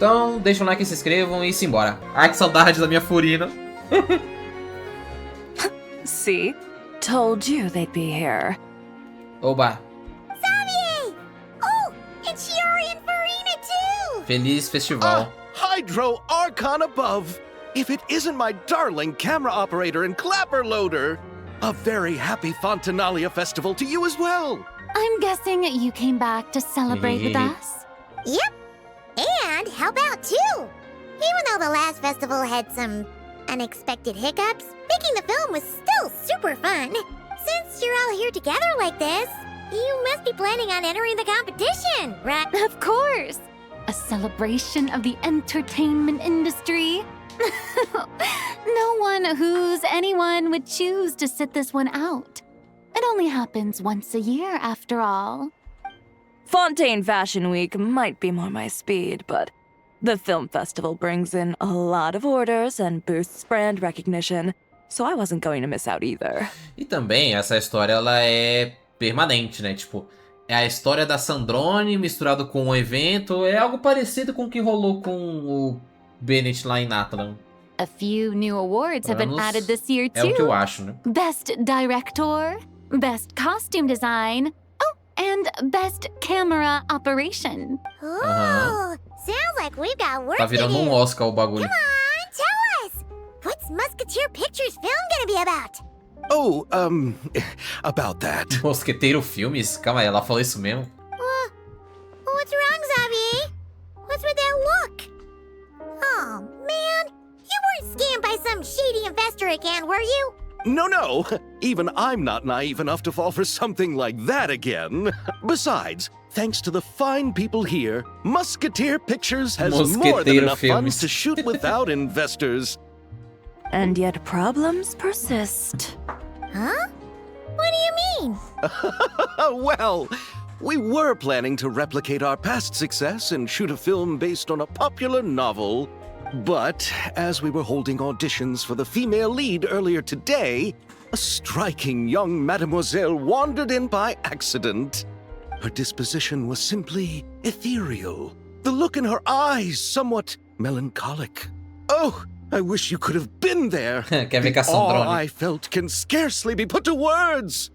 Então, deixa um like, se inscrevam e simbora. Ai, que saudade da minha Furina. See? Told you they'd be here. Oba. Xavier! Oh, it's Yuri and Farina too! Feliz festival. Hydro Archon above! If it isn't my darling camera operator and clapper loader! A very happy Fontanalia festival to you as well! I'm guessing you came back to celebrate with us? Yep. And how about two? Even though the last festival had some unexpected hiccups, making the film was still super fun. Since you're all here together like this, you must be planning on entering the competition, right? Of course! A celebration of the entertainment industry. No one who's anyone would choose to sit this one out. It only happens once a year, after all. Fontaine Fashion Week might be more my speed, but the film festival brings in a lot of orders and boosts brand recognition, so I wasn't going to miss out either. E também, essa história, ela é permanente, né? Tipo, é a história da Sandrone misturado com o evento. É algo parecido com o que rolou com o Bennett lá em Natlan. A few new awards have been added this year, too. É o que eu acho, né? Best Director, Best Costume Design, oh, and Best Camera Operation. Oh, sounds like we've got work Tá to virando um do. Oscar o bagulho. Come on, tell us! What's Musketeer Pictures film gonna be about? Oh, about that. Mosqueteiro Filmes? Calma aí, ela falou isso mesmo? What's wrong, Xavier? What's with that look? Oh, man. You weren't scammed by some shady investor again, were you? No. Even I'm not naive enough to fall for something like that again. Besides, thanks to the fine people here, Musketeer Pictures has more than Mosqueteiro enough Filmes. funds to shoot without investors. And yet problems persist. Huh? What do you mean? Well, we were planning to replicate our past success and shoot a film based on a popular novel. But as we were holding auditions for the female lead earlier today, a striking young mademoiselle wandered in by accident. Her disposition was simply ethereal, the look in her eyes somewhat melancholic. Oh, I wish you could have been there. Quer ver com a The awe Sandrone? I felt can scarcely be put to words.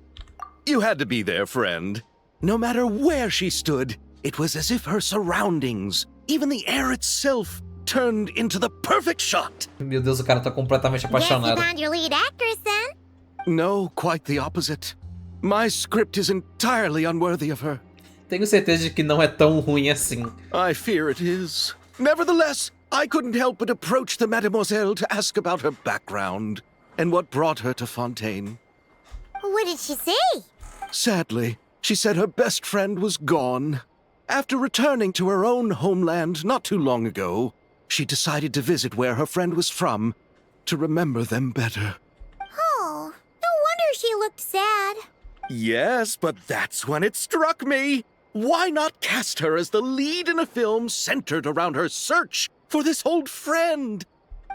You had to be there, friend. No matter where she stood, it was as if her surroundings, even the air itself, turned into the perfect shot. Meu Deus, o cara tá completamente Guess you apaixonado. found your lead actress, then? No, quite the opposite. My script is entirely unworthy of her. Tenho certeza de que não é tão ruim assim. I fear it is. Nevertheless, I couldn't help but approach the mademoiselle to ask about her background and what brought her to Fontaine. What did she say? Sadly, she said her best friend was gone. After returning to her own homeland not too long ago, she decided to visit where her friend was from to remember them better. Oh, no wonder she looked sad. Yes, but that's when it struck me. Why not cast her as the lead in a film centered around her search for this old friend?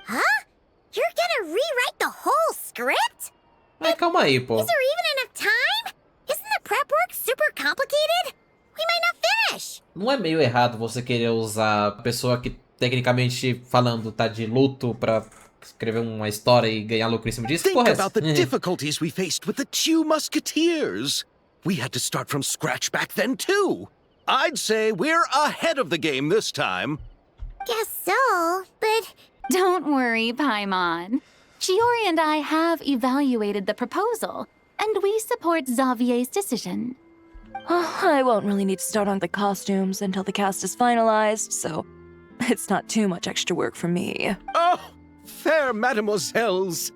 Huh? You're gonna rewrite the whole script? Mas calma aí, pô. Is there even enough time? Isn't the prep work super complicated? We might not finish. Não é meio errado você querer usar a pessoa que, tecnicamente falando, tá de luto pra escrever uma história e ganhar lucro em cima disso? Think Porra, é essa? about the difficulties we faced with the two musketeers. We had to start from scratch back then, too. I'd say we're ahead of the game this time. Guess so, but... Don't worry, Paimon. Shiori and I have evaluated the proposal, and we support Xavier's decision. I won't really need to start on the costumes until the cast is finalized, so it's not too much extra work for me. Oh, fair mademoiselles.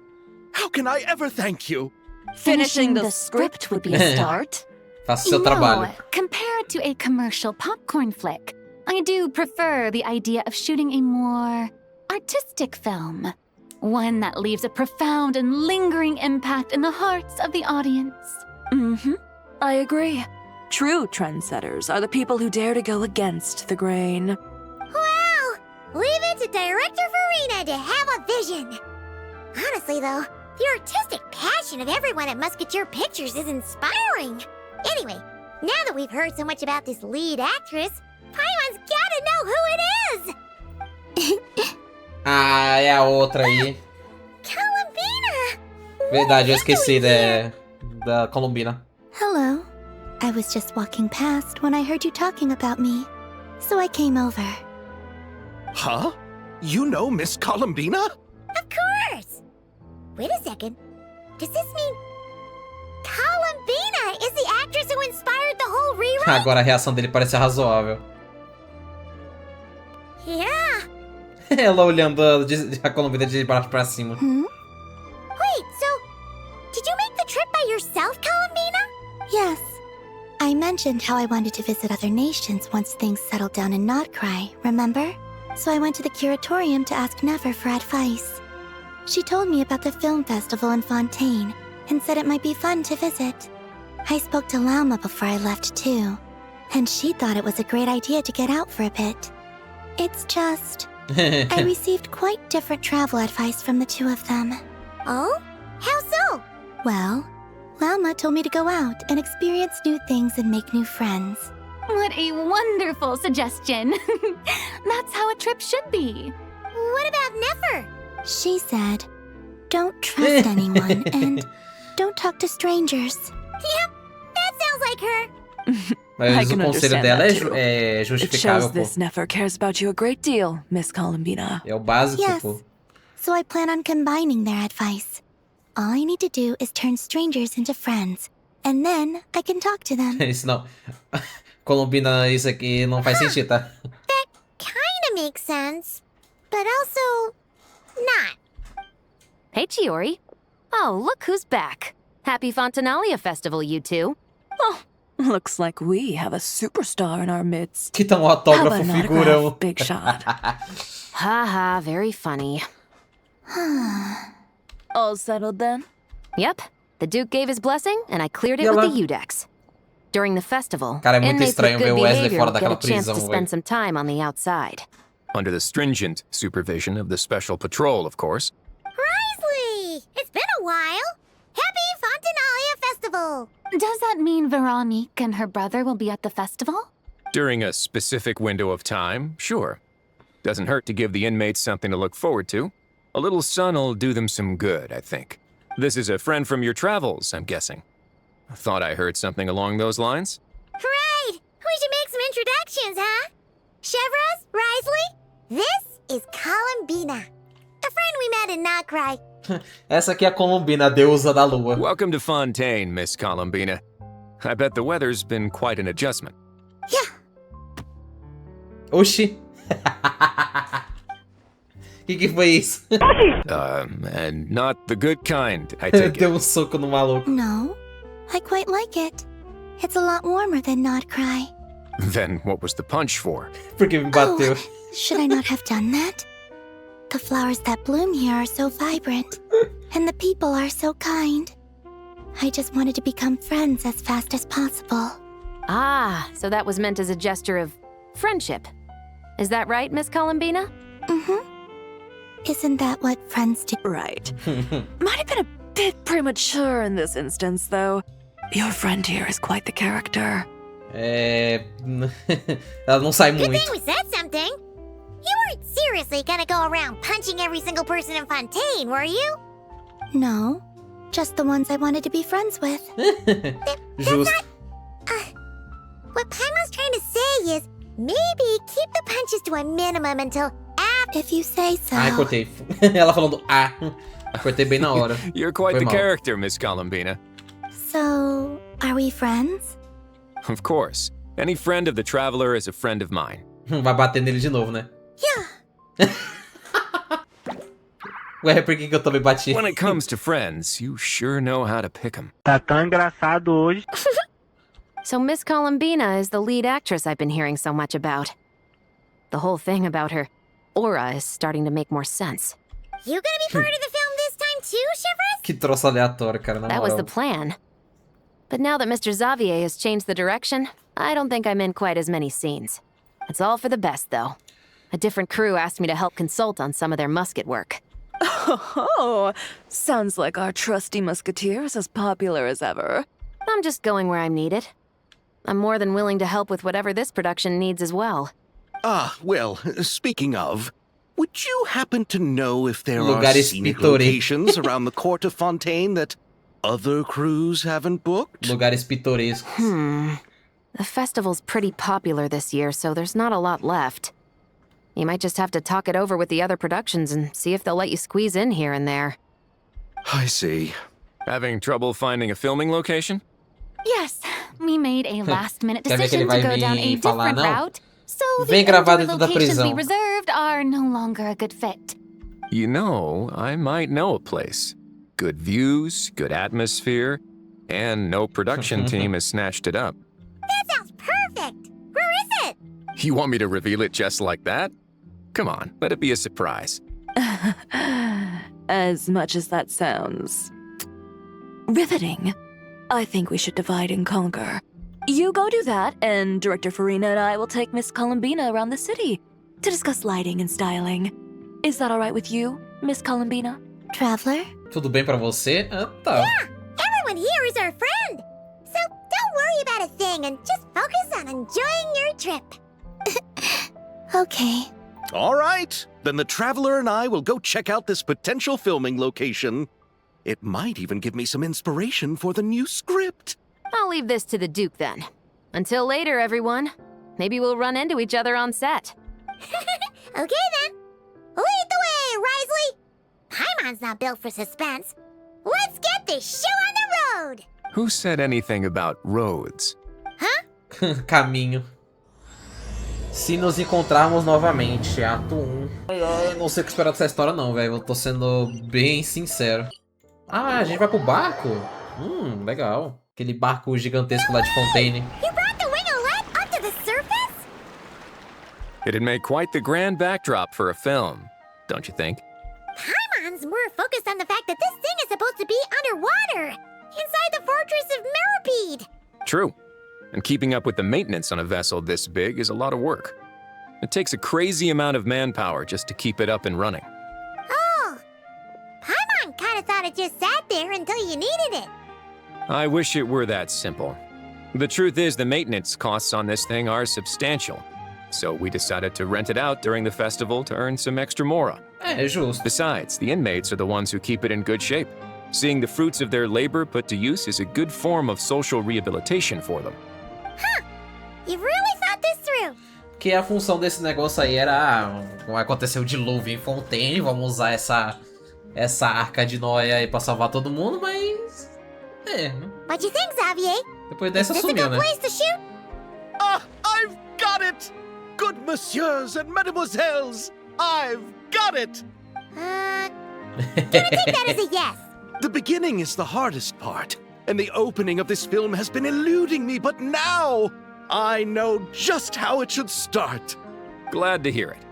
How can I ever thank you? Finishing the script would be a start. Faça o seu trabalho. Compared to a commercial popcorn flick, I do prefer the idea of shooting a more artistic film. One that leaves a profound and lingering impact in the hearts of the audience. I agree. True trendsetters are the people who dare to go against the grain. Wow! Leave it to Director Farina to have a vision. Honestly, though, the artistic passion of everyone at Musketeer Pictures is inspiring. Anyway, now that we've heard so much about this lead actress, Paimon's gotta know who it is! Ah, é a outra aí. Columbina! Verdade, eu esqueci da Columbina. Hello. I was just walking past when I heard you talking about me, so I came over. Huh? You know Miss Columbina? Of course! Wait a second. Does this mean Columbina is the actress who inspired the whole rewrite? Agora a reação dele parece razoável. Yeah! Ela olhando a Columbina de baixo pra cima. Wait, so did you make the trip by yourself, Columbina? Yes. I mentioned how I wanted to visit other nations once things settled down in Nodcry, remember? So I went to the curatorium to ask Never for advice. She told me about the film festival in Fontaine and said it might be fun to visit. I spoke to Lauma before I left too, and she thought it was a great idea to get out for a bit. It's just, I received quite different travel advice from the two of them. Oh? How so? Well, Lauma told me to go out and experience new things and make new friends. What a wonderful suggestion. That's how a trip should be. What about Never? She said, don't trust anyone and don't talk to strangers. Yep, that sounds like her. Mas o conselho dela é It shows justificável, pô. this Nefer cares about you a great deal, Miss Columbina. É o básico, Yes. pô. So I plan on combining their advice. All I need to do is turn strangers into friends, and then I can talk to them. Isso não. Columbina, isso aqui não faz sentido, tá? Kinda makes sense, but also not. Hey, Chiori. Oh, look who's back. Happy Fontanalia Festival, you two. Oh, looks like we have a superstar in our midst. Que tão How autógrafo about an figurão. autograph, big shot? Haha, very funny. All settled then? Yep, the Duke gave his blessing, and I cleared it E with ela- the Udex. During the festival, Cara, é muito inmates estranho with ver good o Wesley behavior fora get daquela a chance to prisão, spend velho. some time on the outside. Under the stringent supervision of the Special Patrol, of course. Risley! It's been a while. Happy Fontanalia Festival! Does that mean Veronique and her brother will be at the festival? During a specific window of time, sure. Doesn't hurt to give the inmates something to look forward to. A little sun'll do them some good, I think. This is a friend from your travels, I'm guessing. Thought I heard something along those lines. Right! We should make some introductions, huh? Chevros, Risley, this is Columbina, a friend we met in Nocry. Essa aqui é a Columbina, a deusa da lua. Welcome to Fontaine, Miss Columbina. I bet the weather's been quite an adjustment. Oxi. Que foi isso? And not the good kind, I take Deu it. soco no maluco. No, I quite like it. It's a lot warmer than Nodcry. Then what was the punch for? Porque me bateu. Should I not have done that? The flowers that bloom here are so vibrant, and the people are so kind. I just wanted to become friends as fast as possible. Ah, so that was meant as a gesture of friendship. Is that right, Miss Columbina? Mm-hmm. Isn't that what friends do? Right. Might have been a bit premature in this instance, though. Your friend here is quite the character. É. Ela não sai Good muito. thing we said something. You weren't seriously gonna go around punching every single person in Fontaine, were you? No, just the ones I wanted to be friends with. Justo. What Paimon's trying to say is maybe keep the punches to a minimum until after. If you say so. Ai, cortei. Ela falando ah. Cortei bem na hora. You're quite Foi the mal. character, Miss Columbina. So, are we friends? Of course. Any friend of the traveler is a friend of mine. Vai bater nele de novo, né? Yeah. Ué, por que eu também bati? When it comes to friends, you sure know how to pick 'em. Tá tão engraçado hoje. So Miss Columbina is the lead actress I've been hearing so much about. The whole thing about her aura is starting to make more sense. You gonna be part of the film this time too, Chevros? Que troço aleatório, cara, na That was the moral. plan. But now that Mr. Xavier has changed the direction, I don't think I'm in quite as many scenes. It's all for the best, though. A different crew asked me to help consult on some of their musket work. Oh, sounds like our trusty musketeer is as popular as ever. I'm just going where I'm needed. I'm more than willing to help with whatever this production needs as well. Ah, well, speaking of, Would you happen to know if there are Lugares scenic pittorescos. locations around the court of Fontaine that other crews haven't booked? Lugares pitorescos. The festival's pretty popular this year, so there's not a lot left. You might just have to talk it over with the other productions and see if they'll let you squeeze in here and there. I see. Having trouble finding a filming location? Yes, we made a last-minute Quer ver que ele decision to vai go down a vir falar, different não? route, so Vem the gravar outdoor dentro da locations we prisão. reserved are no longer a good fit. You know, I might know a place. Good views, good atmosphere, and no production team has snatched it up. That sounds perfect! Where is it? You want me to reveal it just like that? Come on, let it be a surprise. As much as that sounds riveting, I think we should divide and conquer. You go do that, and Director Farina and I will take Miss Columbina around the city to discuss lighting and styling. Is that all right with you, Miss Columbina? Traveler? Tudo bem pra você? Ah, tá. Everyone here is our friend! So don't worry about a thing and just focus on enjoying your trip. Okay. All right, then the Traveler and I will go check out this potential filming location. It might even give me some inspiration for the new script. I'll leave this to the Duke then. Until later, everyone. Maybe we'll run into each other on set. Okay then. Lead the way, Risley! Paimon's not built for suspense. Let's get this show on the road! Who said anything about roads? Caminho. Se nos encontrarmos novamente, ato 1. Eu não sei o que esperar dessa história não, velho. Eu tô sendo bem sincero. Ah, a gente vai pro barco? Legal. Aquele barco gigantesco lá de Fontaine. You brought the winglet up to the surface? It'd make quite the grand backdrop for a film, don't you think? Paimon's more focused on the fact that this thing is supposed to be underwater, inside the fortress of Meripede. True. And keeping up with the maintenance on a vessel this big is a lot of work. It takes a crazy amount of manpower just to keep it up and running. Oh, Paimon kinda thought it just sat there until you needed it. I wish it were that simple. The truth is the maintenance costs on this thing are substantial. So we decided to rent it out during the festival to earn some extra mora. É justo. Besides, the inmates are the ones who keep it in good shape. Seeing the fruits of their labor put to use is a good form of social rehabilitation for them. You've really thought this through. Que a função desse negócio aí era... vai acontecer o dilúvio em Fontaine, vamos usar essa arca de Noé aí pra salvar todo mundo, mas... What you think, Xavier? Depois Is dessa this a sumiu, good né? place to shoot? Ah, I've got it! Good messieurs and mesdemoiselles, I've got it! Can I take that as a yes? The beginning is the hardest part, and the opening of this film has been eluding me, but now I know just how it should start. Glad to hear it.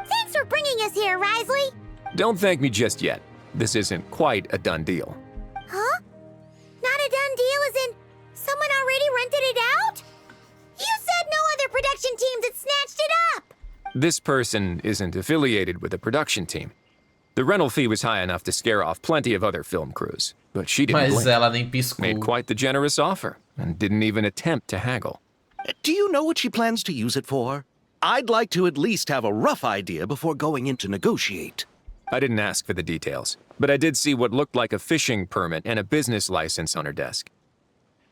Thanks for bringing us here, Risley. Don't thank me just yet. This isn't quite a done deal. Huh? Not a done deal as in someone already rented it out? You said no other production teams had snatched it up! This person isn't affiliated with a production team. The rental fee was high enough to scare off plenty of other film crews, but she didn't Mas blink. ela nem piscou. Made quite the generous offer, and didn't even attempt to haggle. Do you know what she plans to use it for? I'd like to at least have a rough idea before going in to negotiate. I didn't ask for the details, but I did see what looked like a fishing permit and a business license on her desk.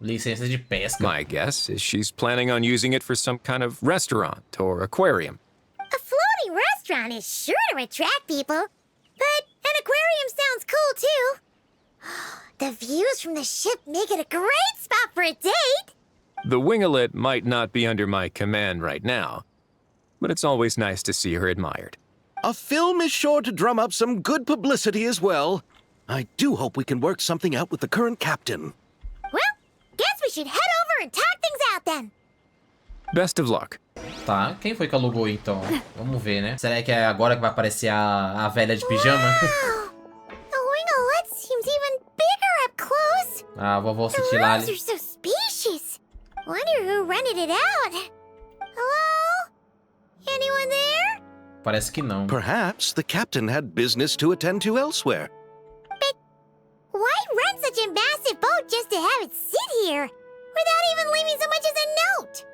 Licença de pesca. My guess is she's planning on using it for some kind of restaurant or aquarium. A floating restaurant is sure to attract people. But an aquarium sounds cool, too. The views from the ship make it a great spot for a date. The winglet might not be under my command right now, but it's always nice to see her admired. A film is sure to drum up some good publicity as well. I do hope we can work something out with the current captain. Well, guess we should head over and talk things out then. Best of luck. Tá, quem foi que alugou então? Vamos ver, né? Será que é agora que vai aparecer a velha de pijama? Wow. The winglet seems even bigger up close. A vovó The Citilali. rooms are so spacious. Wonder who rented it out. Hello? Anyone there? Parece que não. Perhaps the captain had business to attend to elsewhere. But why rent such a massive boat just to have it sit here without even leaving so much as a note?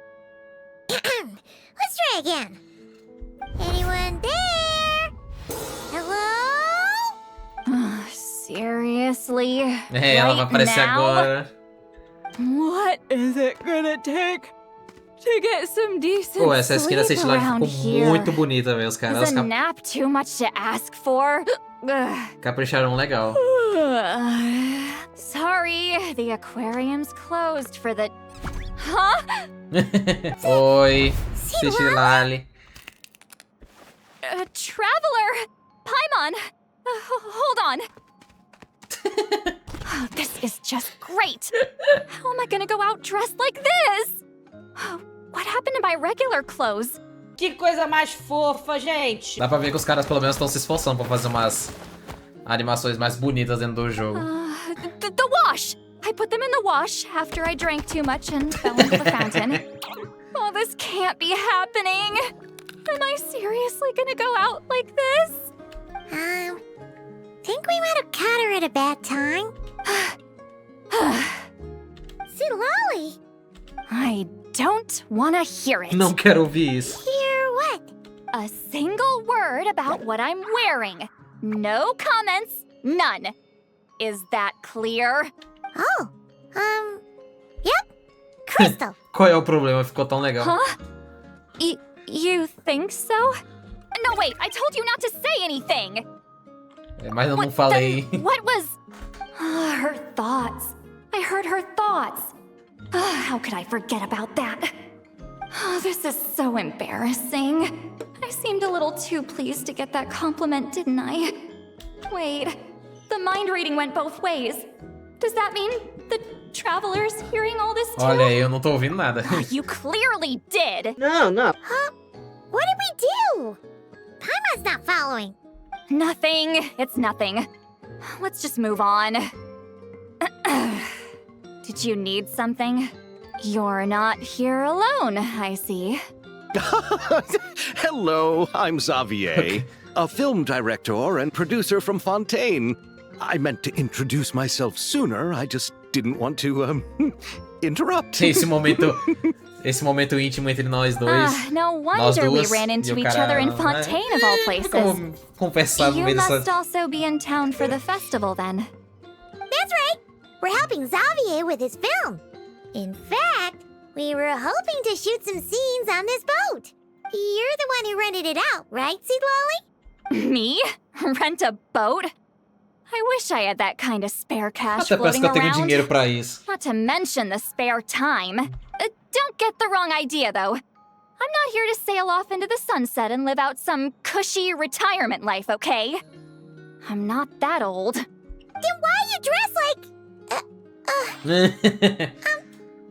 Let's try again. Anyone there? seriously? Ela vai aparecer agora. What is it gonna take to get some decent Pô, essa skin da sleep City Life around ficou here? muito bonita, velho. Os caras Is a nap too much to ask for? Ugh. capricharam legal. Sorry, the aquarium's closed for the... Huh? Oi, City Lali. Traveler! Paimon! Hold on. Oh, this is just great. How am I gonna go out dressed like this? What happened to my regular clothes? Que coisa mais fofa, gente! Dá pra ver que os caras pelo menos estão se esforçando pra fazer umas animações mais bonitas dentro do jogo. The wash! I put them in the wash after I drank too much and fell into the fountain. Oh, this can't be happening. Am I seriously gonna go out like this? Think we might have caught her at a bad time. Silali! I don't wanna hear it. Não quero ouvir isso. Hear what? A single word about what I'm wearing. No comments, none. Is that clear? Oh, yep. Crystal. Qual é o problema? Ficou tão legal. Huh? You think so? No, wait, I told you not to say anything. Mas eu não falei. What was... her thoughts. I heard her thoughts. How could I forget about that? Oh, this is so embarrassing. I seemed a little too pleased to get that compliment, didn't I? Wait, the mind reading went both ways. Does that mean the traveler's hearing all this too? Olha aí, eu não tô ouvindo nada. You clearly did. No. Huh? What did we do? Paimon's not following. Nothing. It's nothing. Let's just move on. Did you need something? You're not here alone, I see. Hello, I'm Xavier, a film director and producer from Fontaine. I meant to introduce myself sooner, I just didn't want to, interrupt. Esse momento íntimo entre nós dois. No Nós wonder we duas, ran into e o each cara, other in né? Fontaine of all places. Como conversar no You meio dessa... must also be in town for the festival then. That's right. We're helping Xavier with his film. In fact, we were hoping to shoot some scenes on this boat. You're the one who rented it out, right, Seedlolly? Me? Rent a boat? I wish I had that kind of spare cash Até parece floating que eu tenho around. dinheiro pra isso. Not to mention the spare time. Don't get the wrong idea, though. I'm not here to sail off into the sunset and live out some cushy retirement life, okay? I'm not that old. Then why you dress like...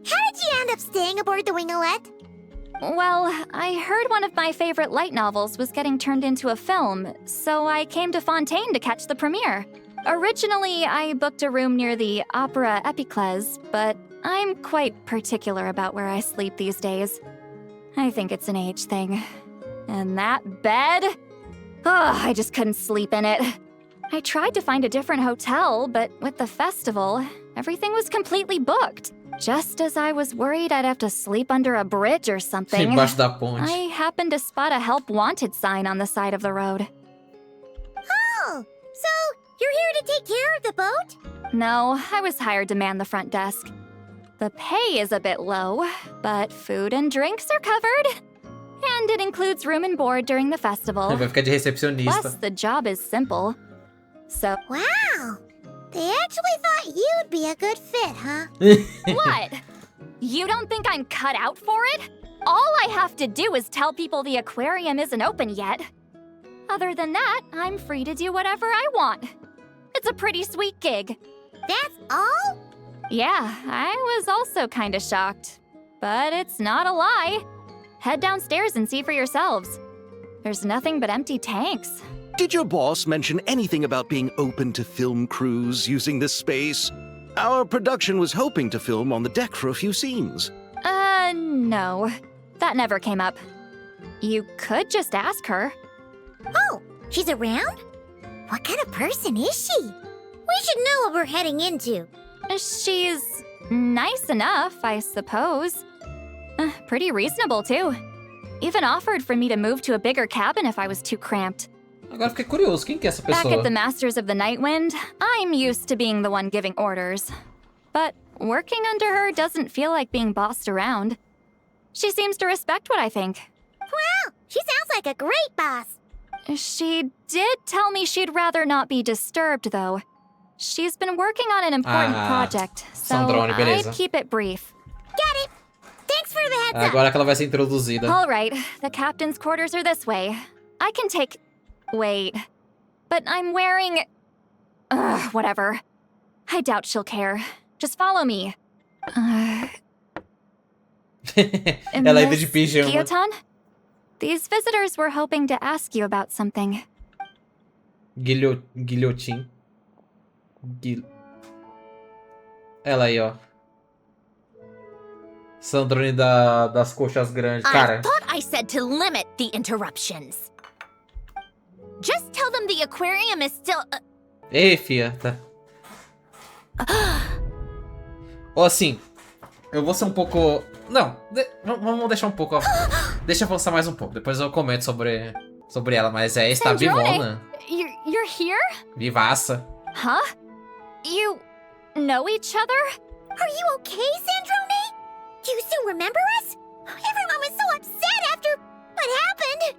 How did you end up staying aboard the Wingolette? Well, I heard one of my favorite light novels was getting turned into a film, so I came to Fontaine to catch the premiere. Originally, I booked a room near the Opera Epiclese, but I'm quite particular about where I sleep these days. I think it's an age thing. And that bed? Oh, I just couldn't sleep in it. I tried to find a different hotel, but with the festival, everything was completely booked. Just as I was worried I'd have to sleep under a bridge or something, Embaixo da ponte. I happened to spot a help wanted sign on the side of the road. Oh, so you're here to take care of the boat? No, I was hired to man the front desk. The pay is a bit low, but food and drinks are covered. And it includes room and board during the festival. Vai ficar de recepcionista. Plus, the job is simple. So, Wow. They actually thought you'd be a good fit, huh? what? You don't think I'm cut out for it? All I have to do is tell people the aquarium isn't open yet. Other than that, I'm free to do whatever I want. It's a pretty sweet gig. That's all? Yeah, I was also kinda shocked. But it's not a lie. Head downstairs and see for yourselves. There's nothing but empty tanks. Did your boss mention anything about being open to film crews using this space? Our production was hoping to film on the deck for a few scenes. No. That never came up. You could just ask her. Oh, she's around? What kind of person is she? We should know what we're heading into. She's nice enough, I suppose. Pretty reasonable, too. Even offered for me to move to a bigger cabin if I was too cramped. Agora fiquei curioso, quem que é essa Back pessoa? at the Masters of the Nightwind, I'm used to being the one giving orders. But working under her doesn't feel like being bossed around. She seems to respect what I think. Wow, she sounds like a great boss. She did tell me she'd rather not be disturbed, though. She's been working on an important project, so Sandrone, beleza. I'd keep it brief. Got it. Thanks for the heads up. Agora que ela vai ser introduzida. All right, the captain's quarters are this way. I can take... Wait. But I'm wearing... Ugh, whatever. I doubt she'll care. Just follow me. Ela ainda de pijama. Gillotin? These visitors were hoping to ask you about something. Guilhotin. Ela aí, ó. Sandrone das coxas grandes. Cara, I thought I said to limit the interruptions. Just tell them the aquarium is still... ei, fia, tá. Ou assim, eu vou ser um pouco... Não, vamos deixar um pouco... Ó. Deixa eu avançar mais um pouco, depois eu comento sobre ela, mas está vivona. You're here? Vivaça. Huh? You know each other? Are you okay, Sandrone? Do you still remember us? Everyone was so upset after what happened.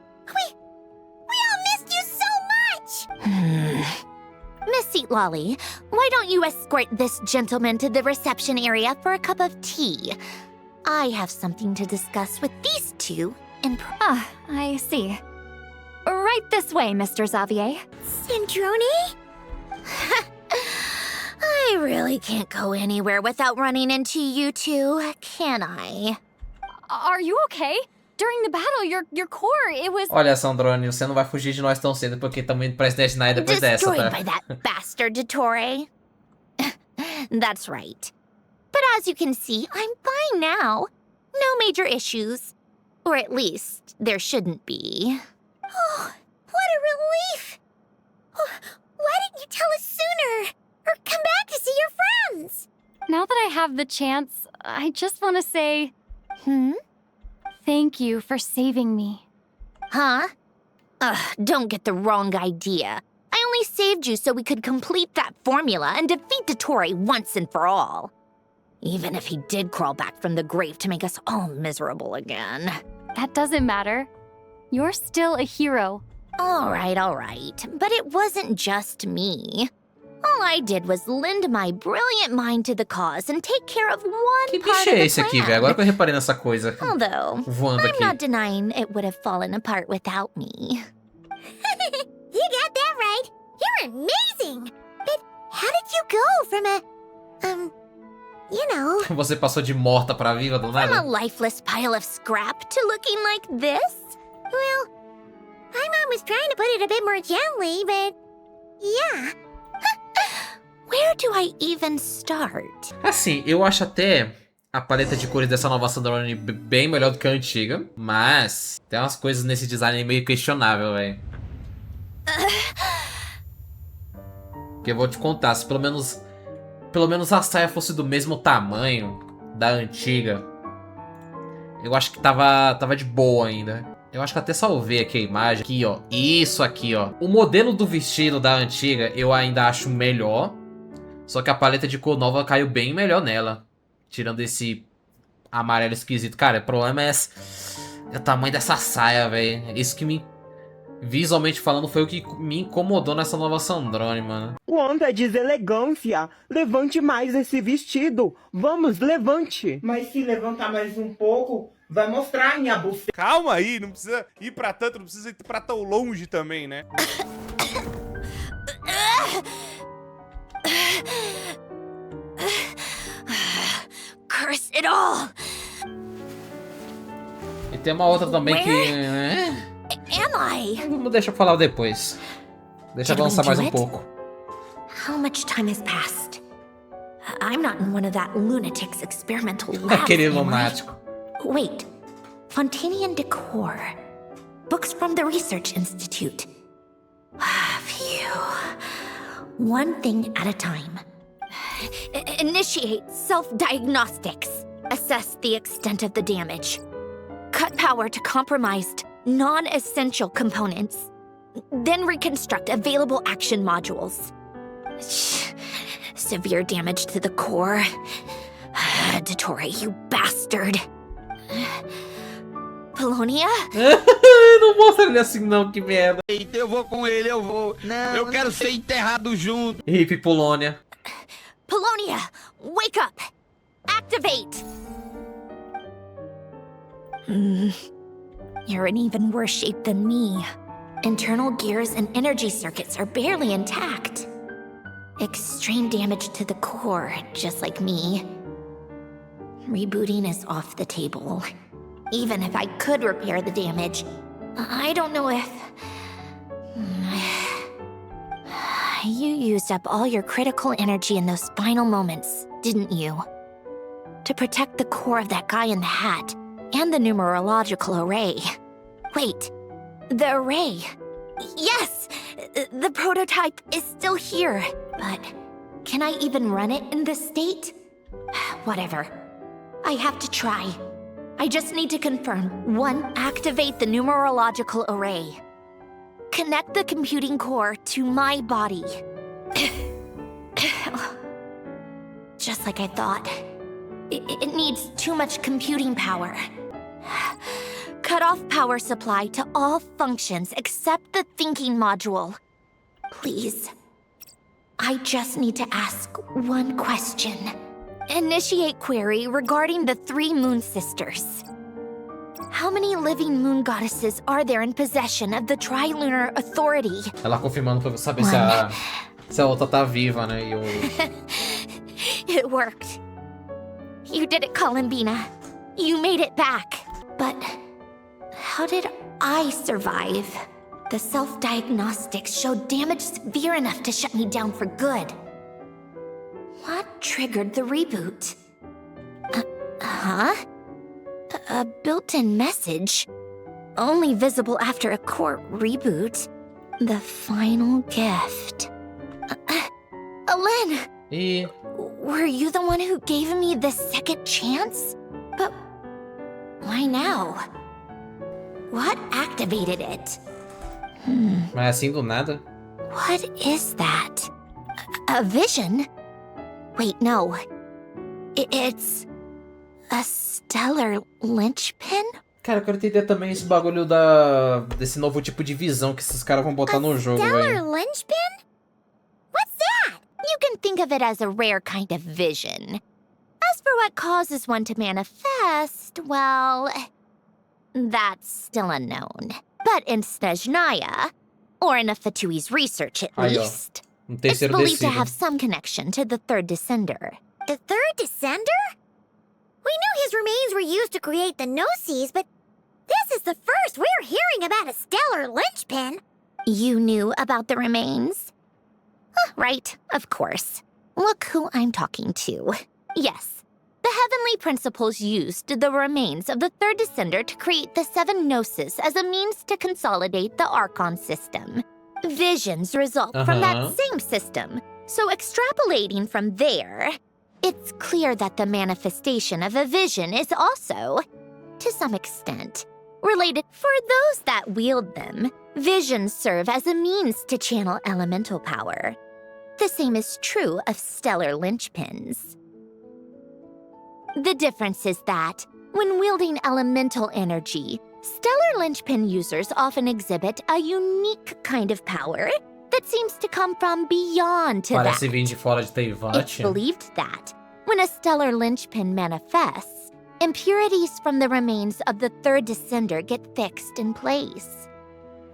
We all missed you so much. Miss Seat Lolly, why don't you escort this gentleman to the reception area for a cup of tea? I have something to discuss with these two in Ah, I see. Right this way, Mr. Xavier. Sandrone? I really can't go anywhere without running into you two, can I? Are you okay? During the battle, your core, it was... Olha, Sandrone, você não vai fugir de nós tão cedo porque estamos indo pra Destinai depois dessa, Destroyed tá? by that bastard Dottore. That's right. But as you can see, I'm fine now. No major issues. Or at least, there shouldn't be. Oh, what a relief. Why didn't you tell us sooner? Or come back to see your friends? Now that I have the chance, I just want to say... Hmm? Thank you for saving me. Huh? Don't get the wrong idea. I only saved you so we could complete that formula and defeat Dottore once and for all. Even if he did crawl back from the grave to make us all miserable again. That doesn't matter. You're still a hero. All right. But it wasn't just me. All I did was lend my brilliant mind to the cause and take care of one Que part bicho of é the esse aqui, plan. velho? Agora que eu reparei nessa coisa. Although, Voando I'm aqui. not denying it would have fallen apart without me. You got that right. You're amazing. But how did you go from a... you know... Você passou de morta pra viva do From a nada? lifeless pile of scrap to looking like this? Well, my mom was trying to put it a bit more gently, but... yeah. Where do I even start? Assim, eu acho até a paleta de cores dessa nova Sandrone bem melhor do que a antiga, mas tem umas coisas nesse design meio questionável, velho. Que eu vou te contar, se pelo menos a saia fosse do mesmo tamanho da antiga, eu acho que tava de boa ainda. Eu acho que até salvei aqui a imagem. Aqui, ó. Isso aqui, ó. O modelo do vestido da antiga eu ainda acho melhor. Só que a paleta de cor nova caiu bem melhor nela. Tirando esse amarelo esquisito. Cara, o problema é o tamanho dessa saia, velho. Isso que me... Visualmente falando, foi o que me incomodou nessa nova Sandrone, mano. Quanta deselegância! Levante mais esse vestido! Vamos, levante! Mas se levantar mais um pouco, vai mostrar a minha buceta. Calma aí, não precisa ir pra tanto, não precisa ir pra tão longe também, né? Curse it all! E tem uma outra também que... Am I? Vamos deixar eu falar depois. Deixa eu avançar mais um pouco. How much time has passed? I'm not in one of that lunatic's experimental labs. Aquele am I? lunático. Wait. Fontaine decor. Books from the Research Institute. Phew. One thing at a time. Initiate self-diagnostics. Assess the extent of the damage. Cut power to compromised, non-essential components. then reconstruct available action modules. Severe damage to the core. Dottore, you bastard. Polonia? Não mostra ele assim não, que merda. Eita, eu vou com ele, eu vou. Não, eu quero ser enterrado junto. Hip Polônia. Polonia, wake up! Activate! You're in even worse shape than me. Internal gears and energy circuits are barely intact. Extreme damage to the core, just like me. Rebooting is off the table. Even if I could repair the damage, I don't know if... You used up all your critical energy in those final moments, didn't you? To protect the core of that guy in the hat, and the numerological array. Wait, the array. Yes! The prototype is still here, but can I even run it in this state? Whatever. I have to try. I just need to confirm. 1, activate the numerological array. Connect the computing core to my body. Just like I thought. It needs too much computing power. Cut off power supply to all functions except the thinking module. Please. I just need to ask one question. Initiate query regarding the 3 moon sisters. How many living moon goddesses are there in possession of the Trilunar Authority? Ela confirmando pra saber se a outra tá viva, né? E o... It worked. You did it, Columbina. You made it back. But how did I survive? The self-diagnostics showed damage severe enough to shut me down for good. What triggered the reboot? A built-in message? Only visible after a core reboot. The final gift. Alain! Were you the one who gave me the second chance? But why now? What activated it? Mas assim do nada? What is that? A vision? Wait, no. It's a stellar linchpin? Cara, eu quero entender também esse bagulho desse novo tipo de visão que esses caras vão botar no jogo, velho. Stellar linchpin? What's that? You can think of it as a rare kind of vision. As for what causes one to manifest, well, that's still unknown. But in Snezhnaya, or in a Fatui's research at least, it's believed to have some connection to the third descender. The third descender? We knew his remains were used to create the Gnosis, but this is the first we're hearing about a stellar linchpin. You knew about the remains? Right, of course. Look who I'm talking to. Yes, the heavenly principles used the remains of the third descender to create the 7 Gnosis as a means to consolidate the Archon system. Visions result from that same system, so extrapolating from there, it's clear that the manifestation of a vision is also, to some extent, related. For those that wield them, visions serve as a means to channel elemental power. The same is true of stellar linchpins. The difference is that, when wielding elemental energy, stellar linchpin users often exhibit a unique kind of power that seems to come from beyond to Parece that. vir de fora de Teyvat. It's believed that, when a stellar linchpin manifests, impurities from the remains of the third descender get fixed in place.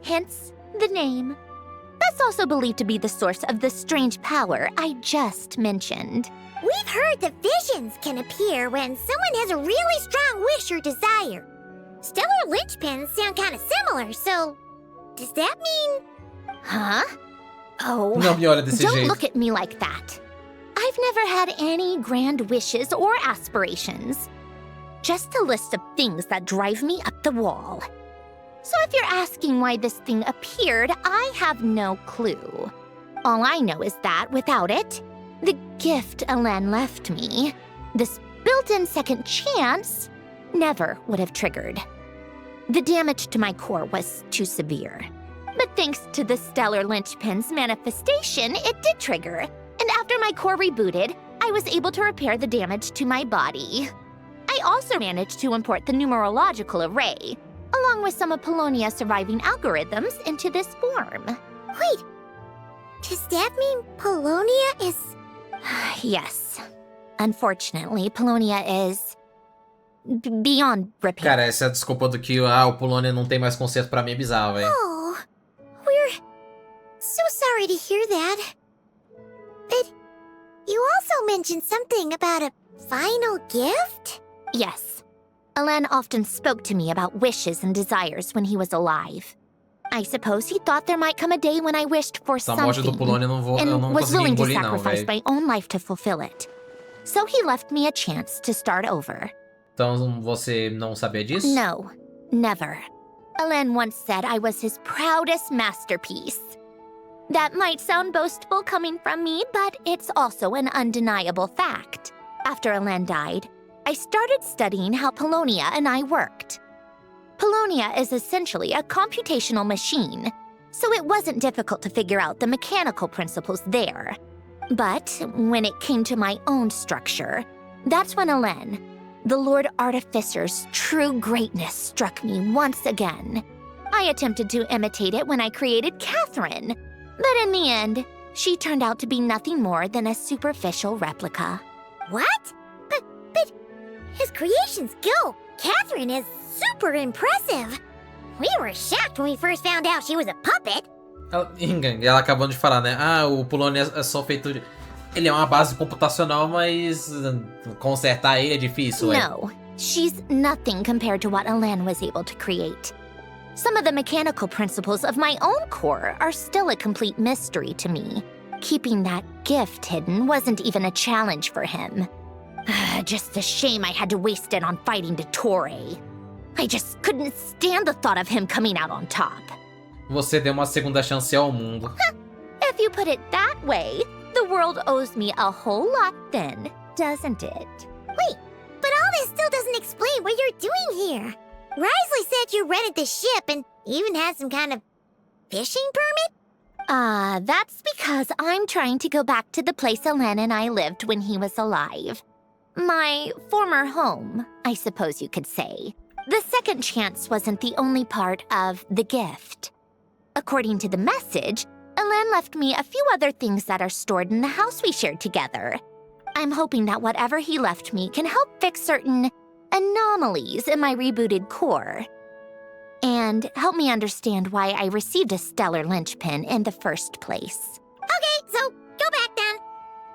Hence, the name. That's also believed to be the source of the strange power I just mentioned. We've heard that visions can appear when someone has a really strong wish or desire. Stellar linchpins sound kind of similar, so does that mean... Huh? Oh, Não me olha desse don't jeito. look at me like that. I've never had any grand wishes or aspirations. Just a list of things that drive me up the wall. So if you're asking why this thing appeared, I have no clue. All I know is that without it, the gift Alain left me, this built-in second chance, never would have triggered. The damage to my core was too severe. But thanks to the stellar linchpin's manifestation, it did trigger. And after my core rebooted, I was able to repair the damage to my body. I also managed to import the numerological array, along with some of Polonia's surviving algorithms, into this form. Wait, does that mean Polonia is... Yes. Unfortunately, Polonia is... beyond repair. Cara, essa desculpa do que o Polônia não tem mais conserto pra mim é bizarro, velho. Oh, we're so sorry to hear that. But you also mentioned something about a final gift? Yes. Alain often spoke to me about wishes and desires when he was alive. I suppose he thought there might come a day when I wished for something, and was willing to sacrifice my own life to fulfill it. So he left me a chance to start over. Então você não sabia disso? No, never. Alain once said I was his proudest masterpiece. That might sound boastful coming from me, but it's also an undeniable fact. After Alain died, I started studying how Polonia and I worked. Polonia is essentially a computational machine, so it wasn't difficult to figure out the mechanical principles there. But when it came to my own structure, that's when Alain, the Lord Artificer's true greatness, struck me once again. I attempted to imitate it when I created Catherine, but in the end, she turned out to be nothing more than a superficial replica. What? But his creation skill, Catherine, is super impressive. We were shocked when we first found out she was a puppet. Ela acabou de falar, né? Ah, o Polônia é só feito de... Ele é uma base computacional, mas consertar ele é difícil, No, she's nothing compared to what Alain was able to create. Some of the mechanical principles of my own core are still a complete mystery to me. Keeping that gift hidden wasn't even a challenge for him. Just a shame I had to waste it on fighting Dottore. I just couldn't stand the thought of him coming out on top. Você deu uma segunda chance ao mundo. If you put it that way, the world owes me a whole lot then, doesn't it? Wait, but all this still doesn't explain what you're doing here. Risley said you rented the ship and even had some kind of fishing permit? That's because I'm trying to go back to the place Alain and I lived when he was alive. My former home, I suppose you could say. The second chance wasn't the only part of the gift. According to the message, Alain left me a few other things that are stored in the house we shared together. I'm hoping that whatever he left me can help fix certain anomalies in my rebooted core. And help me understand why I received a stellar linchpin in the first place. Okay, so go back then.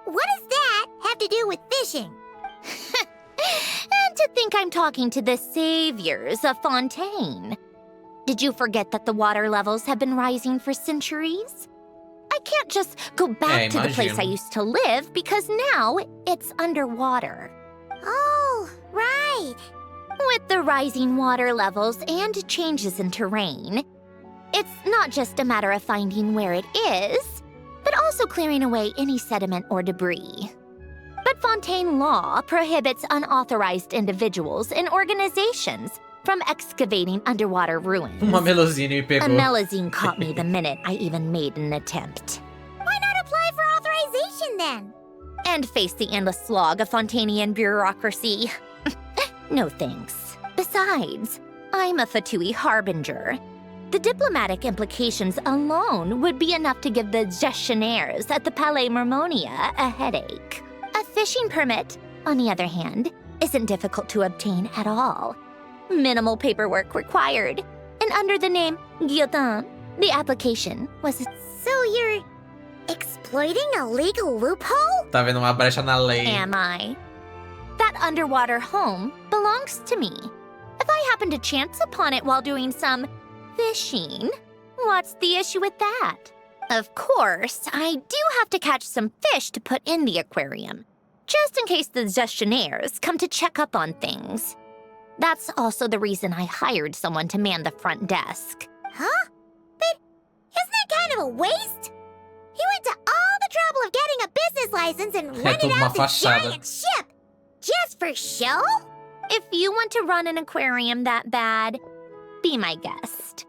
What does that have to do with fishing? And to think I'm talking to the saviors of Fontaine. Did you forget that the water levels have been rising for centuries? I can't just go back to the place I used to live because now it's underwater. Oh, right. With the rising water levels and changes in terrain, it's not just a matter of finding where it is, but also clearing away any sediment or debris. But Fontaine law prohibits unauthorized individuals and organizations from excavating underwater ruins. Uma melusine me pegou. A melusine caught me the minute I even made an attempt. Why not apply for authorization then? And face the endless slog of Fontainian bureaucracy. No thanks. Besides, I'm a Fatui harbinger. The diplomatic implications alone would be enough to give the gestionnaires at the Palais Mermonia a headache. A fishing permit, on the other hand, isn't difficult to obtain at all. Minimal paperwork required. And under the name Guillotin, the application was... So you're exploiting a legal loophole? Tá vendo uma brecha na lei. Am I? That underwater home belongs to me. If I happen to chance upon it while doing some fishing, what's the issue with that? Of course, I do have to catch some fish to put in the aquarium, just in case the gestionnaires come to check up on things. That's also the reason I hired someone to man the front desk. Huh? But isn't that kind of a waste? He went to all the trouble of getting a business license and rented out the giant ship. Just for show? If you want to run an aquarium that bad, be my guest.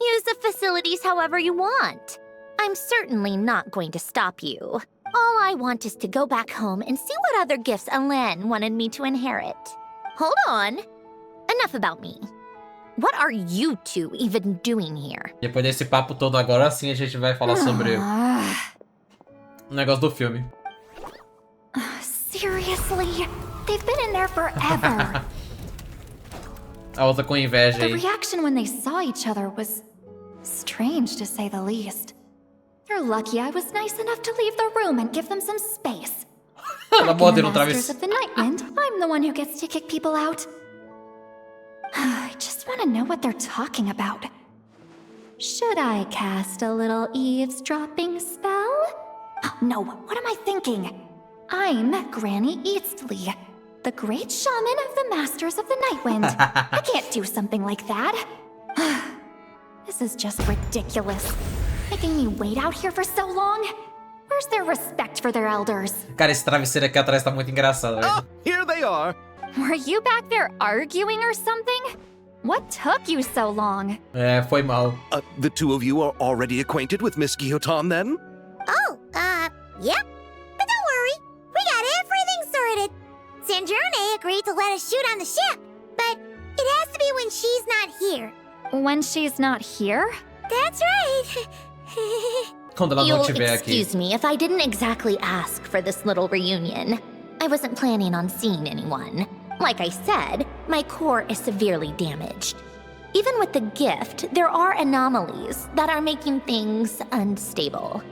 Use the facilities however you want. I'm certainly not going to stop you. All I want is to go back home and see what other gifts Alain wanted me to inherit. Hold on. Enough about me. What are you two even doing here? Depois desse papo todo, agora sim a gente vai falar sobre o negócio do filme. Seriously? They've been in there forever. A outra com inveja The aí. reaction when they saw each other was strange, to say the least. They're lucky I was nice enough to leave the room and give them some space. Ela Back in the morderam outra Masters vez. of the Nightwind, I'm the one who gets to kick people out. I just want to know what they're talking about. Should I cast a little eavesdropping spell? Oh, no, what am I thinking? I'm Granny Eastley, the great shaman of the Masters of the Nightwind. I can't do something like that. This is just ridiculous. Making me wait out here for so long? Where's their respect for their elders? Cara, esse travesseiro aqui atrás tá muito engraçado, velho. Ah, here they are. Were you back there arguing or something? What took you so long? É, foi mal. The two of you are already acquainted with Miss Guillotin, then? Oh, yep. But don't worry, we got everything sorted. Sandrone agreed to let us shoot on the ship, but it has to be when she's not here. When she's not here? That's right. Quando ela não You'll estiver aqui. excuse me if I didn't exactly ask for this little reunion. I wasn't planning on seeing anyone. Like I said, my core is severely damaged. Even with the gift, there are anomalies that are making things unstable.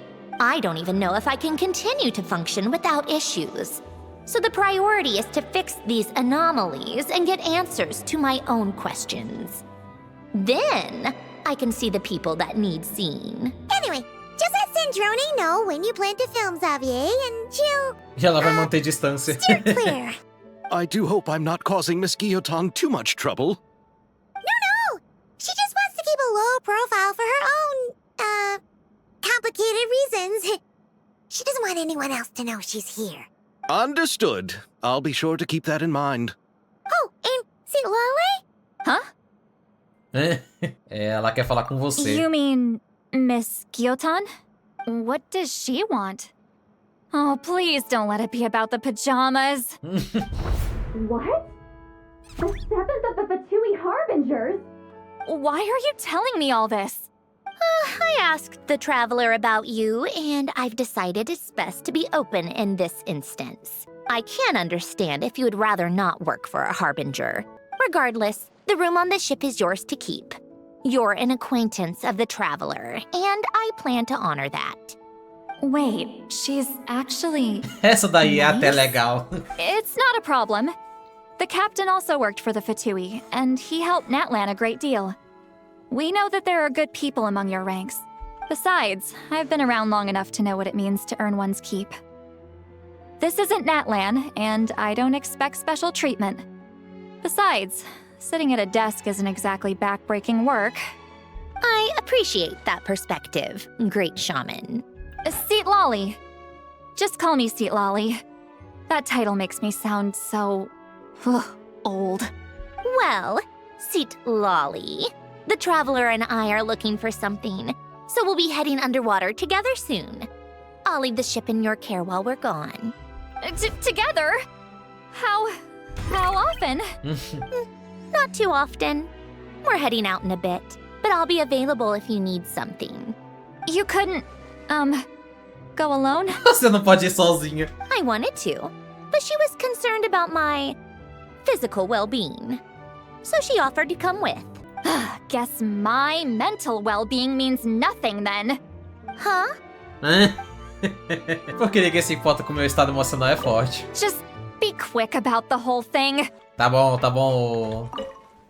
I don't even know if I can continue to function without issues. So the priority is to fix these anomalies and get answers to my own questions. Then, I can see the people that need seeing. Anyway, just let Sandrone know when you plan to film Xavier, and she'll E ela vai manter distância. steer clear. I do hope I'm not causing Miss Guillotin too much trouble. No! She just wants to keep a low profile for her own, complicated reasons. She doesn't want anyone else to know she's here. Understood. I'll be sure to keep that in mind. Oh, and see Lale? Huh? É, ela quer falar com você. You mean Miss Guillotin? What does she want? Oh, please don't let it be about the pajamas. What? The 7th of the Fatui Harbingers? Why are you telling me all this? I asked the Traveler about you, and I've decided it's best to be open in this instance. I can understand if you would rather not work for a Harbinger. Regardless, the room on the ship is yours to keep. You're an acquaintance of the Traveler, and I plan to honor that. Wait, she's actually... Essa daí é até legal. It's not a problem. The captain also worked for the Fatui, and he helped Natlan a great deal. We know that there are good people among your ranks. Besides, I've been around long enough to know what it means to earn one's keep. This isn't Natlan, and I don't expect special treatment. Besides, sitting at a desk isn't exactly back-breaking work. I appreciate that perspective, great shaman. Seat Lolly. Just call me Seat Lolly. That title makes me sound so... old. Well, Seat Lolly, the Traveler and I are looking for something, so we'll be heading underwater together soon. I'll leave the ship in your care while we're gone. Together? How often? Not too often. We're heading out in a bit, but I'll be available if you need something. You couldn't, go alone? Você não pode ir sozinha. I wanted to, but she was concerned about my physical well-being, so she offered to come with. Guess my mental well-being means nothing then. Huh? Porque ninguém se importa com o meu estado emocional é forte. Just be quick about the whole thing. Tá bom.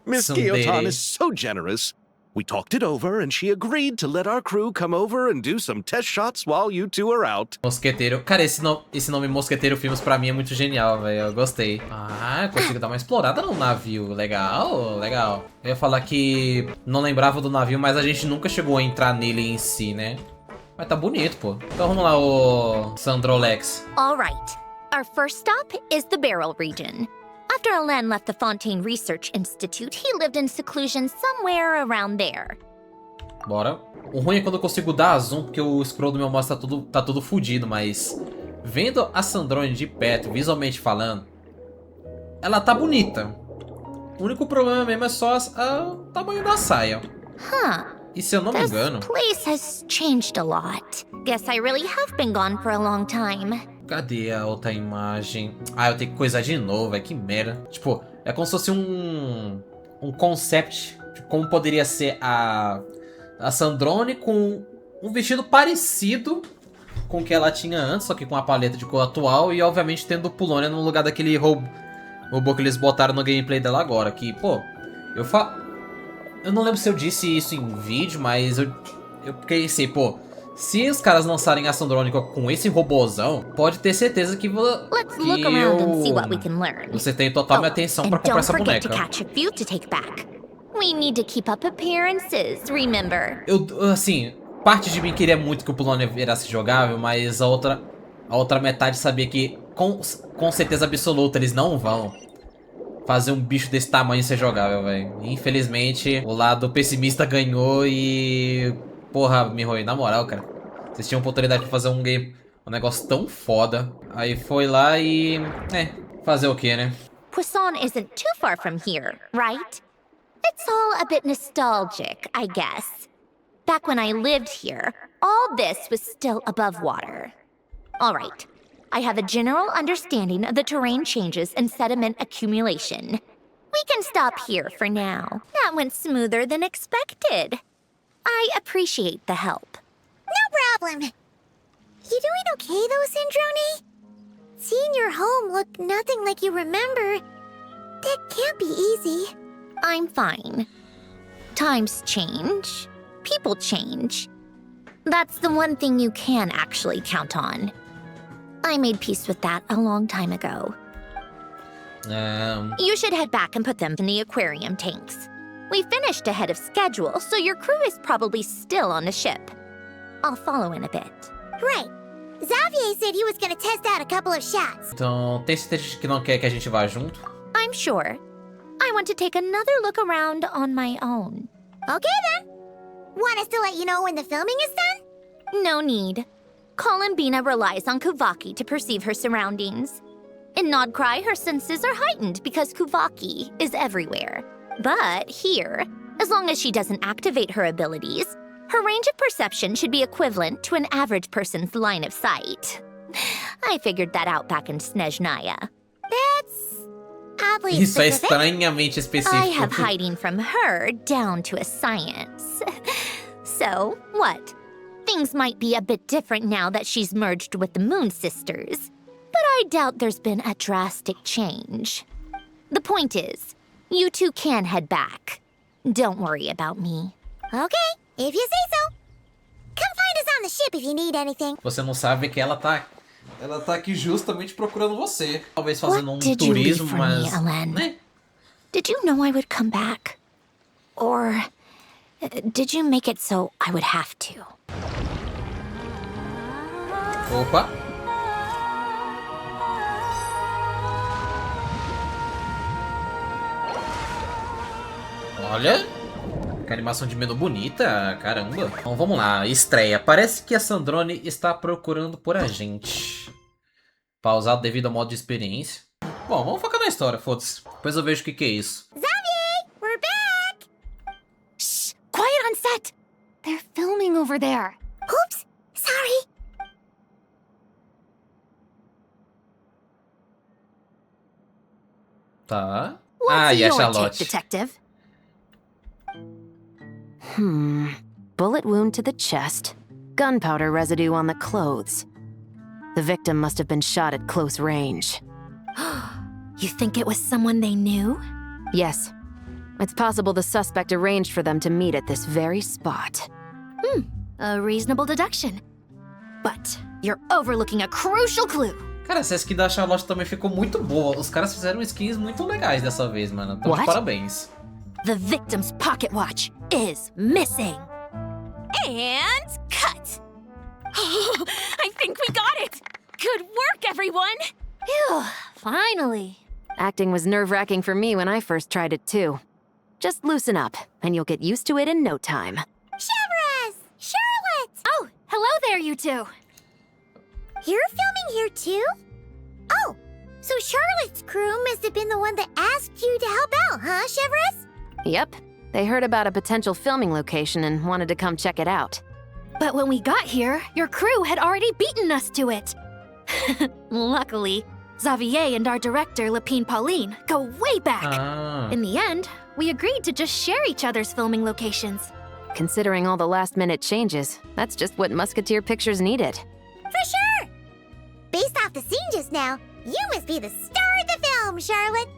Miss Guillotin is so generous. We talked it over, and she agreed to let our crew come over and do some test shots while you two are out. Mosqueteiro. Cara, esse nome Mosqueteiro Filmes pra mim é muito genial, velho. Eu gostei. Ah, eu consigo dar uma explorada no navio. Legal. Eu ia falar que não lembrava do navio, mas a gente nunca chegou a entrar nele em si, né? Mas tá bonito, pô. Então vamos lá, ô Sandrolex. All right. Our first stop is the Beryl region. After Alain left the Fontaine Research Institute, he lived in seclusion somewhere around there. Bora. O ruim é quando eu consigo dar zoom, porque o scroll do meu mouse tá tudo fudido, mas... Vendo a Sandrone de perto, visualmente falando, ela tá bonita. O único problema mesmo é só o tamanho da saia. E se eu não me engano... This place has changed a lot. Guess I really have been gone for a long time. Cadê a outra imagem? Ah, eu tenho que coisar de novo, velho. Que merda. Tipo, é como se fosse um concept de como poderia ser a Sandrone com um vestido parecido com o que ela tinha antes, só que com a paleta de cor atual e, obviamente, tendo o Pulônia no lugar daquele robô que eles botaram no gameplay dela agora. Que, pô, eu não lembro se eu disse isso em vídeo, mas eu pensei, pô, se os caras lançarem a Sandrone com esse robôzão, pode ter certeza que você tem total minha atenção pra comprar essa boneca. We need to keep up appearances, remember? Assim, parte de mim queria muito que o Pulônia virasse jogável, mas a outra metade sabia que com certeza absoluta eles não vão fazer um bicho desse tamanho ser jogável, velho. Infelizmente, o lado pessimista ganhou e... Porra, Mihoyo, na moral, cara. Vocês tinham oportunidade de fazer um negócio tão foda. Aí foi lá e... fazer o quê, né? Poisson isn't too far from here, right? It's all a bit nostalgic, I guess. Back when I lived here, all this was still above water. All right. I have a general understanding of the terrain changes and sediment accumulation. We can stop here for now. That went smoother than expected. I appreciate the help. No problem. You doing okay though, Sandrone? Seeing your home look nothing like you remember, that can't be easy. I'm fine. Times change. People change. That's the one thing you can actually count on. I made peace with that a long time ago. You should head back and put them in the aquarium tanks. We finished ahead of schedule, so your crew is probably still on the ship. I'll follow in a bit. Right. Xavier said he was gonna test out a couple of shots. Então, tem certeza que não quer que a gente vá junto? I'm sure. I want to take another look around on my own. Okay then. Want us to let you know when the filming is done? No need. Columbina relies on Kuvaki to perceive her surroundings. In Nodcry, her senses are heightened because Kuvaki is everywhere. But here, as long as she doesn't activate her abilities, her range of perception should be equivalent to an average person's line of sight. I figured that out back in Snezhnaya. That's oddly Isso é specific. estranhamente específico. I have hiding from her down to a science. So, what? Things might be a bit different now that she's merged with the Moon Sisters, but I doubt there's been a drastic change. The point is, you two can head back. Don't worry about me. Okay, if you say so. Come find us on the ship if you need anything. Você não sabe que ela tá aqui justamente procurando você. Talvez fazendo What did you leave turismo, for mas... me, Alain? Did you know I would come back? Or did you make it so I would have to? Opa. Olha, que animação de menu bonita, caramba. Então vamos lá, estreia. Parece que a Sandrone está procurando por a gente. Pausado devido ao modo de experiência. Bom, vamos focar na história, foda-se. Depois eu vejo o que é isso. Xavier, we're back! Shh! Quiet on set! They're filming over there. Oops, sorry. Tá. What's E a your Charlotte. take, detective? Bullet wound to the chest. Gunpowder residue on the clothes. The victim must have been shot at close range. You think it was someone they knew? Yes. It's possible the suspect arranged for them to meet at this very spot. A reasonable deduction. But you're overlooking a crucial clue. Cara, essa skin da Charlotte também ficou muito boa. Os caras fizeram skins muito legais dessa vez, mano. Então, What? parabéns. The victim's pocket watch is missing. And cut! I think we got it! Good work, everyone! Phew, finally. Acting was nerve-wracking for me when I first tried it too. Just loosen up, and you'll get used to it in no time. Shiver Hello there, you two. You're filming here too? Oh, so Charlotte's crew must have been the one that asked you to help out, huh, Chevres? Yep. They heard about a potential filming location and wanted to come check it out. But when we got here, your crew had already beaten us to it. Luckily, Xavier and our director, Lapine Pauline, go way back. In the end, we agreed to just share each other's filming locations. Considering all the last-minute changes, that's just what Musketeer Pictures needed. For sure! Based off the scene just now, you must be the star of the film, Charlotte!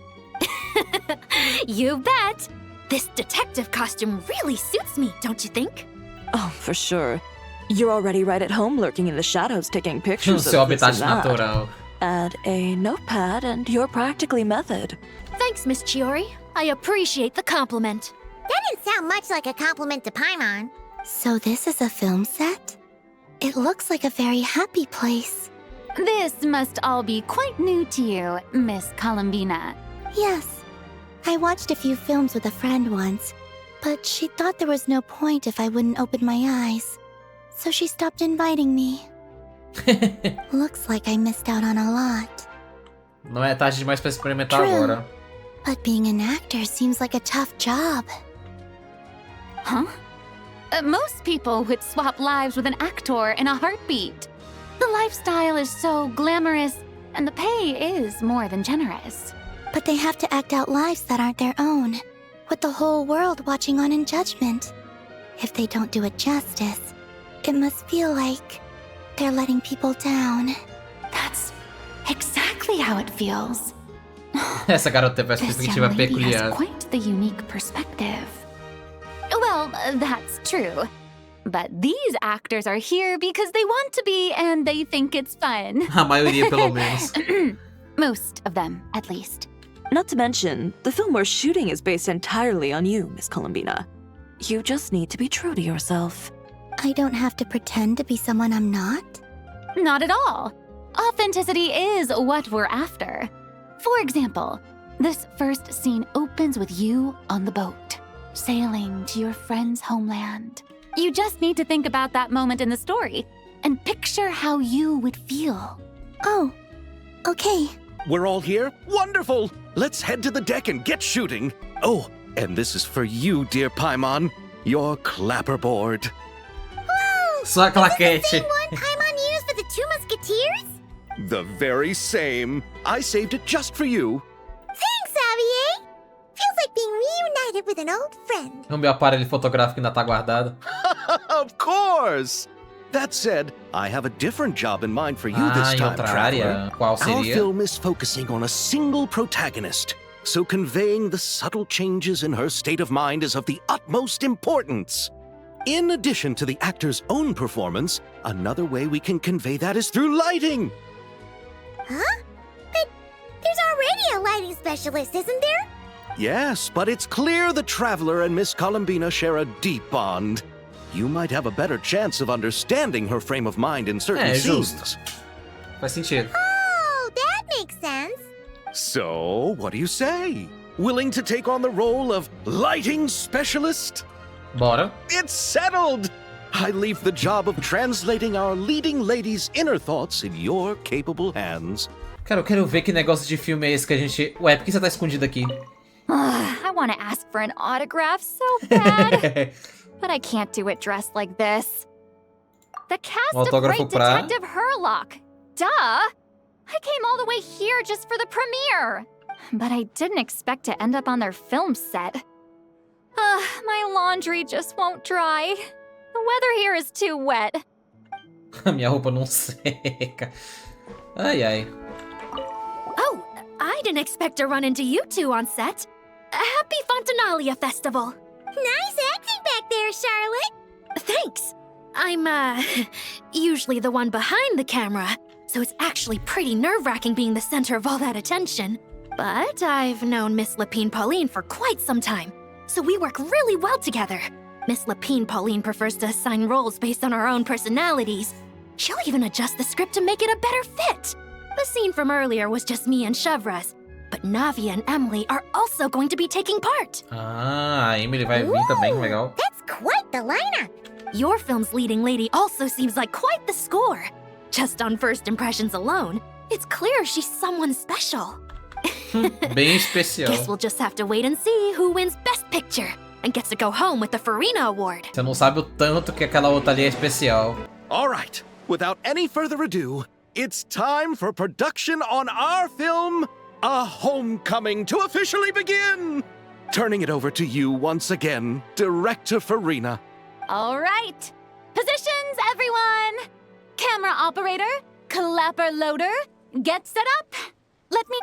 You bet! This detective costume really suits me, don't you think? Oh, for sure. You're already right at home lurking in the shadows taking pictures Seu of this and habitat that. natural. Add a notepad and you're practically method. Thanks, Miss Chiori. I appreciate the compliment. That didn't sound much like a compliment to Paimon. So this is a film set? It looks like a very happy place. This must all be quite new to you, Miss Columbina. Yes. I watched a few films with a friend once, but she thought there was no point if I wouldn't open my eyes. So she stopped inviting me. Looks like I missed out on a lot. Não é tarde demais pra experimentar True. agora. But being an actor seems like a tough job. Huh? Most people would swap lives with an actor in a heartbeat. The lifestyle is so glamorous, and the pay is more than generous. But they have to act out lives that aren't their own, with the whole world watching on in judgment. If they don't do it justice, it must feel like they're letting people down. That's exactly how it feels. Essa garota tem uma This perspectiva young lady peculiar. has quite the unique perspective. Well, that's true. But these actors are here because they want to be and they think it's fun. A maioria, pelo menos. Most of them, at least. Not to mention, the film we're shooting is based entirely on you, Miss Columbina. You just need to be true to yourself. I don't have to pretend to be someone I'm not? Not at all. Authenticity is what we're after. For example, this first scene opens with you on the boat, sailing to your friend's homeland. You just need to think about that moment in the story and picture how you would feel. Oh, okay. We're all here? Wonderful! Let's head to the deck and get shooting. Oh, and this is for you, dear Paimon. Your clapperboard. Whoa! Sua Is this the claquete. same one Paimon used for the Two Musketeers? The very same. I saved it just for you. Thanks, Xavier! Feels like being reunited with an old friend. O meu aparelho fotográfico ainda tá guardado. Of course! That said, I have a different job in mind for you this Em time, outra traveler. área. Qual Our seria? film is focusing on a single protagonist, so conveying the subtle changes in her state of mind is of the utmost importance. In addition to the actor's own performance, another way we can convey that is through lighting. Huh? But there's already a lighting specialist, isn't there? Yes, but it's clear the Traveler and Miss Columbina share a deep bond. You might have a better chance of understanding her frame of mind in certain scenes. Justo. Faz sentido. Oh, that makes sense. So, what do you say? Willing to take on the role of lighting specialist? Bora. It's settled! I leave the job of translating our leading lady's inner thoughts in your capable hands. Cara, eu quero ver que negócio de filme é esse que a gente... Ué, por que você tá escondido aqui? I want to ask for an autograph so bad, but I can't do it dressed like this. The cast of Autógrafo Great pra- Detective Herlock. Duh! I came all the way here just for the premiere. But I didn't expect to end up on their film set. My laundry just won't dry. The weather here is too wet. A minha roupa não seca. Ai, ai. Oh, I didn't expect to run into you two on set. Happy Fontanalia Festival. Nice acting back there, Charlotte. Thanks. I'm, usually the one behind the camera, so it's actually pretty nerve-wracking being the center of all that attention. But I've known Miss Lapine Pauline for quite some time, so we work really well together. Miss Lapine Pauline prefers to assign roles based on our own personalities. She'll even adjust the script to make it a better fit. The scene from earlier was just me and Chevres, but Navi and Emily are also going to be taking part. Ah, a Emily vai vir também, legal. That's quite the lineup. Your film's leading lady also seems like quite the score. Just on first impressions alone, it's clear she's someone special. Bem especial. Guess we'll just have to wait and see who wins Best Picture and gets to go home with the Farina Award. Você não sabe o tanto que aquela outra ali é especial. All right, without any further ado, it's time for production on our film, A Homecoming, to officially begin. Turning it over to you once again, Director Farina. All right. Positions, everyone. Camera operator, clapper loader, get set up. Let me...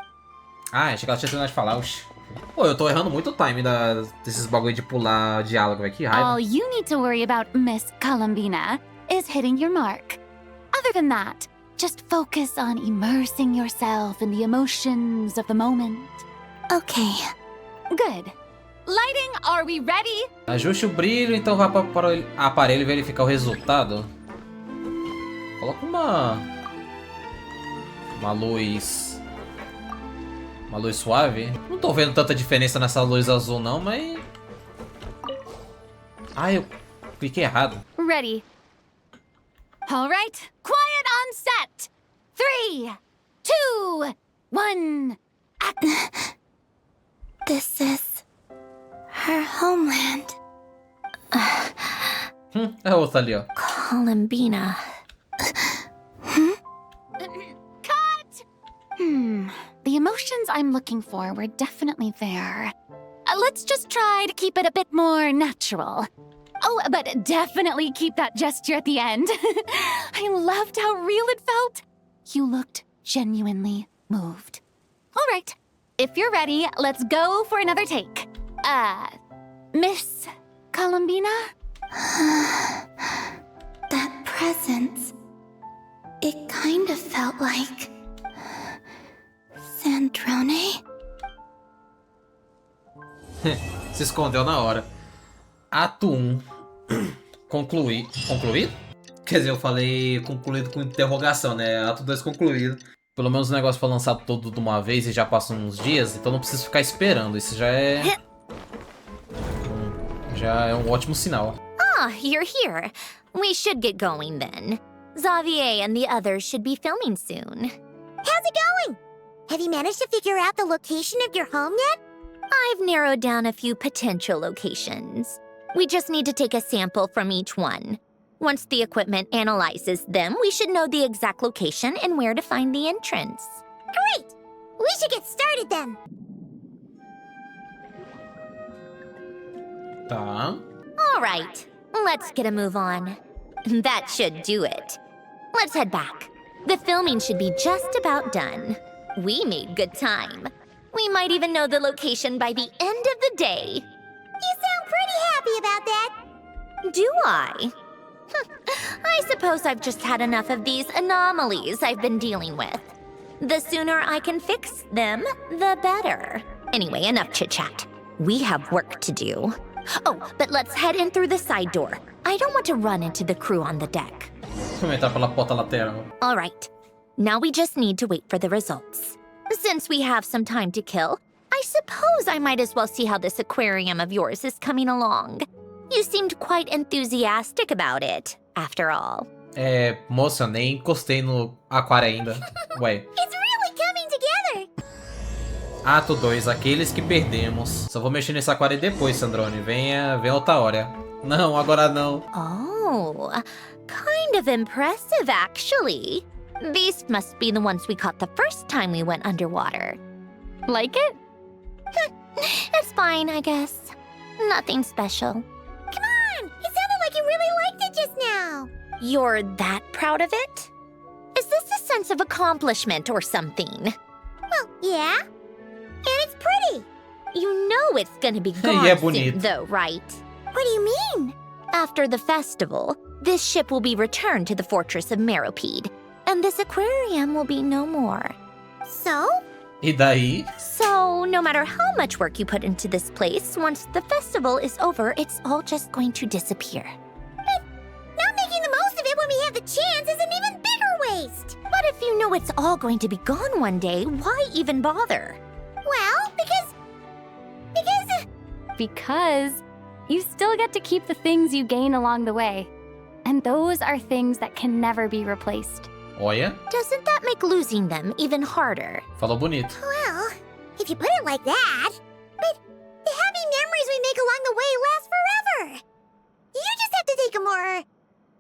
Ah, achei que ela tinha terminado de falar. Oxi. Pô, eu tô errando muito o time desses bagulho de pular diálogo aqui, raiva. All you need to worry about, Miss Columbina, is hitting your mark. Other than that, just focus on immersing yourself in the emotions of the moment. Okay. Good. Lighting, are we ready? Ajuste o brilho, então vá para o aparelho verificar o resultado. Coloca uma luz... Uma luz suave. Não tô vendo tanta diferença nessa luz azul não, mas... Ah, eu cliquei errado. Ready. All right. Quiet on set. 3, 2, 1. This is her homeland. É a outra ali, ó. Columbina. Cut! The emotions I'm looking for were definitely there. Let's just try to keep it a bit more natural. Oh, but definitely keep that gesture at the end. I loved how real it felt. You looked genuinely moved. All right, if you're ready, let's go for another take. Miss Columbina? That presence. It kind of felt like... Sandrone? Se escondeu na hora. Ato 1. Concluído? Quer dizer, eu falei concluído com interrogação, né? Ato 2 concluído. Pelo menos o negócio foi lançado todo de uma vez e já passam uns dias, então não preciso ficar esperando. Isso já é... já é um ótimo sinal. Ah, you're here. We should get going then. Xavier and the others should be filming soon. How's it going? Have you managed to figure out the location of your home yet? I've narrowed down a few potential locations. We just need to take a sample from each one. Once the equipment analyzes them, we should know the exact location and where to find the entrance. Great! We should get started then. Tá. All right, let's get a move on. That should do it. Let's head back. The filming should be just about done. We made good time. We might even know the location by the end of the day. You sound pretty happy about that. Do I? I suppose I've just had enough of these anomalies I've been dealing with. The sooner I can fix them, the better. Anyway, enough chit-chat. We have work to do. Oh, but let's head in through the side door. I don't want to run into the crew on the deck. Vamos entrar pela porta lateral. All right. Now we just need to wait for the results. Since we have some time to kill, I suppose I might as well see how this aquarium of yours is coming along. You seemed quite enthusiastic about it, after all. Moça, nem encostei no aquário ainda. Ué. It's really coming together. Ato 2, aqueles que perdemos. Só vou mexer nesse aquário depois, Sandrone. Venha outra hora. Não, agora não. Oh, kind of impressive, actually. These must be the ones we caught the first time we went underwater. Like it? It's fine, I guess. Nothing special. Come on! It sounded like you really liked it just now. You're that proud of it? Is this a sense of accomplishment or something? Well, yeah. And it's pretty. You know it's gonna be gone soon, though, right? What do you mean? After the festival, this ship will be returned to the fortress of Meropide, and this aquarium will be no more. So? E daí? So, no matter how much work you put into this place, once the festival is over, it's all just going to disappear. But not making the most of it when we have the chance is an even bigger waste. But if you know it's all going to be gone one day, why even bother? Well, Because you still get to keep the things you gain along the way. And those are things that can never be replaced. Olha, Doesn't that make losing them even harder? falou bonito. Well, if you put it like that. But the happy memories we make along the way last forever. You just have to take a more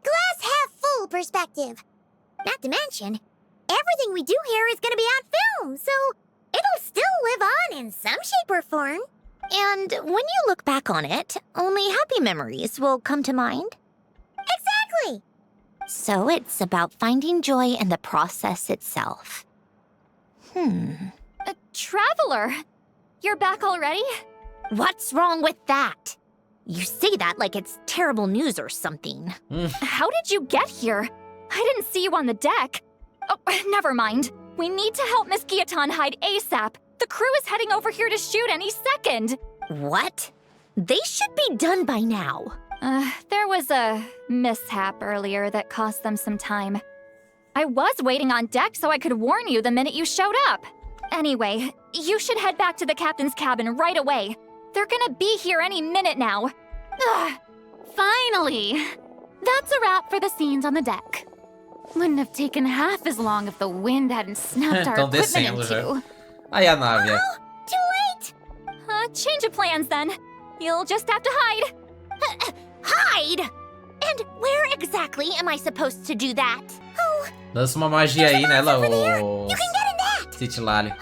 glass half full perspective. Not to mention, everything we do here is gonna be on film, so it'll still live on in some shape or form. And when you look back on it, only happy memories will come to mind? Exactly! So it's about finding joy in the process itself. Traveler! You're back already? What's wrong with that? You say that like it's terrible news or something. How did you get here? I didn't see you on the deck. Oh, never mind. We need to help Miss Guillotin hide ASAP. The crew is heading over here to shoot any second. What? They should be done by now. There was a mishap earlier that cost them some time. I was waiting on deck so I could warn you the minute you showed up. Anyway, you should head back to the captain's cabin right away. They're gonna be here any minute now. Finally! That's a wrap for the scenes on the deck. Wouldn't have taken half as long if the wind hadn't snapped our Tão equipment in descendo two. já. Aí a nave, é. Too late! Change of plans then. You'll just have to hide. Hide? And where exactly am I supposed to do that? Lança uma magia aí nela, ô... Citlali.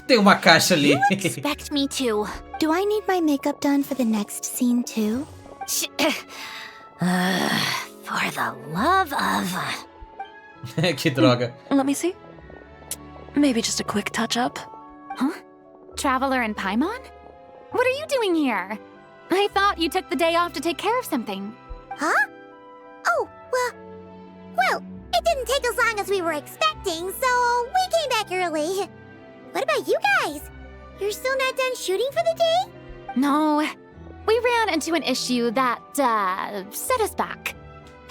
Tem uma caixa ali. Expect me to. Do I need my makeup done for the next scene too? For the love of... Que droga. Let me see. Maybe just a quick touch-up. Huh? Traveler and Paimon? What are you doing here? I thought you took the day off to take care of something. Huh? Oh, well, it didn't take as long as we were expecting, so we came back early. What about you guys? You're still not done shooting for the day? No. We ran into an issue that, set us back.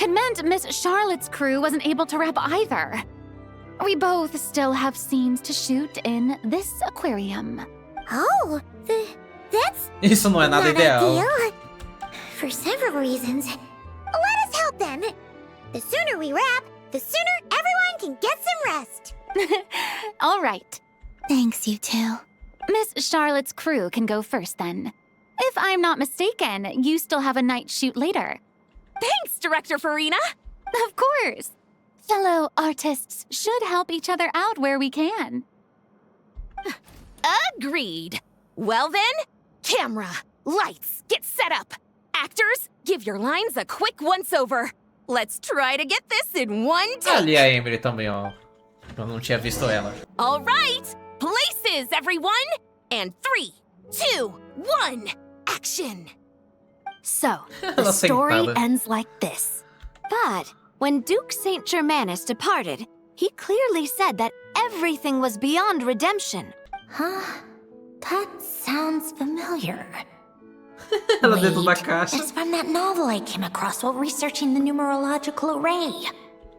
It meant Miss Charlotte's crew wasn't able to wrap either. We both still have scenes to shoot in this aquarium. Oh, that's Isso não é nada not ideal. ideal. For several reasons. Let us help then. The sooner we wrap, the sooner everyone can get some rest. All right. Thanks, you two. Miss Charlotte's crew can go first then. If I'm not mistaken, you still have a night shoot later. Thanks, Director Farina! Of course. Fellow artists should help each other out where we can. Agreed. Well then, camera, lights, get set up. Actors, give your lines a quick once-over. Let's try to get this in one take. Ali a Emily também, ó. Eu não tinha visto ela. All right, places, everyone. And 3, 2, 1, action. So, the story sentada. ends like this. But when Duke St. Germanus departed, he clearly said that everything was beyond redemption. Huh? That sounds familiar. Ela dentro da caixa. It's from that novel I came across while researching the numerological array.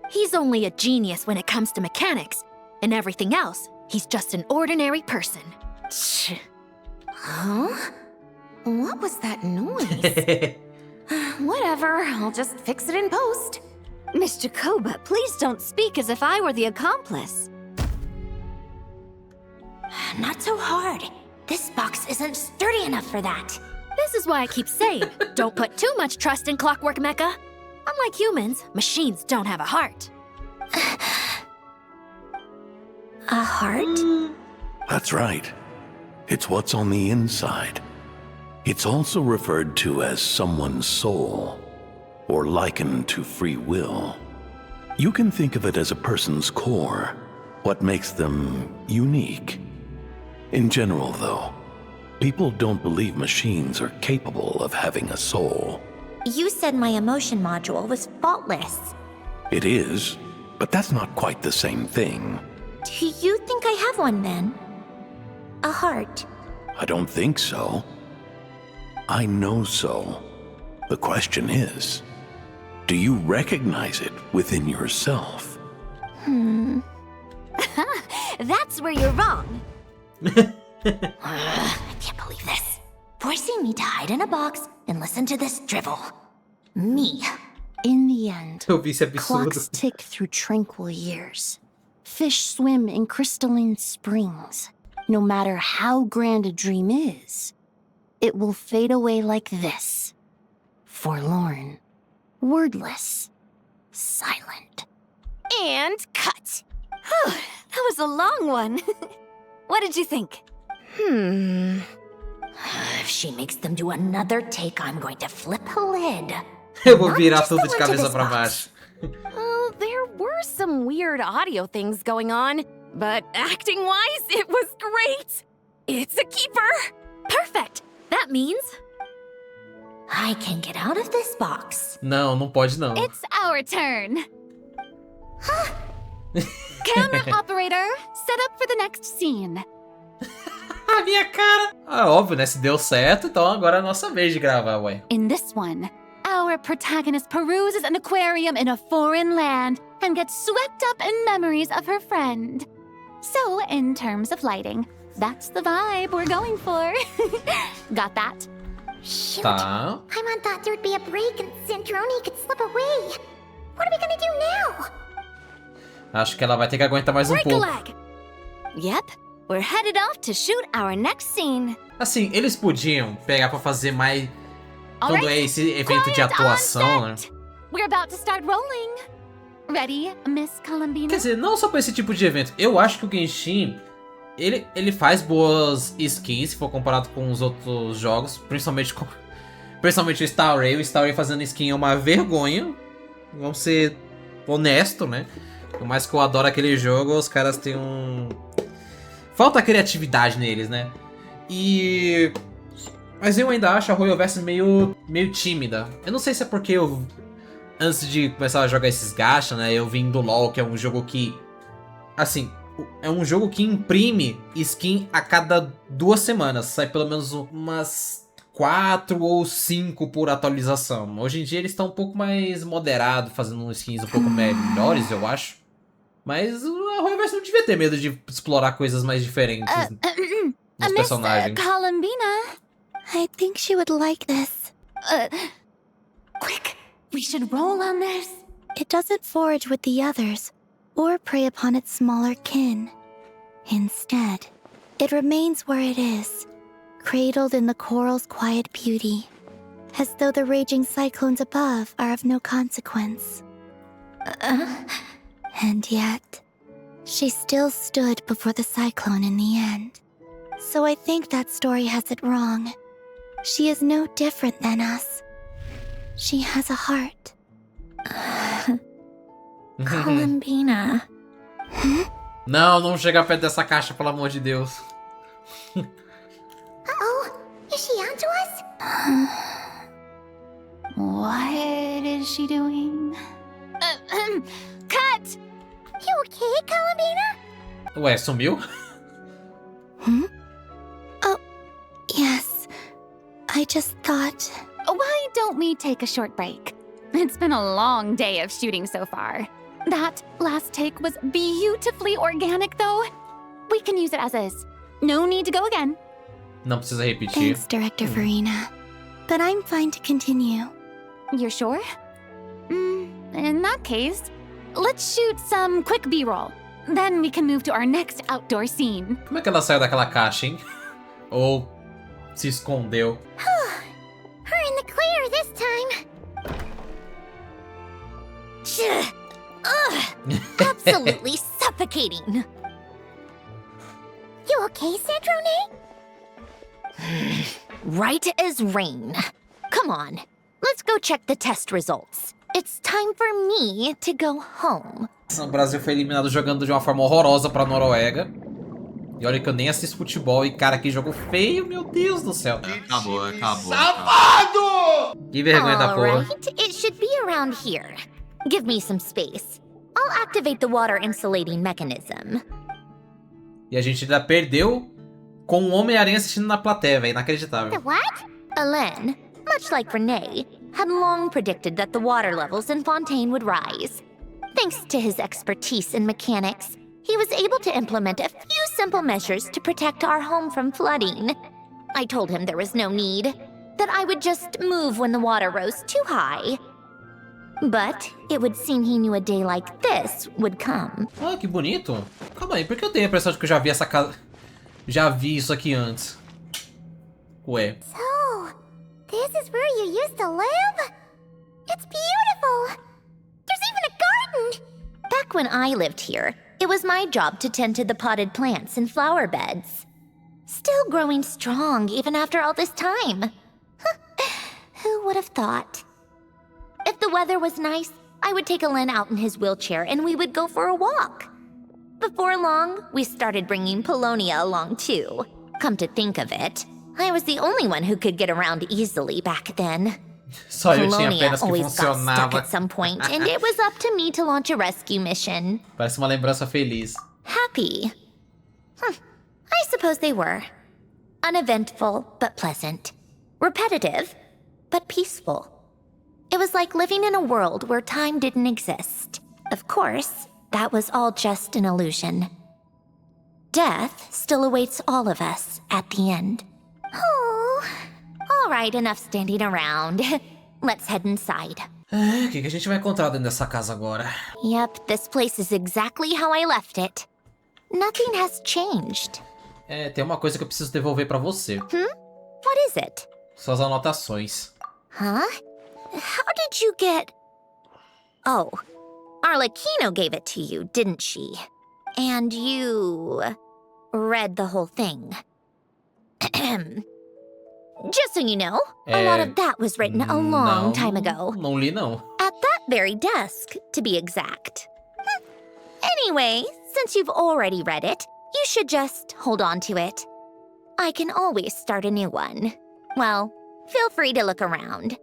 He's only a genius when it comes to mechanics. And everything else, he's just an ordinary person. Huh? What was that noise? Whatever, I'll just fix it in post. Mr. Koba, please don't speak as if I were the accomplice. Not so hard. This box isn't sturdy enough for that. This is why I keep saying, don't put too much trust in Clockwork Mecha. Unlike humans, machines don't have a heart. A heart? That's right. It's what's on the inside. It's also referred to as someone's soul, or likened to free will. You can think of it as a person's core, what makes them unique. In general, though, people don't believe machines are capable of having a soul. You said my emotion module was faultless. It is, but that's not quite the same thing. Do you think I have one then? A heart? I don't think so. I know so. The question is, do you recognize it within yourself? That's where you're wrong. I can't believe this. Forcing me to hide in a box and listen to this drivel. Me. In the end, Eu vi esse absurdo. clocks tick through tranquil years. Fish swim in crystalline springs. No matter how grand a dream is, it will fade away like this. Forlorn, wordless, silent. And cut. Whew, that was a long one. What did you think? If she makes them do another take, I'm going to flip a lid. Eu vou virar tudo de cabeça pra baixo. Oh, there were some weird audio things going on, but acting-wise, it was great. It's a keeper. Perfect. That means I can get out of this box. Não, não pode não. It's our turn. Camera operator, set up for the next scene. A minha cara. Ah, óbvio, né? Se deu certo, então agora é a nossa vez de gravar, ué. In this one, our protagonist peruses an aquarium in a foreign land and gets swept up in memories of her friend. So, in terms of lighting, that's the vibe we're going for. Got that? Shoot. Tá. Paimon thought there'd be a break and Sandrone could slip away. What are we gonna do now? Acho que ela vai ter que aguentar mais um Break a pouco. leg. Yep, we're headed off to shoot our next scene. Assim, eles podiam pegar pra fazer mais... Quando Alright, é esse evento de atuação, né? We're about to start rolling. Ready, Miss Columbina? Quer dizer, não só pra esse tipo de evento. Eu acho que o Genshin, ele faz boas skins, se for comparado com os outros jogos. Principalmente o Star Rail. O Star Rail fazendo skin é uma vergonha. Vamos ser honesto, né? Por mais que eu adoro aquele jogo, os caras têm um... Falta criatividade neles, né? Mas eu ainda acho a Royalverse meio tímida. Eu não sei se é porque eu... Antes de começar a jogar esses gacha, né? Eu vim do LoL, que é um jogo que... Assim, é um jogo que imprime skin a cada 2 semanas. Sai pelo menos umas 4 ou 5 por atualização. Hoje em dia eles estão um pouco mais moderados, fazendo skins um pouco melhores, eu acho. Mas a Royalverse não devia ter medo de explorar coisas mais diferentes nos personagens. Miss Columbina? I think she would like this. Quick, we should roll on this. It doesn't forage with the others, or prey upon its smaller kin. Instead, it remains where it is, cradled in the coral's quiet beauty, as though the raging cyclones above are of no consequence. And yet, she still stood before the cyclone in the end. So I think that story has it wrong. She is no different than us. She has a heart. Columbina. Não chega perto dessa caixa, pelo amor de Deus. Uh-oh, is she onto us? What is she doing? Cut! You okay, Columbina? Ué, sumiu? Oh, yes. I just thought... Why don't we take a short break? It's been a long day of shooting so far. That last take was beautifully organic, though. We can use it as is. No need to go again. Não precisa repetir. Thanks, Director Farina. But I'm fine to continue. You're sure? In that case, let's shoot some quick B-roll. Then we can move to our next outdoor scene. Como é que ela saiu daquela caixa, hein? Ou se escondeu? We're in the clear this time. Absolutely suffocating. You okay, Sandrone? Right as rain. Come on, let's go check the test results. It's time for me to go home. O Brasil foi eliminado jogando de uma forma horrorosa pra Noruega. E olha que eu nem assisto futebol e, cara, que jogo feio, meu Deus do céu. Acabou. Safado! Que vergonha da porra. Alright, it should be around here. Give me some space. I'll activate the water insulating mechanism. E a gente ainda perdeu com o Homem-Aranha assistindo na plateia, velho. Inacreditável. The what? Alain, much like Renee, had long predicted that the water levels in Fontaine would rise. Thanks to his expertise in mechanics, he was able to implement a few simple measures to protect our home from flooding. I told him there was no need, that I would just move when the water rose too high. But it would seem he knew a day like this would come. Ah, que bonito. Calma aí, por que eu tenho a impressão de que eu já vi essa casa... Já vi isso aqui antes? Ué. So, this is where you used to live? It's beautiful! There's even a garden! Back when I lived here, it was my job to tend to the potted plants and flower beds. Still growing strong even after all this time. Who would have thought? If the weather was nice, I would take Alain out in his wheelchair and we would go for a walk. Before long, we started bringing Polonia along too. Come to think of it, I was the only one who could get around easily back then. Só eu tinha Polonia apenas que always got stuck funcionava. at some point, and it was up to me to launch a rescue mission. Parece uma lembrança feliz. Happy? I suppose they were. Uneventful, but pleasant. Repetitive, but peaceful. It was like living in a world where time didn't exist. Of course, that was all just an illusion. Death still awaits all of us at the end. Oh, all right, enough standing around. Let's head inside. O que a gente vai encontrar dentro dessa casa agora? Yep, this place is exactly how I left it. Nothing has changed. É, tem uma coisa que eu preciso devolver pra você. What is it? Suas anotações. Huh? How did you get... Oh, Arlecchino gave it to you, didn't she? And you... read the whole thing. Just so you know, a lot of that was written a long time ago. Não li, não. At that very desk, to be exact. Anyway, since you've already read it, you should just hold on to it. I can always start a new one. Well, feel free to look around.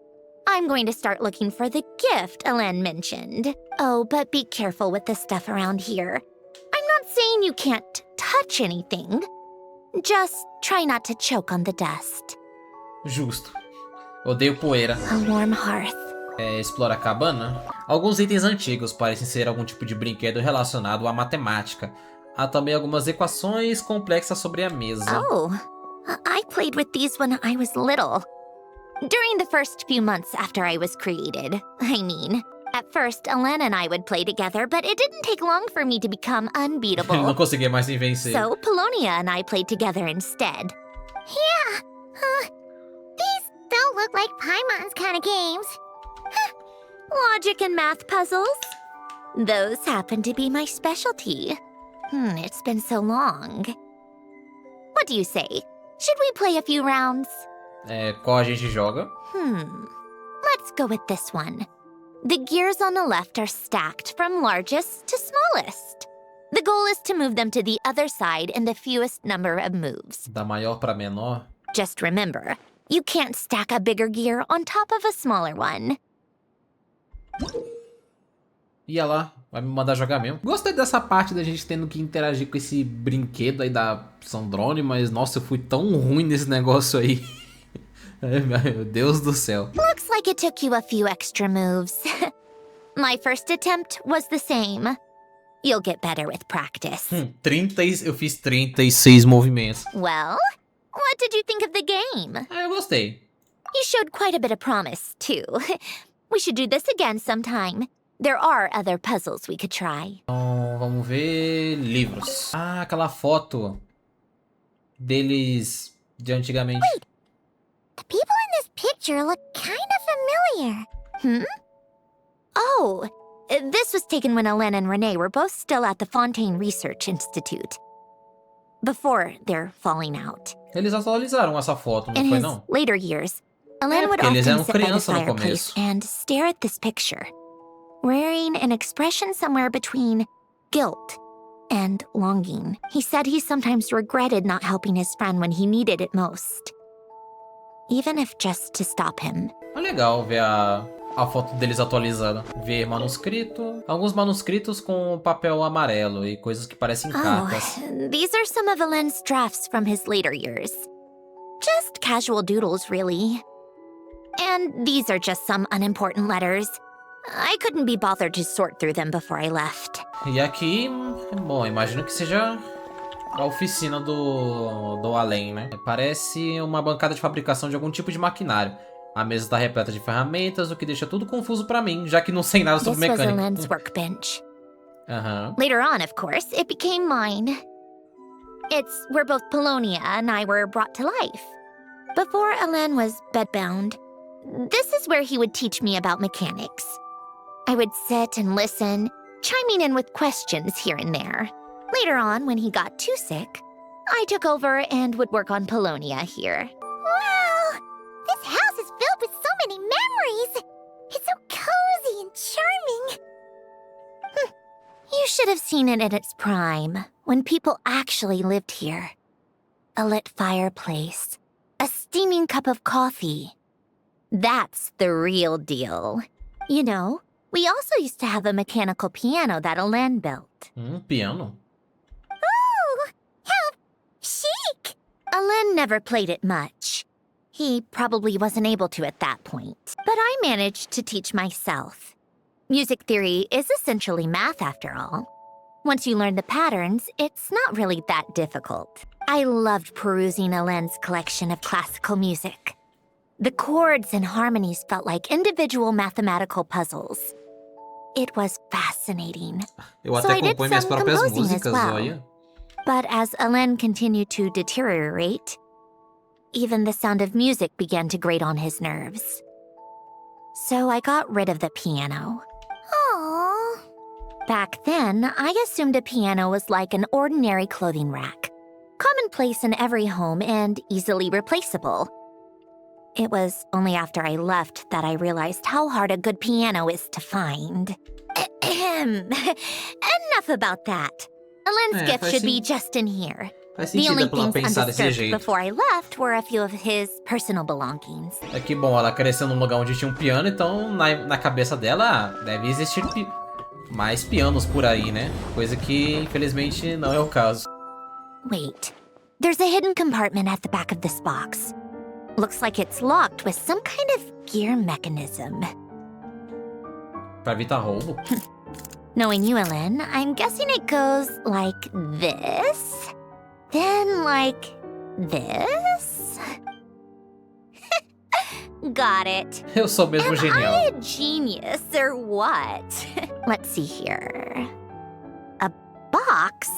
I'm going to start looking for the gift Alain mentioned. Oh, but be careful with the stuff around here. I'm not saying you can't touch anything. Just try not to choke on the dust. Justo. Odeio poeira. A warm hearth. Explora a cabana. Alguns itens antigos parecem ser algum tipo de brinquedo relacionado à matemática. Há também algumas equações complexas sobre a mesa. Oh, I played with these when I was little. During the first few months after I was created. I mean, at first, Alain and I would play together, but it didn't take long for me to become unbeatable. Não conseguia mais me vencer. So, Polonia and I played together instead. Yeah, these don't look like Paimon's kind of games. Logic and math puzzles? Those happen to be my specialty. It's been so long. What do you say? Should we play a few rounds? Qual a gente joga? Let's go with this one. The gears on the left are stacked from largest to smallest. The goal is to move them to the other side in the fewest number of moves. Da maior pra menor? Just remember, you can't stack a bigger gear on top of a smaller one. Ia lá, vai me mandar jogar mesmo. Gostei dessa parte da gente tendo que interagir com esse brinquedo aí da Sandrone, mas nossa, eu fui tão ruim nesse negócio aí. Meu Deus do céu. Looks like it took you a few extra moves. My first attempt was the same. You'll get better with practice. Eu fiz 36 movimentos. Well, what did you think of the game? Eu gostei. You showed quite a bit of promise, too. We should do this again sometime. There are other puzzles we could try. Então, vamos ver... livros. Ah, aquela foto deles de antigamente. Wait, the people in this picture look kind of familiar. Oh, this was taken when Alain and Renee were both still at the Fontaine Research Institute. Before their falling out. Eles atualizaram essa foto, não In foi his não? later years, Alain would eles often eram sit by the criança no fireplace começo. and stare at this picture, wearing an expression somewhere between guilt and longing. He said he sometimes regretted not helping his friend when he needed it most. Even if just to stop him. É legal ver a foto deles atualizada. Ver manuscrito. Alguns manuscritos com papel amarelo e coisas que parecem cartas. These are some of Alain's drafts from his later years. Just casual doodles, really. And these are just some unimportant letters. I couldn't be bothered to sort through them before I left. E aqui, bom, imagino que seja a oficina do Alain, né? Parece uma bancada de fabricação de algum tipo de maquinário. A mesa está repleta de ferramentas, o que deixa tudo confuso pra mim, já que não sei nada sobre This was mecânica. Alain's workbench. Aham. Later on, of course, it became mine. It's where both Polonia and I were brought to life. Before Alain was bedbound, this is where he would teach me about mechanics. I would sit and listen, chiming in with questions here and there. Later on, when he got too sick, I took over and would work on Polonia here. Wow! This house is filled with so many memories! It's so cozy and charming! You should have seen it in its prime, when people actually lived here. A lit fireplace, a steaming cup of coffee. That's the real deal. You know, we also used to have a mechanical piano that Alain built. Piano? Ooh! How chic! Alain never played it much. He probably wasn't able to at that point. But I managed to teach myself. Music theory is essentially math after all. Once you learn the patterns, it's not really that difficult. I loved perusing Alain's collection of classical music. The chords and harmonies felt like individual mathematical puzzles. It was fascinating. Eu So até I did componho minhas some próprias composing as músicas, well. olha. But as Alain continued to deteriorate, even the sound of music began to grate on his nerves. So I got rid of the piano. Aww. Back then, I assumed a piano was like an ordinary clothing rack, commonplace in every home and easily replaceable. It was only after I left that I realized how hard a good piano is to find. Enough about that. Alain's gift should be just in here. Faz The only sentido ela things pensar desse undisturbed jeito. before I left were a few of his personal belongings. É que bom, ela cresceu num lugar onde tinha um piano, então na cabeça dela deve existir mais pianos por aí, né? Coisa que infelizmente não é o caso. Wait, there's a hidden compartment at the back of this box. Looks like it's locked with some kind of gear mechanism. Pra evitar roubo? Knowing you, Alain, I'm guessing it goes like this, then like this. Got it. Eu sou mesmo Am genial. I a genius or what? Let's see here. A box?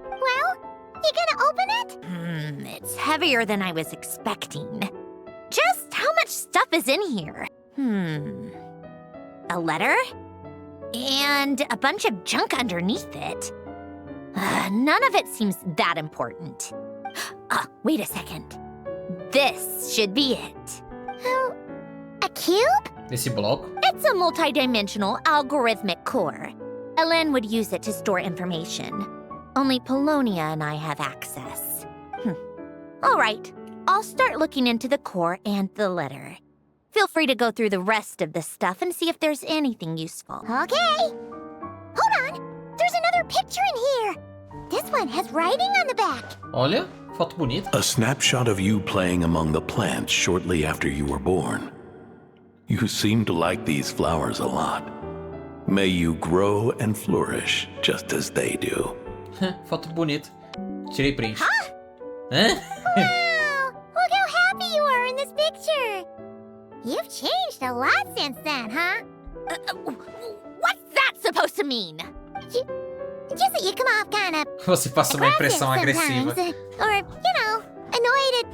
Well, you gonna open it? It's heavier than I was expecting. Just how much stuff is in here? A letter? And a bunch of junk underneath it. None of it seems that important. Wait a second. This should be it. A cube? Esse bloco? It's a multi-dimensional algorithmic core. Alain would use it to store information. Only Polonia and I have access. All right, I'll start looking into the core and the letter. Feel free to go through the rest of the stuff and see if there's anything useful. Okay. Hold on. There's another picture in here. This one has writing on the back. Olha, foto bonita. A snapshot of you playing among the plants shortly after you were born. You seem to like these flowers a lot. May you grow and flourish just as they do. Foto bonita. Tirei print. Wow! Look how happy you are in this picture. You've changed a lot since then, huh? What's that supposed to mean? Just that you come off kind of Você passa uma impressão agressiva. Or, you know, annoyed at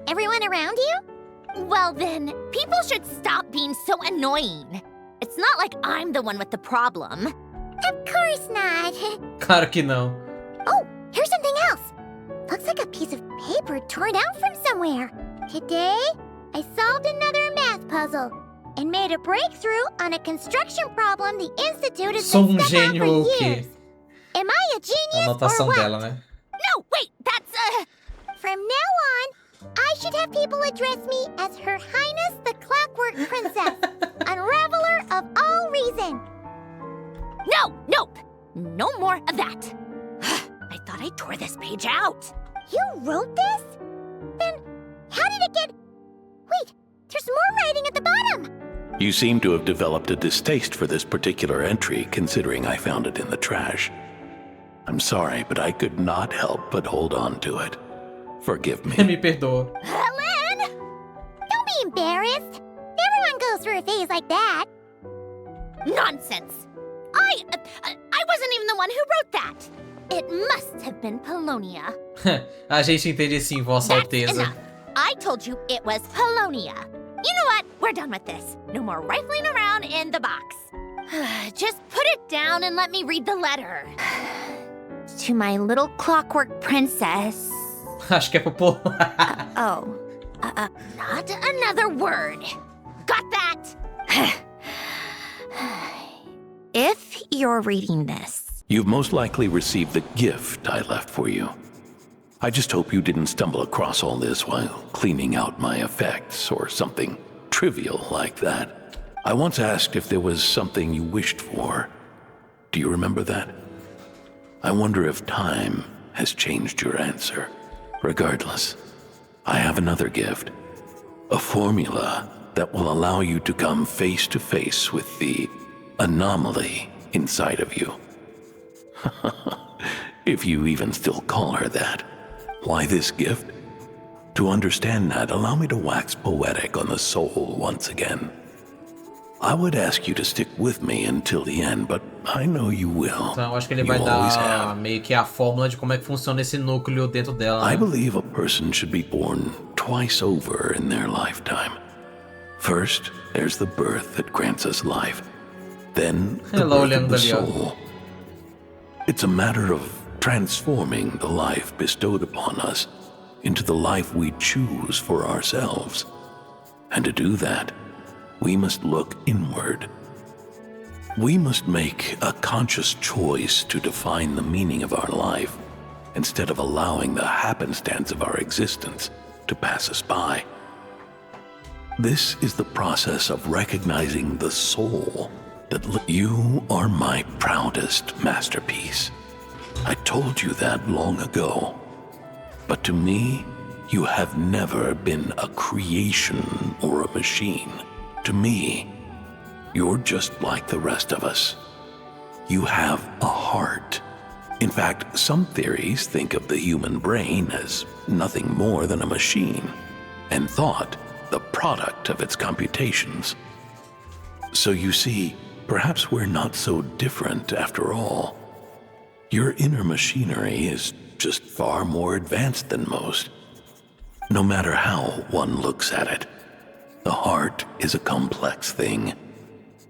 everyone around you? Well then, people should stop being so annoying. It's not like I'm the one with the problem. Of course not. Claro que não. Oh, here's something else. Looks like a piece of paper torn out from somewhere. Today, I solved another math puzzle and made a breakthrough on a construction problem the Institute has Sou been stuck on gênio ou o for quê? years. Am I a A genius or anotação what? dela, né? No, wait, that's From now on, I should have people address me as Her Highness the Clockwork Princess, unraveler of all reason. Nope. No more of that. I thought I tore this page out. You wrote this? Then how did it get... Wait, there's more writing at the bottom. You seem to have developed a distaste for this particular entry, considering I found it in the trash. I'm sorry, but I could not help but hold on to it. Forgive me. Me perdoa. Alain! Don't be embarrassed. your face like that. Nonsense! I wasn't even the one who wrote that! It must have been Polonia. A gente entende sim, Vossa Alteza. Enough. I told you it was Polonia. You know what? We're done with this. No more rifling around in the box. Just put it down and let me read the letter. To my little clockwork princess. Acho que é pro Not another word. Got that? If you're reading this, You've most likely received the gift I left for you. I just hope you didn't stumble across all this while cleaning out my effects or something trivial like that. I once asked if there was something you wished for. Do you remember that? I wonder if time has changed your answer. Regardless, I have another gift. A formula that will allow you to come face to face with the anomaly inside of you. If you even still call her that. Why this gift? To understand that, allow me to wax poetic on the soul once again. I would ask you to stick with me until the end, but I know you will. Então, eu acho que ele vai dar meio que a fórmula de como é que funciona esse núcleo dentro dela. I believe a person should be born twice over in their lifetime. First, there's the birth that grants us life. Then, the birth of the soul. It's a matter of transforming the life bestowed upon us into the life we choose for ourselves. And to do that, we must look inward. We must make a conscious choice to define the meaning of our life instead of allowing the happenstance of our existence to pass us by. This is the process of recognizing the soul that you are my proudest masterpiece. I told you that long ago. But to me, you have never been a creation or a machine. To me, you're just like the rest of us. You have a heart. In fact, some theories think of the human brain as nothing more than a machine, and thought the product of its computations. So you see, perhaps we're not so different after all. Your inner machinery is just far more advanced than most. No matter how one looks at it, the heart is a complex thing,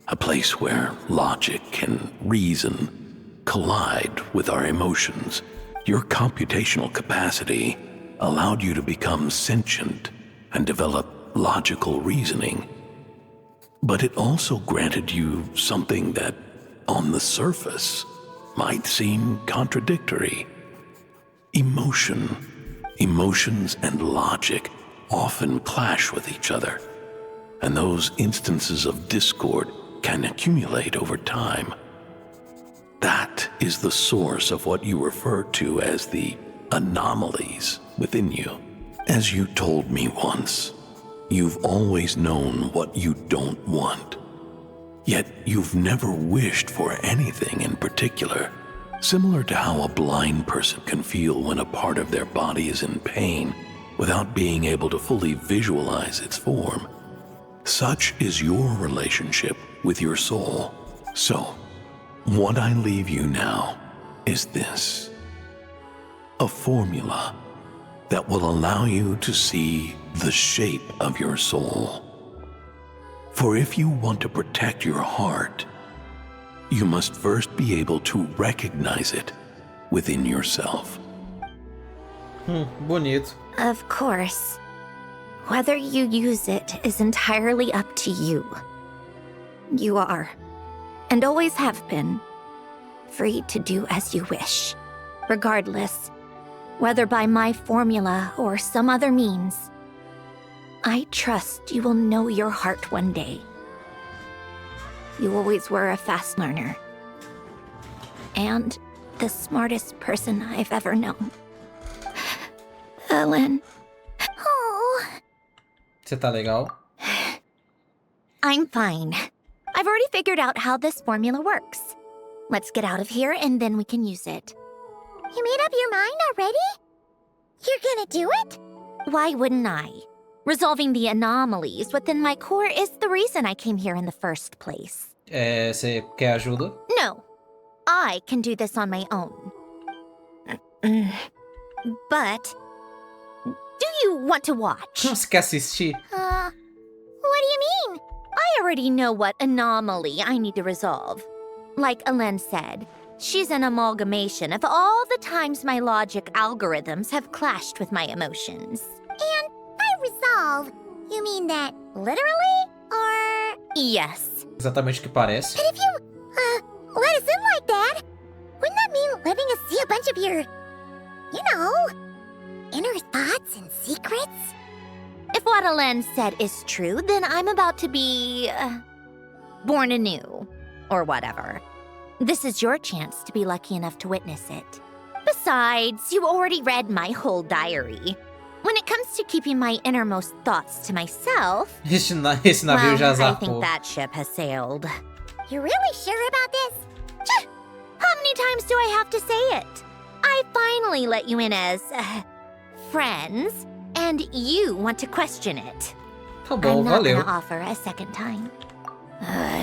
a place where logic and reason collide with our emotions. Your computational capacity allowed you to become sentient and develop logical reasoning. But it also granted you something that, on the surface, might seem contradictory. Emotion. Emotions and logic often clash with each other, and those instances of discord can accumulate over time. That is the source of what you refer to as the anomalies within you. As you told me once, you've always known what you don't want. Yet you've never wished for anything in particular, similar to how a blind person can feel when a part of their body is in pain without being able to fully visualize its form. Such is your relationship with your soul. So, what I leave you now is this: a formula that will allow you to see the shape of your soul. For if you want to protect your heart, you must first be able to recognize it within yourself. Bonito. Of course. Whether you use it is entirely up to you. You are, and always have been, free to do as you wish. Regardless, whether by my formula or some other means, I trust you will know your heart one day. You always were a fast learner. And the smartest person I've ever known. Ellen. Oh. Você tá legal? I'm fine. I've already figured out how this formula works. Let's get out of here and then we can use it. You made up your mind already? You're gonna do it? Why wouldn't I? Resolving the anomalies within my core is the reason I came here in the first place. Você quer ajuda? No, I can do this on my own. But, do you want to watch? Você quer assistir? What do you mean? I already know what anomaly I need to resolve. Like Alain said, she's an amalgamation of all the times my logic algorithms have clashed with my emotions. And by resolve, you mean that literally, or...? Yes. Exatamente o que parece. And if you, let us in like that, wouldn't that mean letting us see a bunch of your, you know, inner thoughts and secrets? If what Alain said is true, then I'm about to be... born anew. Or whatever. This is your chance to be lucky enough to witness it. Besides, you already read my whole diary. When it comes to keeping my innermost thoughts to myself... Esse navio já I zarpou. think that ship has sailed. You're really sure about this? How many times do I have to say it? I finally let you in as... friends, and you want to question it. Tá bom, I'm not valeu. gonna offer a second time.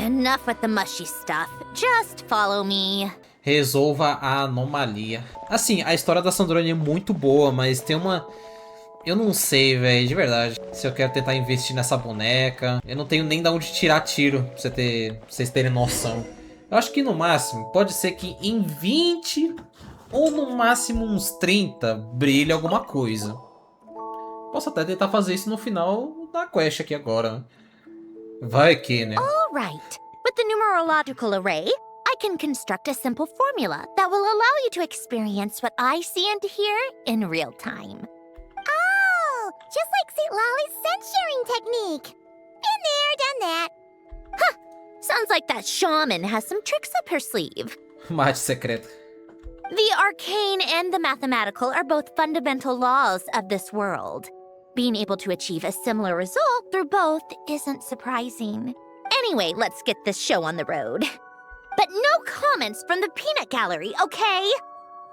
Enough with the mushy stuff. Just follow me. Resolva a anomalia. Assim, a história da Sandrone é muito boa, mas tem uma... Eu não sei, velho, de verdade. Se eu quero tentar investir nessa boneca. Eu não tenho nem de onde tirar tiro, pra vocês terem noção. Eu acho que no máximo, pode ser que em 20 ou no máximo uns 30 brilhe alguma coisa. Posso até tentar fazer isso no final da quest aqui agora. Vai que, né? All right. With the numerological array, I can construct a simple formula that will allow you to experience what I see and hear in real time. Oh, just like St. Lolly's scent-sharing technique. Been there, done that. Huh. Sounds like that shaman has some tricks up her sleeve. Mate secreta. The arcane and the mathematical are both fundamental laws of this world. Being able to achieve a similar result through both isn't surprising. Anyway, let's get this show on the road. But no comments from the peanut gallery, okay?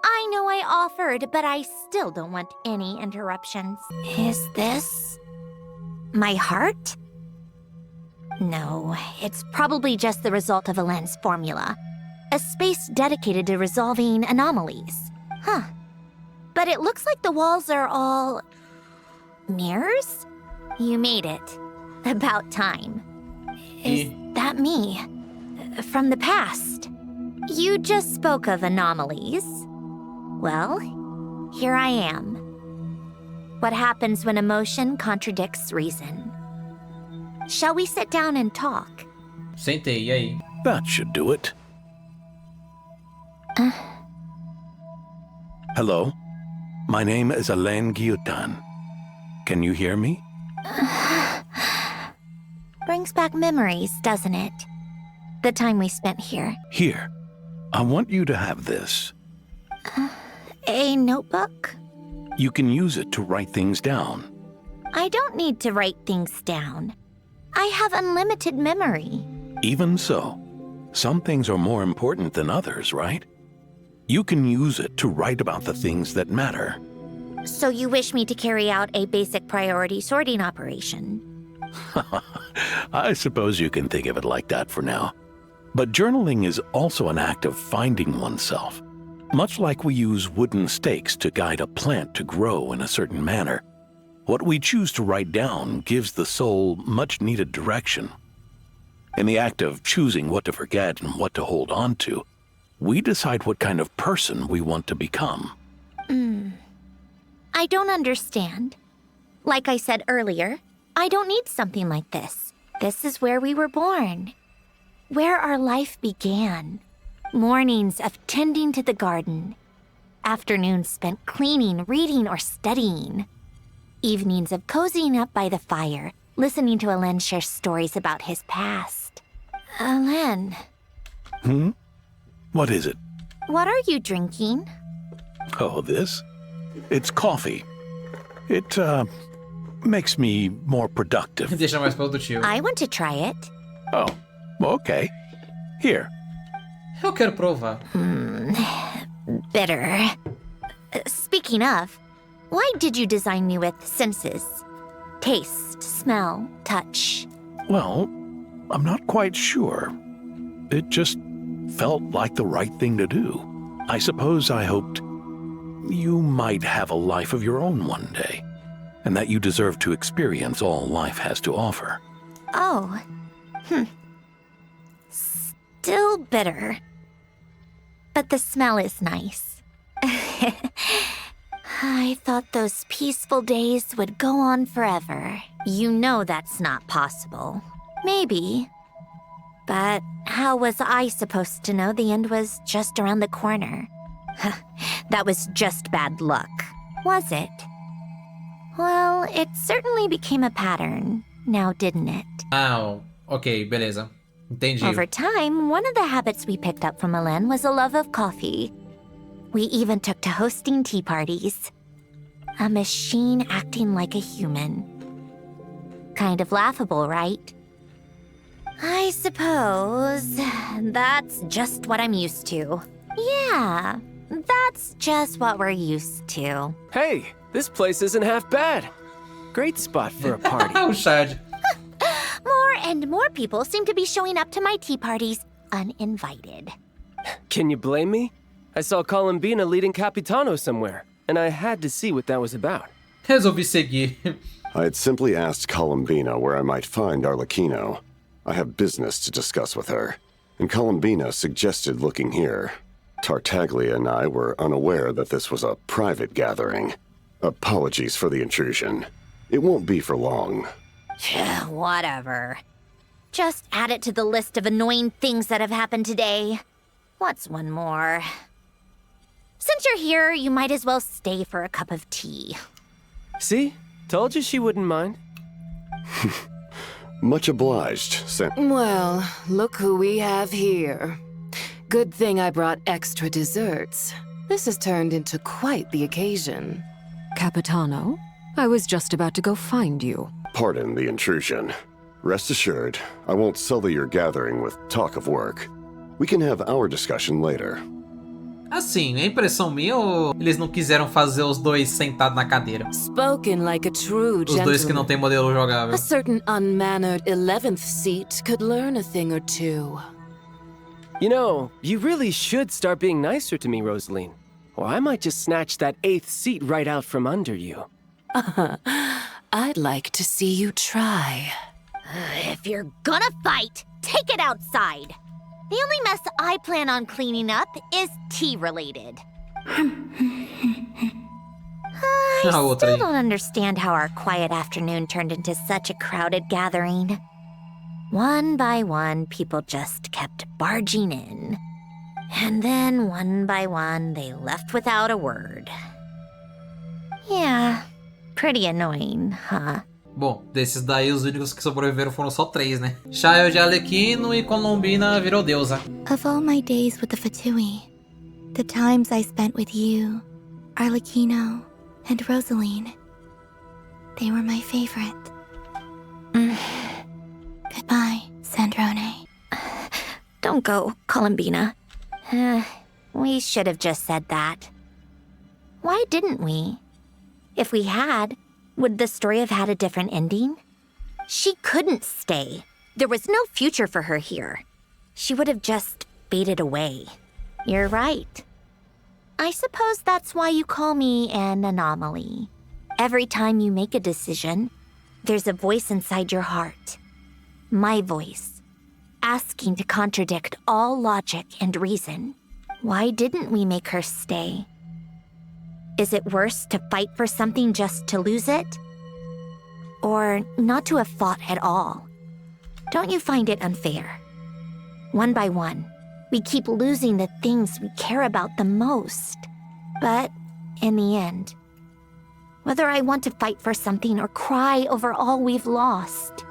I know I offered, but I still don't want any interruptions. Is this... my heart? No, it's probably just the result of Alain's formula. A space dedicated to resolving anomalies. Huh. But it looks like the walls are all... mirrors? You made it. About time. Is that me? From the past? You just spoke of anomalies. Well, here I am. What happens when emotion contradicts reason? Shall we sit down and talk? Sentei, e aí? That should do it. Hello? My name is Alain Guillotin. Can you hear me? Brings back memories, doesn't it? The time we spent here. Here. I want you to have this. A notebook? You can use it to write things down. I don't need to write things down. I have unlimited memory. Even so, some things are more important than others, right? You can use it to write about the things that matter. So you wish me to carry out a basic priority sorting operation? I suppose you can think of it like that for now. But journaling is also an act of finding oneself. Much like we use wooden stakes to guide a plant to grow in a certain manner, what we choose to write down gives the soul much-needed direction. In the act of choosing what to forget and what to hold on to, we decide what kind of person we want to become. I don't understand. Like I said earlier, I don't need something like this. This is where we were born. Where our life began. Mornings of tending to the garden. Afternoons spent cleaning, reading, or studying. Evenings of cozying up by the fire, listening to Alain share stories about his past. Alain. What is it? What are you drinking? Oh, this? It's coffee. It, makes me more productive. Deixa mais produtivo. I want to try it. Oh, okay. Here. Eu quero provar. Bitter. Speaking of, why did you design me with senses? Taste, smell, touch. Well, I'm not quite sure. It just felt like the right thing to do. I suppose I hoped you might have a life of your own one day, and that you deserve to experience all life has to offer. Oh. Still bitter. But the smell is nice. I thought those peaceful days would go on forever. You know that's not possible. Maybe. But how was I supposed to know the end was just around the corner? That was just bad luck, was it? Well, it certainly became a pattern, now didn't it? Ah, ok, beleza. Entendi. Over time, one of the habits we picked up from Alain was a love of coffee. We even took to hosting tea parties. A machine acting like a human. Kind of laughable, right? I suppose that's just what I'm used to. Yeah, that's just what we're used to. Hey, this place isn't half bad. Great spot for a party. Oh, sad. More and more people seem to be showing up to my tea parties uninvited. Can you blame me? I saw Columbina leading Capitano somewhere, and I had to see what that was about. Resolvi seguir. I had simply asked Columbina where I might find Arlecchino. I have business to discuss with her, and Columbina suggested looking here. Tartaglia and I were unaware that this was a private gathering. Apologies for the intrusion. It won't be for long. Whatever. Just add it to the list of annoying things that have happened today. What's one more? Since you're here, you might as well stay for a cup of tea. See? Told you she wouldn't mind. Much obliged, Well, look who we have here. Good thing I brought extra desserts. This has turned into quite the occasion. Capitano, I was just about to go find you. Pardon the intrusion. Rest assured, I won't sully your gathering with talk of work. We can have our discussion later. Assim, é impressão minha ou eles não quiseram fazer os dois sentados na cadeira? Spoken like a true Os dois que não tem modelo jogável. A certain unmannered 11th seat could learn a thing or two. You know, you really should start being nicer to me, Rosaline. Or I might just snatch that 8th seat right out from under you. I'd like to see you try. If you're gonna fight, take it outside. The only mess I plan on cleaning up is tea-related. I still don't understand how our quiet afternoon turned into such a crowded gathering. One by one, people just kept barging in. And then, one by one, they left without a word. Yeah, pretty annoying, huh? Bom, desses daí, os únicos que sobreviveram foram só 3, né? Chayo de Arlecchino e Columbina virou deusa. Of all my days with the Fatui, the times I spent with you, Arlecchino, and Rosaline, they were my favorite. Goodbye, Sandrone. Don't go, Columbina. We should have just said that. Why didn't we? If we had, would the story have had a different ending? She couldn't stay. There was no future for her here. She would have just faded away. You're right. I suppose that's why you call me an anomaly. Every time you make a decision, there's a voice inside your heart. My voice, asking to contradict all logic and reason. Why didn't we make her stay? Is it worse to fight for something just to lose it? Or not to have fought at all? Don't you find it unfair? One by one, we keep losing the things we care about the most. But in the end, whether I want to fight for something or cry over all we've lost,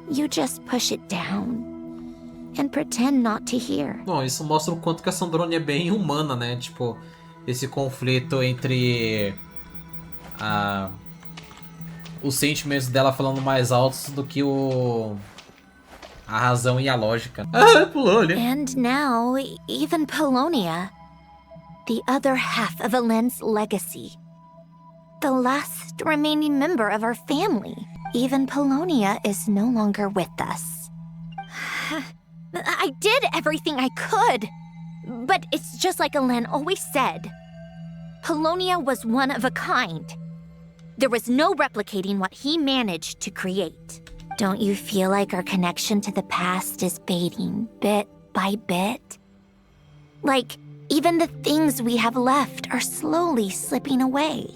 you just push it down and pretend not to hear. Bom, isso mostra o quanto que a Sandrone é bem humana, né? Tipo, esse conflito entre os sentimentos dela falando mais altos do que a razão e a lógica. Pulou ali. And now, even Polonia, the other half of Alain's legacy. the last remaining member of our family. Even Polonia is no longer with us. I did everything I could. But it's just like Alain always said. Polonia was one of a kind. There was no replicating what he managed to create. Don't you feel like our connection to the past is fading bit by bit? Like, even the things we have left are slowly slipping away.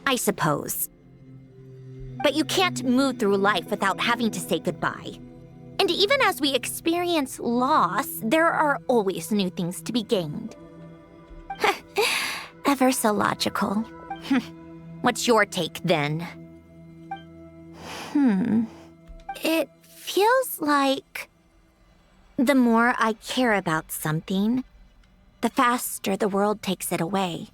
I suppose. But you can't move through life without having to say goodbye. And even as we experience loss, there are always new things to be gained. Ever so logical. What's your take, then? It feels like the more I care about something, the faster the world takes it away.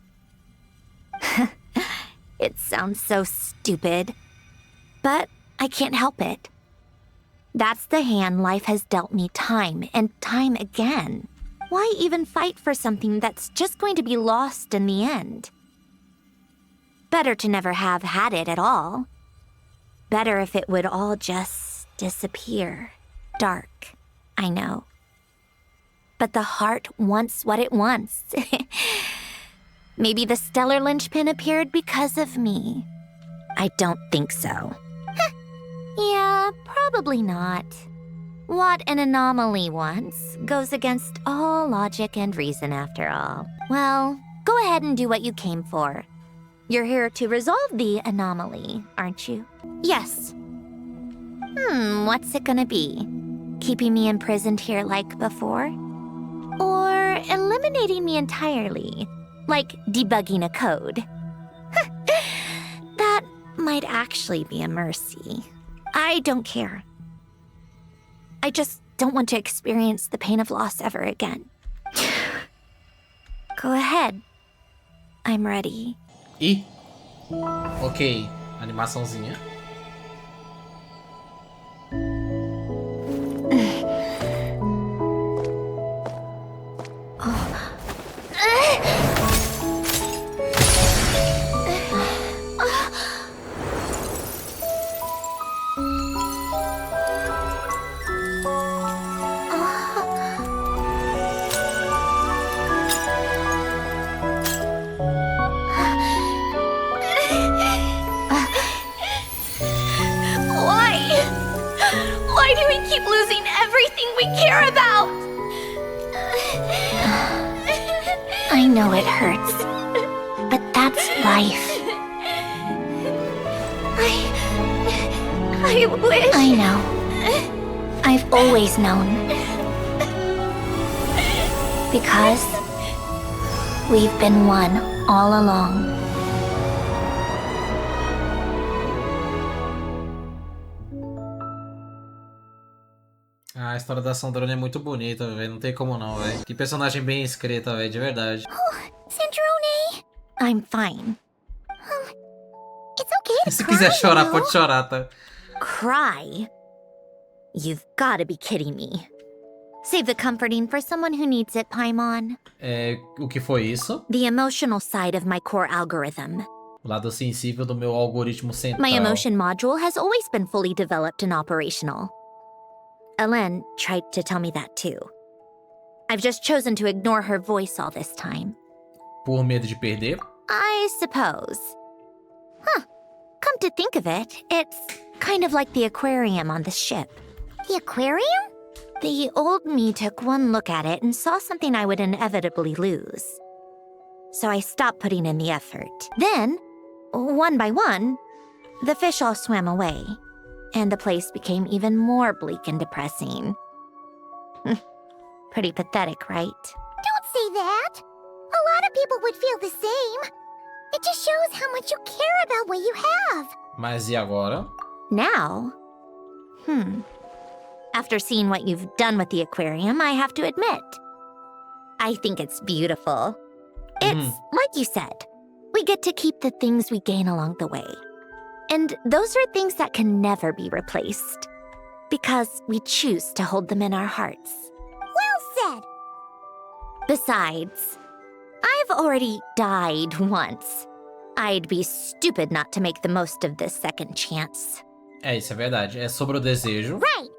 It sounds so stupid, but I can't help it. That's the hand life has dealt me time and time again. Why even fight for something that's just going to be lost in the end? Better to never have had it at all. Better if it would all just disappear. Dark, I know. But the heart wants what it wants. Maybe the stellar linchpin appeared because of me. I don't think so. Yeah, probably not. What an anomaly wants goes against all logic and reason after all. Well, go ahead and do what you came for. You're here to resolve the anomaly, aren't you? Yes. What's it gonna be? Keeping me imprisoned here like before? Or eliminating me entirely, like debugging a code? That might actually be a mercy. I don't care. I just don't want to experience the pain of loss ever again. Go ahead. I'm ready. Ih, ok, animaçãozinha. Why do we keep losing everything we care about? I know it hurts, but that's life. I wish... I know. I've always known. Because we've been one all along. A história da Sandrone é muito bonita, velho. Não tem como não, velho. Que personagem bem escrita, velho, de verdade. Oh, Sandrone! I'm fine. It's okay to Se cry, quiser chorar, you know? pode chorar, tá? Cry? You've gotta be kidding me. Save the comforting for someone who needs it, Paimon. O que foi isso? The emotional side of my core algorithm. O lado sensível do meu algoritmo central. My emotion module has always been fully developed and operational. Alain tried to tell me that too. I've just chosen to ignore her voice all this time. Por medo de perder? I suppose. Come to think of it, it's kind of like the aquarium on the ship. The aquarium? The old me took one look at it and saw something I would inevitably lose. So I stopped putting in the effort. Then, one by one, the fish all swam away, and the place became even more bleak and depressing. Pretty pathetic, right? Don't say that. A lot of people would feel the same. It just shows how much you care about what you have. Mas e agora? Now? After seeing what you've done with the aquarium, I have to admit, I think it's beautiful. It's like you said, we get to keep the things we gain along the way. And those are things that can never be replaced, because we choose to hold them in our hearts. Well said. Besides, I've already died once. I'd be stupid not to make the most of this second chance. É, isso é verdade. É sobre o desejo. Right.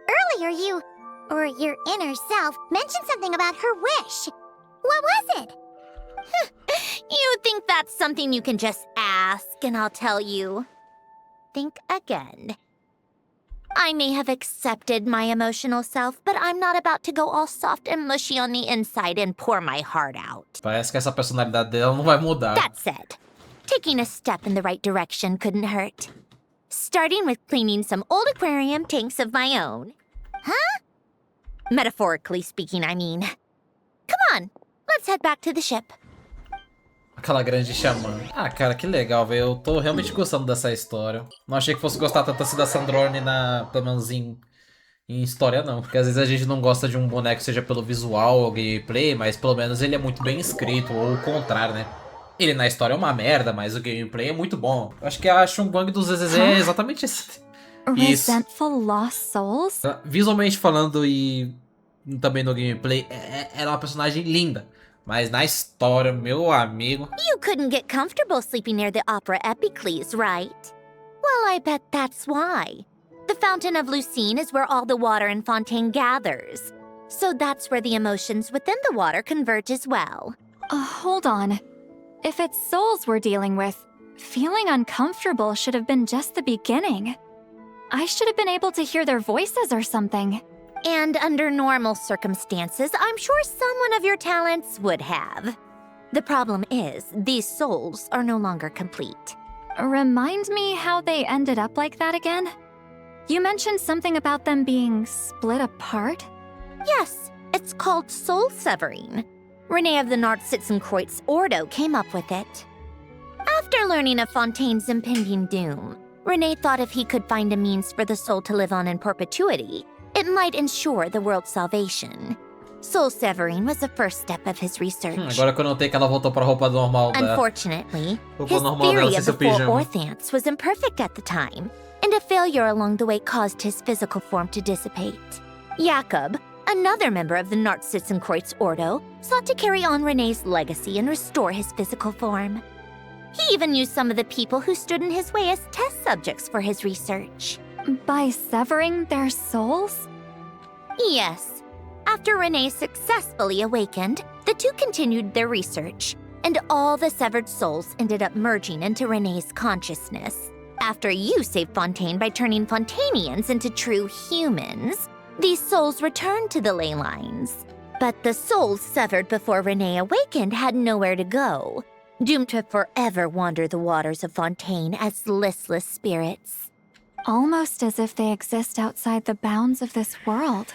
Earlier you, or your inner self, mentioned something about her wish. What was it? You think that's something you can just ask and I'll tell you? Think again. I may have accepted my emotional self, but I'm not about to go all soft and mushy on the inside and pour my heart out. Parece que essa personalidade dela não vai mudar. That said, taking a step in the right direction couldn't hurt. Starting with cleaning some old aquarium tanks of my own. Huh? Metaphorically speaking, I mean. Come on, let's head back to the ship. Aquela grande xamã. Ah, cara, que legal, velho. Eu tô realmente gostando dessa história. Não achei que fosse gostar tanto assim da Sandrone pelo menos em história, não. Porque às vezes a gente não gosta de um boneco, seja pelo visual ou gameplay, mas pelo menos ele é muito bem escrito, ou o contrário, né? Ele na história é uma merda, mas o gameplay é muito bom. Eu acho que a Chungbang do ZZZ é exatamente esse. Isso. Resentful Lost Souls? Visualmente falando e também no gameplay, ela é uma personagem linda. Mas na história, meu amigo... You couldn't get comfortable sleeping near the opera Epicles, right? Well, I bet that's why. The Fountain of Lucine is where all the water in Fontaine gathers. So that's where the emotions within the water converge as well. Hold on. If it's souls we're dealing with, feeling uncomfortable should have been just the beginning. I should have been able to hear their voices or something. And under normal circumstances, I'm sure someone of your talents would have. The problem is, these souls are no longer complete. Remind me how they ended up like that again? You mentioned something about them being split apart? Yes, it's called soul severing. Renee of the Nartsitzenkreuz Ordo came up with it. After learning of Fontaine's impending doom, Renee thought if he could find a means for the soul to live on in perpetuity, it might ensure the world's salvation. Soul severing was the first step of his research. Agora que eu notei que ela voltou pra roupa normal dela. Unfortunately, his theory of the four orthants was imperfect at the time, and a failure along the way caused his physical form to dissipate. Jakob, another member of the Nartsitzenkreuz Ordo, sought to carry on Renee's legacy and restore his physical form. He even used some of the people who stood in his way as test subjects for his research. By severing their souls? Yes. After Renee successfully awakened, the two continued their research, and all the severed souls ended up merging into Renee's consciousness. After you saved Fontaine by turning Fontainians into true humans, these souls returned to the ley lines. But the souls severed before Renee awakened had nowhere to go, doomed to forever wander the waters of Fontaine as listless spirits. Almost as if they exist outside the bounds of this world.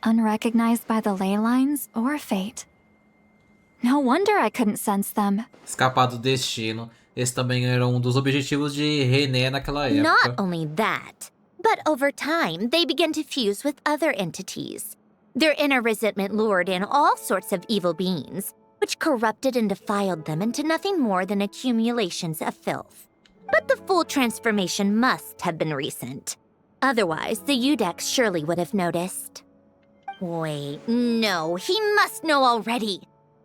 Unrecognized by the ley lines or fate. No wonder I couldn't sense them. Escapar do destino. Esse também era um dos objetivos de René naquela época. Not only that, but over time, they began to fuse with other entities. Their inner resentment lured in all sorts of evil beings, which corrupted and defiled them into nothing more than accumulations of filth. But the full transformation must have been recent. Otherwise, the Udex surely would have noticed. Wait, no, he must know already.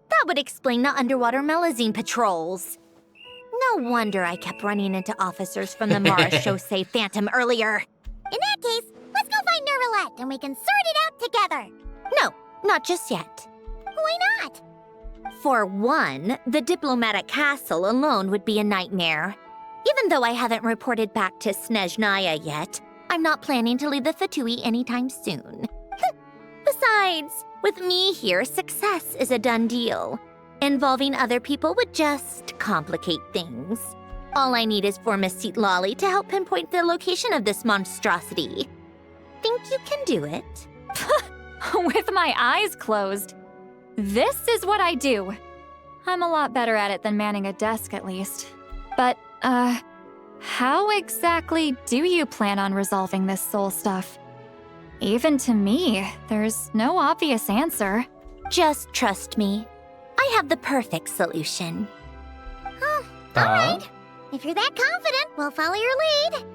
That would explain the underwater Melazine patrols. No wonder I kept running into officers from the Mara Chaussee Phantom earlier. In that case, let's go find Nervalette and we can sort it out together. No, not just yet. Why not? For one, the diplomatic castle alone would be a nightmare. Even though I haven't reported back to Snezhnaya yet, I'm not planning to leave the Fatui anytime soon. Besides, with me here, success is a done deal. Involving other people would just complicate things. All I need is for Miss Lolly to help pinpoint the location of this monstrosity. Think you can do it? With my eyes closed. This is what I do. I'm a lot better at it than manning a desk, at least. But, how exactly do you plan on resolving this soul stuff? Even to me, there's no obvious answer. Just trust me. I have the perfect solution. Oh, alright. If you're that confident, we'll follow your lead.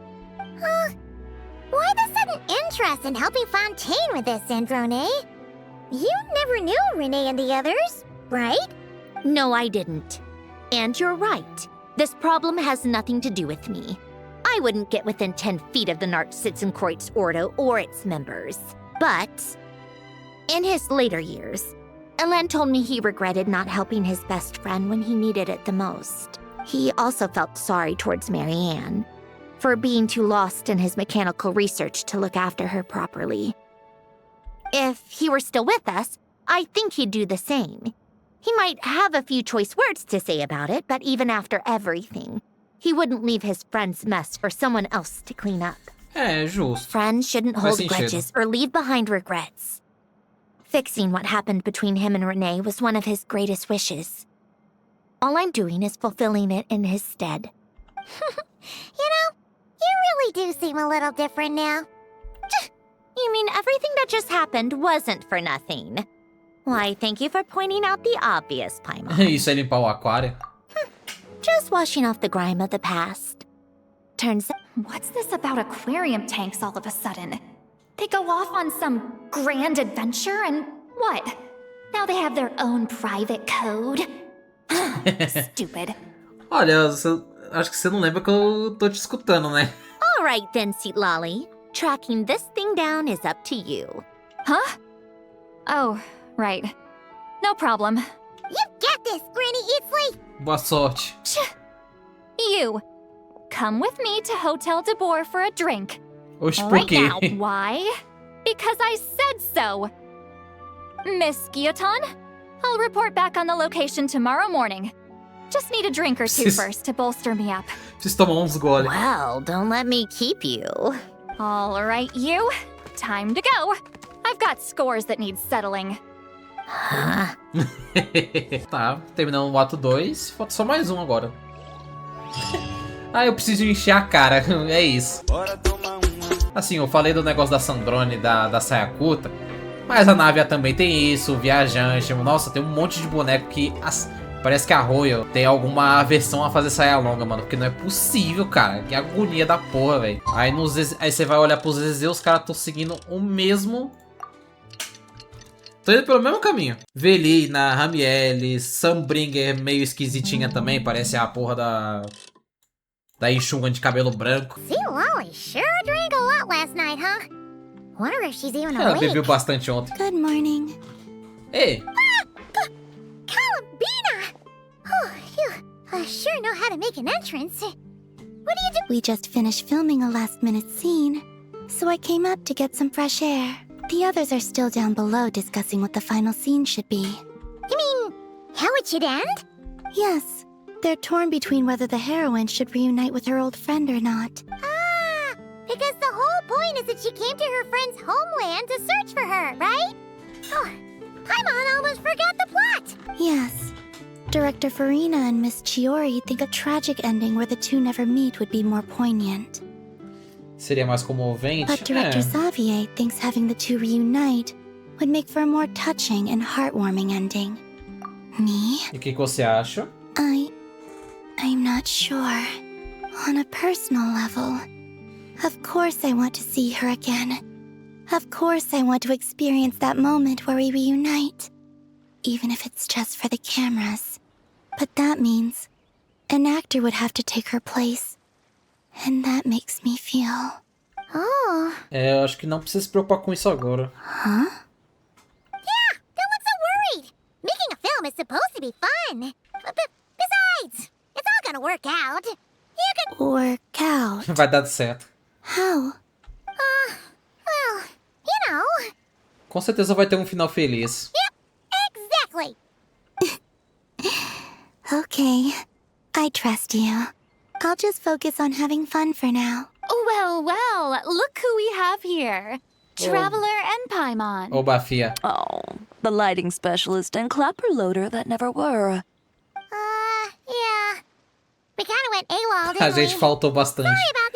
Why the sudden interest in helping Fontaine with this, Sandrone? You never knew Renee and the others, right? No, I didn't. And you're right. This problem has nothing to do with me. I wouldn't get within 10 feet of the Nartsitzenkreuz Ordo or its members. But in his later years, Alain told me he regretted not helping his best friend when he needed it the most. He also felt sorry towards Marianne for being too lost in his mechanical research to look after her properly. If he were still with us, I think he'd do the same. He might have a few choice words to say about it, but even after everything, he wouldn't leave his friend's mess for someone else to clean up. Justo. Friends shouldn't hold grudges or leave behind regrets. Fixing what happened between him and Renee was one of his greatest wishes. All I'm doing is fulfilling it in his stead. You know, you really do seem a little different now. You mean everything that just happened wasn't for nothing? Why, thank you for pointing out the obvious, Paimon. Isso é limpar o aquário? Just washing off the grime of the past. Turns out... What's this about aquarium tanks all of a sudden? They go off on some grand adventure and what? Now they have their own private code? Stupid. Olha, acho que você não lembra que eu tô te escutando, né? All right then, Seatlolly. Tracking this thing down is up to you. Huh? Oh, right. No problem. You get this, Granny Eatsley! Boa sorte. You, come with me to Hotel de Boer for a drink. Oxe, por Right quê? now. Why? Because I said so. Miss Guillotin, I'll report back on the location tomorrow morning. Just need a drink or two first to bolster me up. Preciso tomar uns goles. Well, don't let me keep you. All right, you. Time to go. I've got scores that need settling. Tá, terminando o ato 2. Falta só mais um agora. Eu preciso encher a cara. É isso. Assim, eu falei do negócio da Sandrone, da saia curta. Mas a nave também tem isso, o viajante. Nossa, tem um monte de boneco que... Parece que a Royal tem alguma aversão a fazer saia longa, mano. Porque não é possível, cara. Que agonia da porra, velho. Aí você vai olhar pros ZZ, os caras estão seguindo o mesmo... Tô indo pelo mesmo caminho. Velina, Ramiel, Sunbringer meio esquisitinha também. Parece a porra da enxuga de cabelo branco. Seatlolly sure drank a lot last night, huh? Wonder if she's even Ela awake. bebeu bastante ontem. Good morning. Ei! Columbina! Oh, you sure know how to make an entrance. What do you do? We just finished filming a last-minute scene, so I came up to get some fresh air. The others are still down below discussing what the final scene should be. You mean, how it should end? Yes. They're torn between whether the heroine should reunite with her old friend or not. Ah, because the whole point is that she came to her friend's homeland to search for her, right? Oh, Paimon almost forgot the plot! Yes. Director Farina and Miss Chiori think a tragic ending where the two never meet would be more poignant. Seria mais comovente? But Director Xavier thinks having the two reunite would make for a more touching and heartwarming ending. Me? E o que você acha? I'm not sure. On a personal level, of course I want to see her again. Of course I want to experience that moment where we reunite. Even if it's just for the cameras. But that means an actor would have to take her place. And that makes me feel... Oh. Eu acho que não precisa se preocupar com isso agora. Huh? Yeah, don't look so worried. Making a film is supposed to be fun. Besides, it's all gonna work out. You can... Work out? Vai dar certo. How? Well, you know. Com certeza vai ter um final feliz. Yep, exactly. Okay, I trust you. I'll just focus on having fun for now. Well, look who we have here. Traveler and Paimon. Oba, fia. Oh, the lighting specialist and clapper loader that never were. Yeah. We kinda went AWOL, A didn't we? gente faltou bastante. Sorry about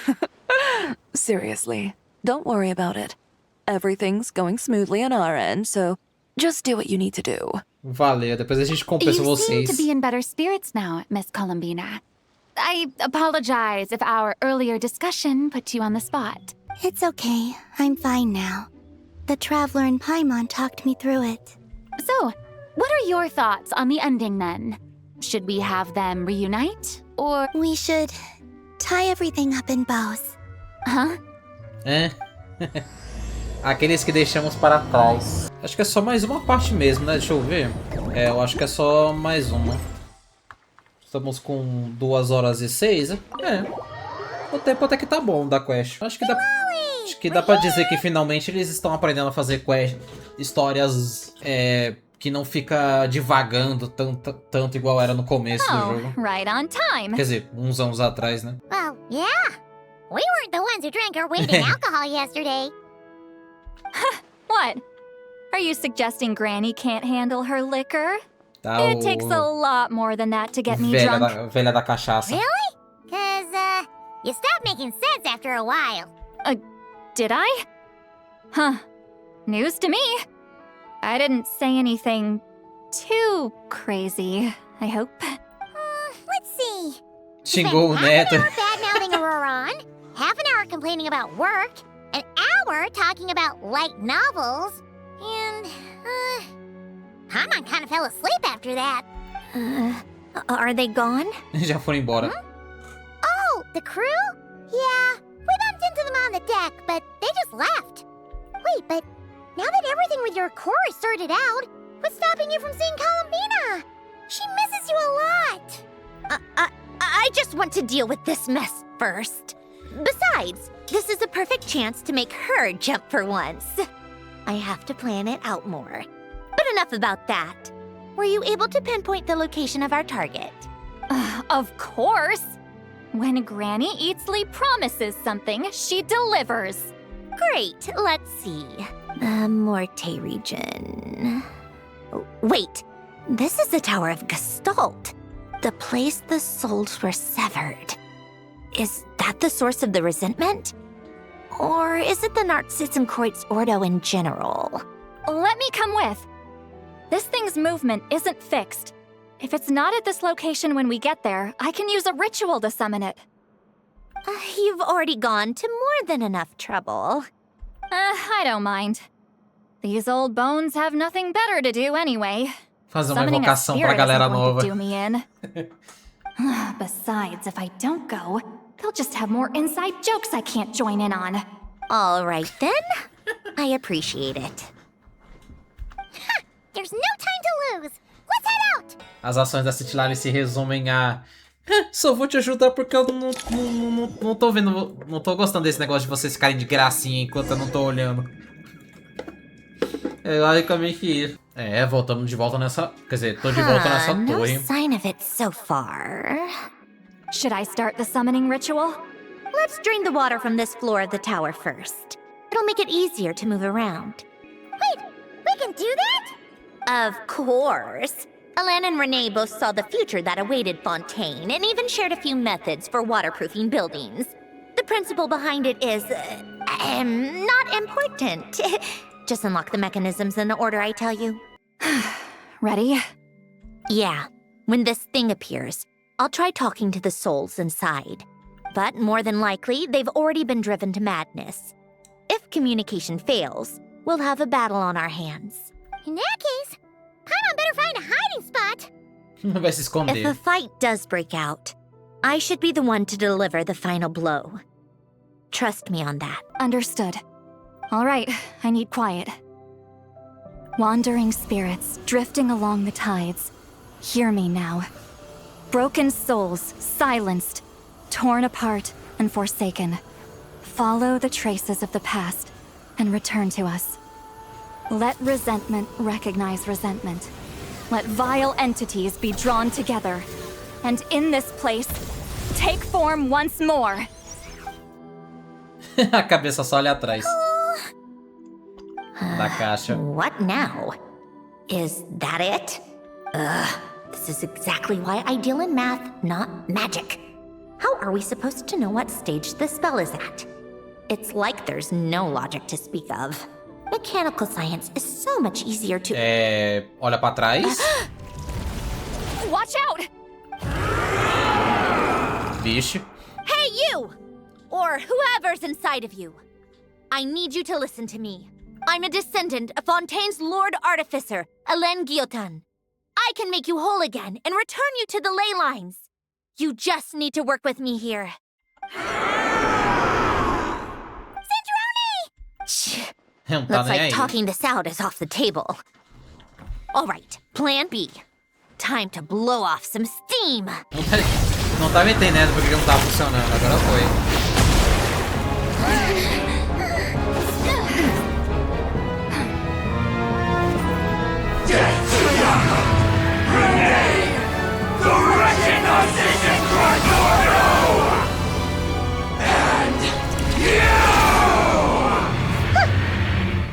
that. Seriously, don't worry about it. Everything's going smoothly on our end, so just do what you need to do. Valeu, depois a gente compensa You seem vocês. to be in better spirits now, Miss Columbina. I apologize if our earlier discussion put you on the spot. It's okay. I'm fine now. The Traveler and Paimon talked me through it. So, what are your thoughts on the ending then? Should we have them reunite, or... We should tie everything up in bows. Huh? É. Aqueles que deixamos para trás. Acho que é só mais uma parte mesmo, né? Deixa eu ver. É, eu acho que é só mais uma. Estamos com 2h06. É. O tempo até que tá bom da quest. Acho que dá pra dizer que finalmente eles estão aprendendo a fazer quest, histórias que não fica divagando tanto igual era no começo do jogo. Right on time. Quer dizer, uns anos atrás, né? Well, yeah. We weren't the ones who drank our weight in alcohol yesterday. What? Are you suggesting Granny can't handle her liquor? Tá, It takes a lot more than that to get me drunk. Velha da cachaça. Really? Cause, you stopped making sense after a while. Did I? Huh. News to me. I didn't say anything too crazy, I hope. Let's see. Xingou o neto. Half an hour bad-mouthing Auroron, half an hour complaining about work, an hour talking about light novels, and, Haman kind of fell asleep after that. Are they gone? Já foram embora. Oh, the crew? Yeah, we bumped into them on the deck, but they just left. Wait, but now that everything with your core is sorted out, what's stopping you from seeing Columbina? She misses you a lot. I just want to deal with this mess first. Besides, this is a perfect chance to make her jump for once. I have to plan it out more. But enough about that. Were you able to pinpoint the location of our target? Of course. When Granny Eatsley promises something, she delivers. Great, let's see. The Morte region. Wait, this is the Tower of Gestalt. The place the souls were severed. Is that the source of the resentment? Or is it the Narcissenkreuz Ordo in general? Let me come with. This thing's movement isn't fixed. If it's not at this location when we get there, I can use a ritual to summon it. You've already gone to more than enough trouble. I don't mind. These old bones have nothing better to do anyway. Fazer uma invocação pra galera nova. Do me in. Besides, if I don't go, they'll just have more inside jokes I can't join in on. All right then. I appreciate it. There's no time to lose. Let's head out. As ações da City Line se resumem a... Só vou te ajudar porque eu não tô vendo... Não tô gostando desse negócio de vocês ficarem de gracinha enquanto eu não tô olhando. É basicamente isso. É, voltamos de volta nessa... Quer dizer, tô de volta nessa torre. No sign of it so far. Should I start the summoning ritual? Let's drain the water from this floor of the tower first. It'll make it easier to move around. Wait, we can do that? Of course. Alain and Renee both saw the future that awaited Fontaine and even shared a few methods for waterproofing buildings. The principle behind it is, not important. Just unlock the mechanisms in the order I tell you. Ready? Yeah. When this thing appears, I'll try talking to the souls inside. But more than likely, they've already been driven to madness. If communication fails, we'll have a battle on our hands. In that case, Paimon better find a hiding spot. Vai se esconder. If a fight does break out, I should be the one to deliver the final blow. Trust me on that. Understood. All right, I need quiet. Wandering spirits, drifting along the tides. Hear me now. Broken souls, silenced, torn apart, and forsaken. Follow the traces of the past, and return to us. Let resentment recognize resentment. Let vile entities be drawn together. And in this place, take form once more. A cabeça só ali atrás. Da caixa. What now? Is that it? This is exactly why I deal in math, not magic. How are we supposed to know what stage the spell is at? It's like there's no logic to speak of. Mechanical science is so much easier to... Olha pra trás. Watch out! Vixe. Hey, you! Or whoever's inside of you. I need you to listen to me. I'm a descendant of Fontaine's Lord Artificer, Alain Guillotin. I can make you whole again and return you to the ley lines. You just need to work with me here. Sandrone! Looks like talking this out is off the table. All right, plan B. Time to blow off some steam. Não tava entendendo porque não tava funcionando, agora foi.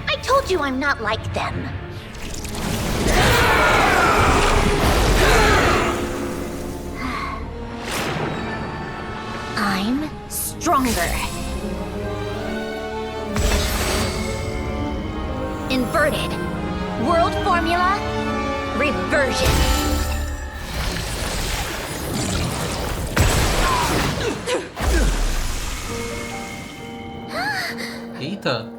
I told you I'm not like them. I'm stronger. Inverted. World formula. Reversion. Eita.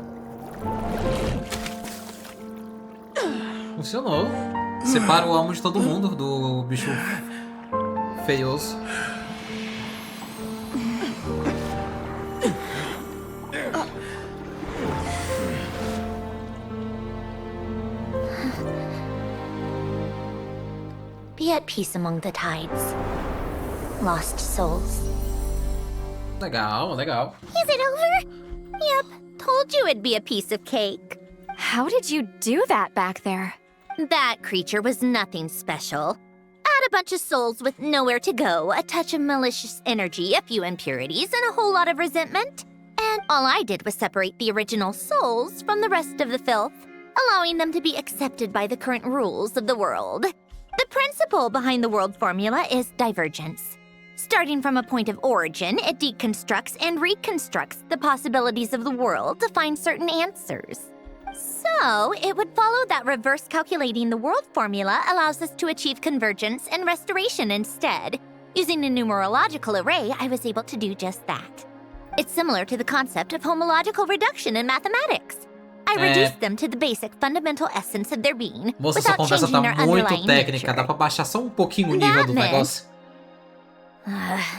Funcionou. Separa o alma de todo mundo do bicho feioso. Be at peace among the tides. Lost souls. Legal, legal. Is it over? Yep, told you it'd be a piece of cake. How did you do that back there? That creature was nothing special. Add a bunch of souls with nowhere to go, a touch of malicious energy, a few impurities, and a whole lot of resentment. And all I did was separate the original souls from the rest of the filth, allowing them to be accepted by the current rules of the world. The principle behind the world formula is divergence. Starting from a point of origin, it deconstructs and reconstructs the possibilities of the world to find certain answers. So, it would follow that reverse calculating the world formula allows us to achieve convergence and restoration instead. Using a numerological array, I was able to do just that. It's similar to the concept of homological reduction in mathematics. I reduced them to the basic fundamental essence of their being, Moça, essa conversa tá muito técnica. Dá pra baixar só um pouquinho o nível do negócio?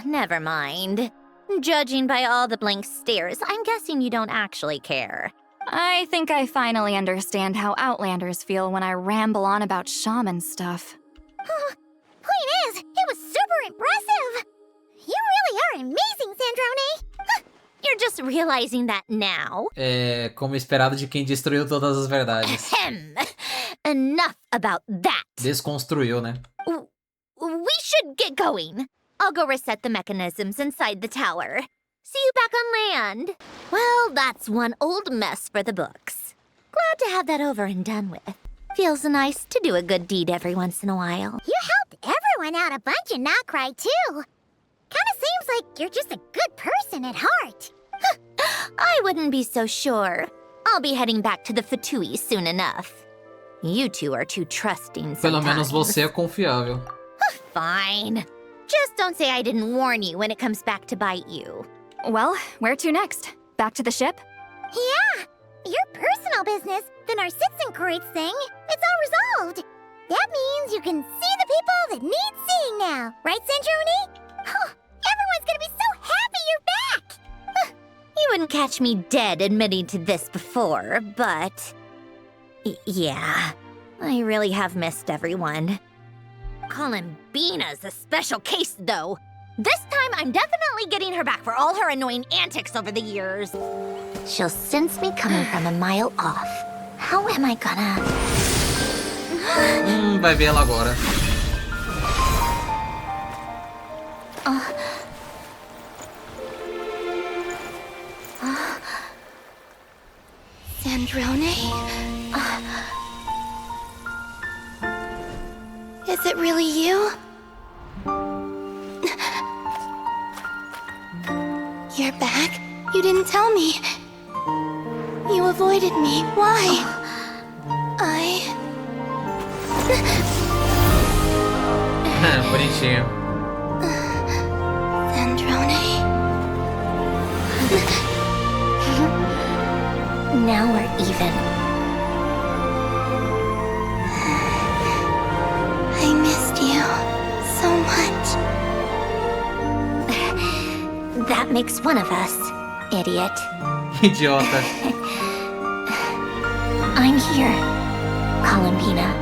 Never mind. Judging by all the blank stares, I'm guessing you don't actually care. I think I finally understand how Outlanders feel when I ramble on about shaman stuff. Point is, it was super impressive. You really are amazing, Sandrone. You're just realizing that now? É, como esperado de quem destruiu todas as verdades. Enough about that. Desconstruiu, né? We should get going. I'll go reset the mechanisms inside the tower. See you back on land. Well, that's one old mess for the books. Glad to have that over and done with. Feels nice to do a good deed every once in a while. You helped everyone out a bunch and not cry, too. Kinda seems like you're just a good person at heart. I wouldn't be so sure. I'll be heading back to the Fatui soon enough. You two are too trusting sometimes. Pelo menos você é confiável. Fine. Just don't say I didn't warn you when it comes back to bite you. Well, where to next? Back to the ship? Yeah, your personal business, the Narcissenkreuz thing, it's all resolved. That means you can see the people that need seeing now, right, Sandrone? Everyone's gonna be so happy you're back! You wouldn't catch me dead admitting to this before, but... yeah, I really have missed everyone. Columbina's a special case, though. This time, I'm definitely getting her back for all her annoying antics over the years. She'll sense me coming from a mile off. How am I gonna... Vai ver ela agora. Sandrone? Is it really you? You're back? You didn't tell me. You avoided me. Why? Bonitinho. Sandrone? Now we're even. I That makes one of us, idiot. Idiota. I'm here, Columbina.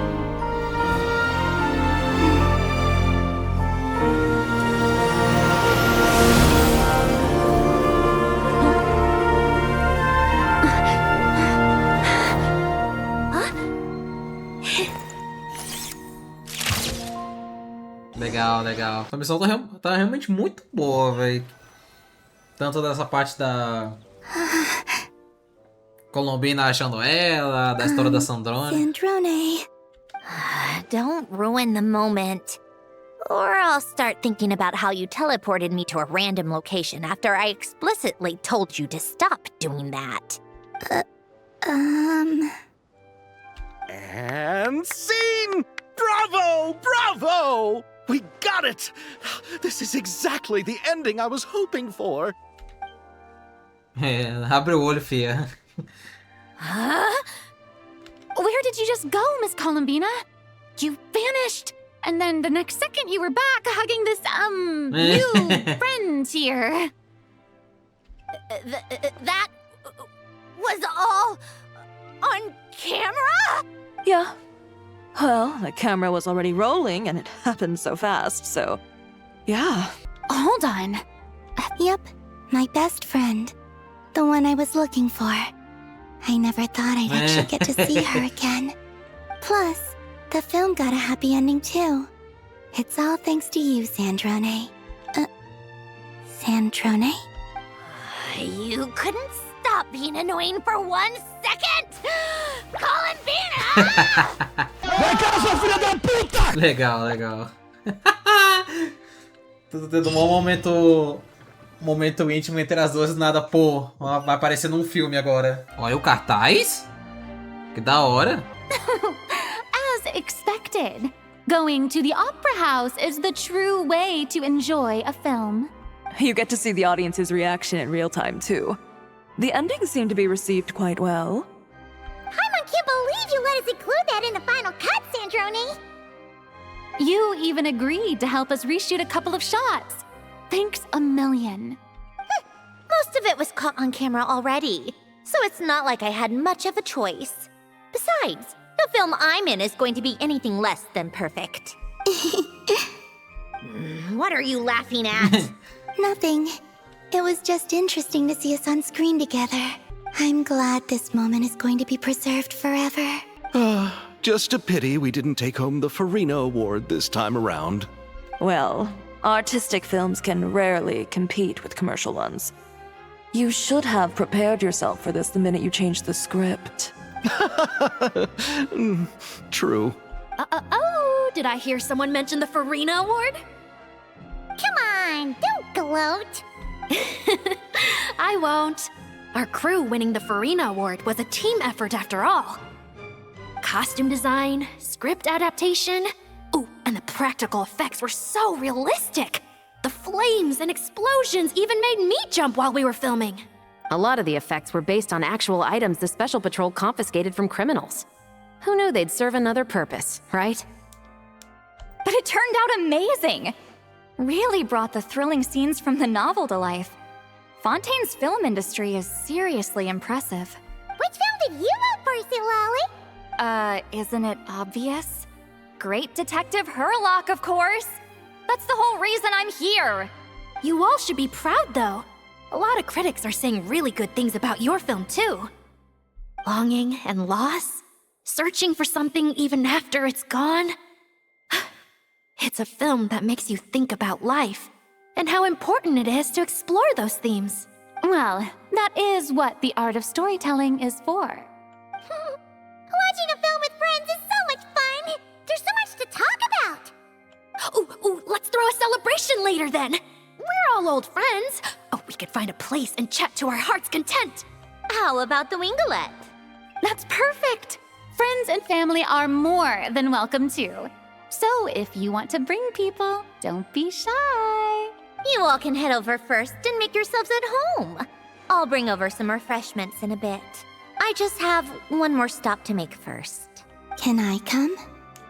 Legal, legal. A missão tá realmente muito boa, velho. Tanto dessa parte da Columbina achando ela, da história da Sandrone. Sandrone. Don't ruin the moment. Or I'll start thinking about how you teleported me to a random location after I explicitly told you to stop doing that. And scene! Bravo! Bravo! We got it! This is exactly the ending I was hoping for. Abre o olho, fia. Huh? Where did you just go, Miss Columbina? You vanished! And then the next second you were back hugging this, new friend here. That was all on camera? Yeah. Well, the camera was already rolling and it happened so fast, so yeah. Hold on. Yep, my best friend. The one I was looking for. I never thought I'd actually get to see her again. Plus, the film got a happy ending too. It's all thanks to you, Sandrone. Sandrone? You couldn't stop being annoying for 1 second! Columbina! Vai cá, sua filha da puta! Legal, legal. Tudo tendo um momento íntimo entre as duas, nada, pô, vai aparecer num filme agora. Olha o cartaz? Que da hora. As expected. Going to the opera house is the true way to enjoy a film. You get to see the audience's reaction in real time, too. The ending seemed to be received quite well. I can't believe you let us include that in the final cut, Sandrone! You even agreed to help us reshoot a couple of shots. Thanks a million. Most of it was caught on camera already, so it's not like I had much of a choice. Besides, the film I'm in is going to be anything less than perfect. What are you laughing at? Nothing. It was just interesting to see us on screen together. I'm glad this moment is going to be preserved forever. Just a pity we didn't take home the Farina Award this time around. Well, artistic films can rarely compete with commercial ones. You should have prepared yourself for this the minute you changed the script. True. Oh, did I hear someone mention the Farina Award? Come on, don't gloat. I won't. Our crew winning the Farina Award was a team effort after all. Costume design, script adaptation. Ooh, and the practical effects were so realistic. The flames and explosions even made me jump while we were filming. A lot of the effects were based on actual items the Special Patrol confiscated from criminals. Who knew they'd serve another purpose, right? But it turned out amazing! Really brought the thrilling scenes from the novel to life. Fontaine's film industry is seriously impressive. Which film did you vote for, Silali? Isn't it obvious? Great Detective Hurlock, of course! That's the whole reason I'm here! You all should be proud, though. A lot of critics are saying really good things about your film, too. Longing and loss? Searching for something even after it's gone? It's a film that makes you think about life, and how important it is to explore those themes. Well, that is what the art of storytelling is for. Watching a film with friends is so much fun! There's so much to talk about! Ooh, let's throw a celebration later then! We're all old friends. Oh, we could find a place and chat to our heart's content. How about the Winglet? That's perfect! Friends and family are more than welcome too. So if you want to bring people, don't be shy. You all can head over first and make yourselves at home. I'll bring over some refreshments in a bit. I just have one more stop to make first. Can I come?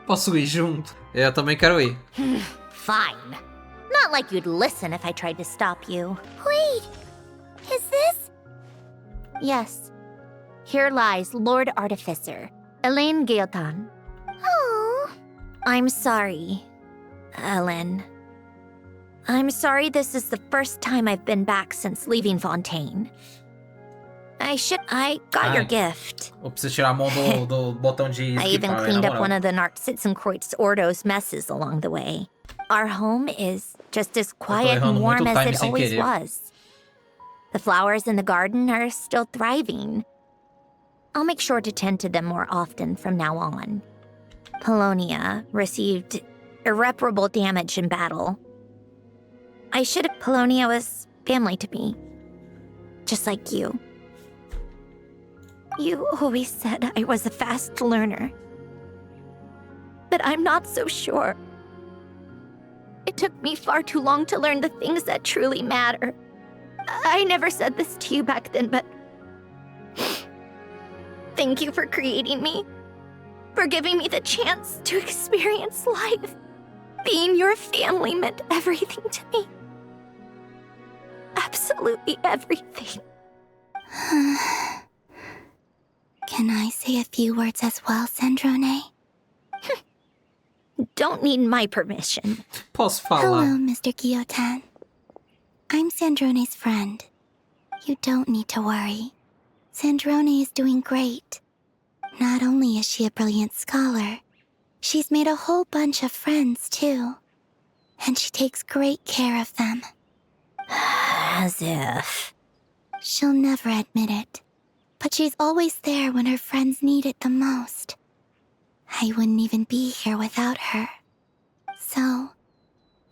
Posso ir junto? Eu também quero ir. Fine. not like you'd listen if I tried to stop you. Wait, is this? Yes. Here lies Lord Artificer, ALAIN Guillotin. Oh. I'm sorry, Ellen. I'm sorry this is the first time I've been back since leaving Fontaine. I got your gift. Eu preciso tirar a mão do botão de I even skipar, cleaned na up moral. one of the Narcitzenkreuz Ordo's messes along the way. Our home is just as quiet and warm as it always was. The flowers in the garden are still thriving. I'll make sure to tend to them more often from now on. Polonia received irreparable damage in battle. Polonia was family to me. Just like you. You always said I was a fast learner. But I'm not so sure. It took me far too long to learn the things that truly matter. I never said this to you back then, but thank you for creating me. For giving me the chance to experience life. Being your family meant everything to me. Absolutely everything. Can I say a few words as well, Sandrone? Don't need my permission. Posso falar? Hello, Mr. Guillotin. I'm Sandrone's friend. You don't need to worry. Sandrone is doing great. Not only is she a brilliant scholar, she's made a whole bunch of friends, too. And she takes great care of them. As if. She'll never admit it, but she's always there when her friends need it the most. I wouldn't even be here without her. So,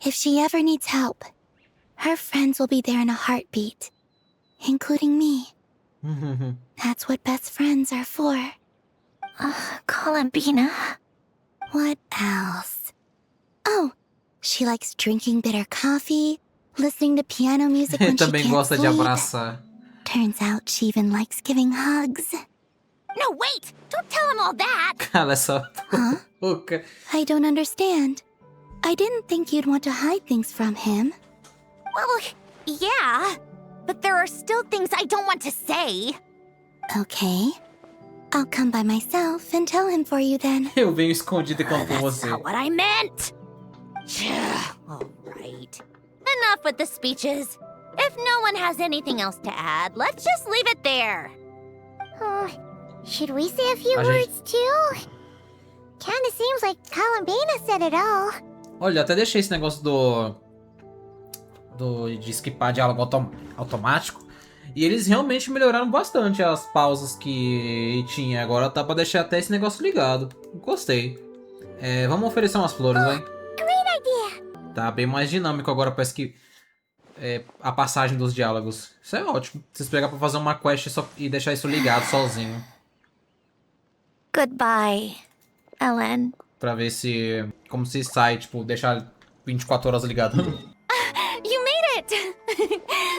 if she ever needs help, her friends will be there in a heartbeat, including me. That's what best friends are for. Columbina. What else? Oh, she likes drinking bitter coffee, listening to piano music when she Também can't gosta de sleep. abraçar. Turns out she even likes giving hugs. No, wait! Don't tell him all that! Cala essa Huh? boca. I don't understand. I didn't think you'd want to hide things from him. Well, yeah. But there are still things I don't want to say. Okay. I'll come by myself and tell him for you then. Eu venho escondido e conto com That's você. not what I meant! All right. Enough with the speeches. If no one has anything else to add, let's just leave it there. Should we say a few words too? Kinda seems like Columbina said it all. Olha, até deixei esse negócio de skipar diálogo automático. E eles realmente melhoraram bastante as pausas que tinha. Agora tá pra deixar até esse negócio ligado. Gostei. Vamos oferecer umas flores, vai. Great idea. Tá bem mais dinâmico agora, parece que a passagem dos diálogos. Isso é ótimo. Vocês pegar pra fazer uma quest e deixar isso ligado sozinho. Goodbye, Ellen. Pra ver se... como se sai, tipo, deixar 24 horas ligado. You made it!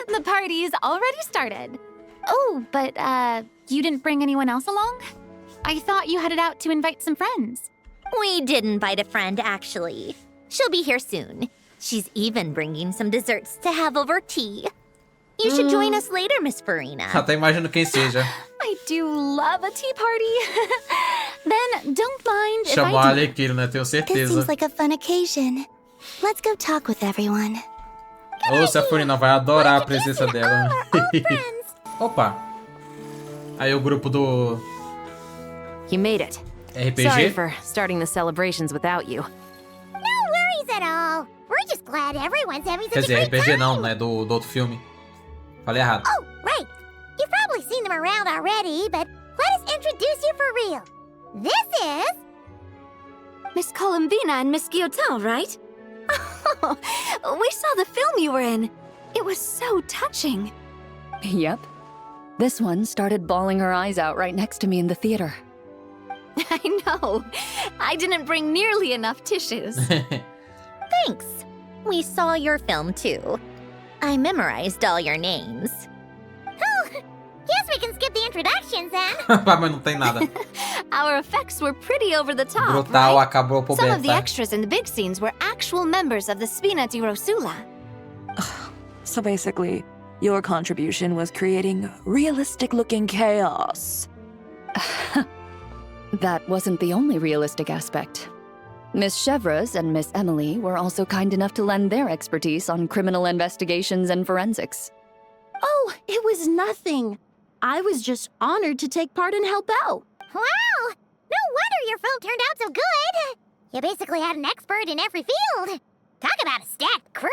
The party's already started. Oh, but, you didn't bring anyone else along? I thought you headed out to invite some friends. We did invite a friend, actually. She'll be here soon. She's even bringing some desserts to have over tea. You should join us later, Miss Farina. Até imagino quem seja. I do love a tea party. Then don't mind if Chamou a I do. Arlequino, né? Tenho This certeza. seems like a fun occasion. Let's go talk with everyone. Ô, se a Furina vai adorar a presença dela. Opa. Aí o grupo do... You made it. RPG? Sorry for starting the celebrations without you. No worries at all. We're just glad everyone's having Quer such a dizer, great RPG time. não, né? Do outro filme. Falei errado. Oh, right. You've probably seen them around already, but let us introduce you for real. This is... Miss Columbina and Miss Guillotin, right? Oh, we saw the film you were in. It was so touching. Yep. This one started bawling her eyes out right next to me in the theater. I know. I didn't bring nearly enough tissues. Thanks. We saw your film, too. I memorized all your names. Oh, guess we can skip the introductions then. Mas não tem nada. Our effects were pretty over the top, Brutal, right? acabou pro Some of the beta. extras in the big scenes were actual members of the Spina di Rosula. So basically, your contribution was creating realistic-looking chaos. That wasn't the only realistic aspect. Miss Chevres and Miss Emily were also kind enough to lend their expertise on criminal investigations and forensics. Oh, it was nothing. I was just honored to take part and help out. Wow! No wonder your film turned out so good! You basically had an expert in every field. Talk about a stacked crew!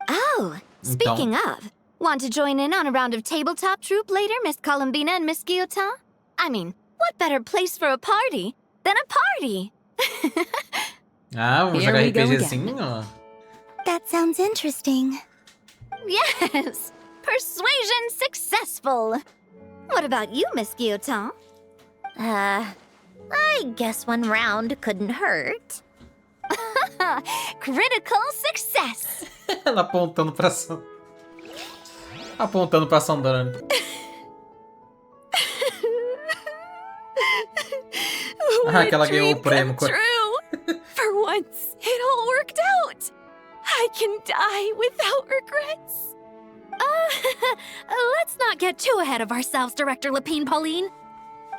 Oh, speaking of, want to join in on a round of tabletop troupe later, Miss Columbina and Miss Guillotin? I mean, what better place for a party than a party? Ah, vamos Here jogar we go RPGzinho? That sounds interesting. Yes! Persuasion successful! What about you, Miss Guillotin? I guess one round couldn't hurt. Critical success! Ela apontando pra Sandrone. Ah, que ela ganhou o prêmio. True. For once, it all worked out. I can die without regrets. Let's not get too ahead of ourselves, Director Lapine Pauline.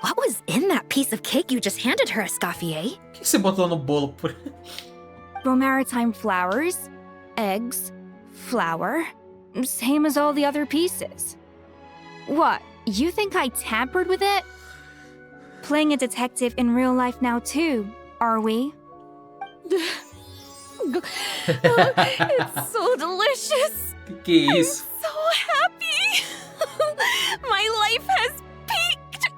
What was in that piece of cake you just handed her, Escoffier? O que você botou no bolo? Bromaritime flowers, eggs, flour, same as all the other pieces. What, you think I tampered with it? Playing a detective in real life now too, are we? It's so delicious. Que isso? So happy. My life has peaked.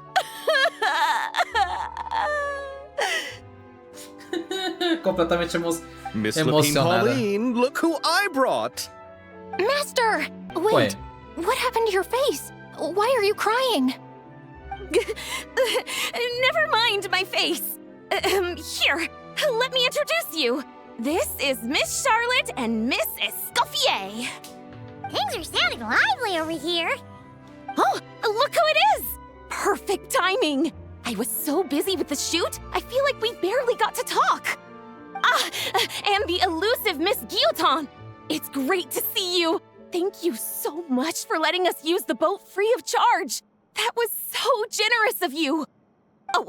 Completamente Miss Lapine emocionada. Pauline, look who I brought! Master! Wait, what happened to your face? Why are you crying? Never mind my face. Here, let me introduce you. This is Miss Charlotte and Miss Escoffier. Things are sounding lively over here. Oh, look who it is! Perfect timing. I was so busy with the shoot, I feel like we barely got to talk. And the elusive Miss Guillotin. It's great to see you. Thank you so much for letting us use the boat free of charge. That was so generous of you. Oh,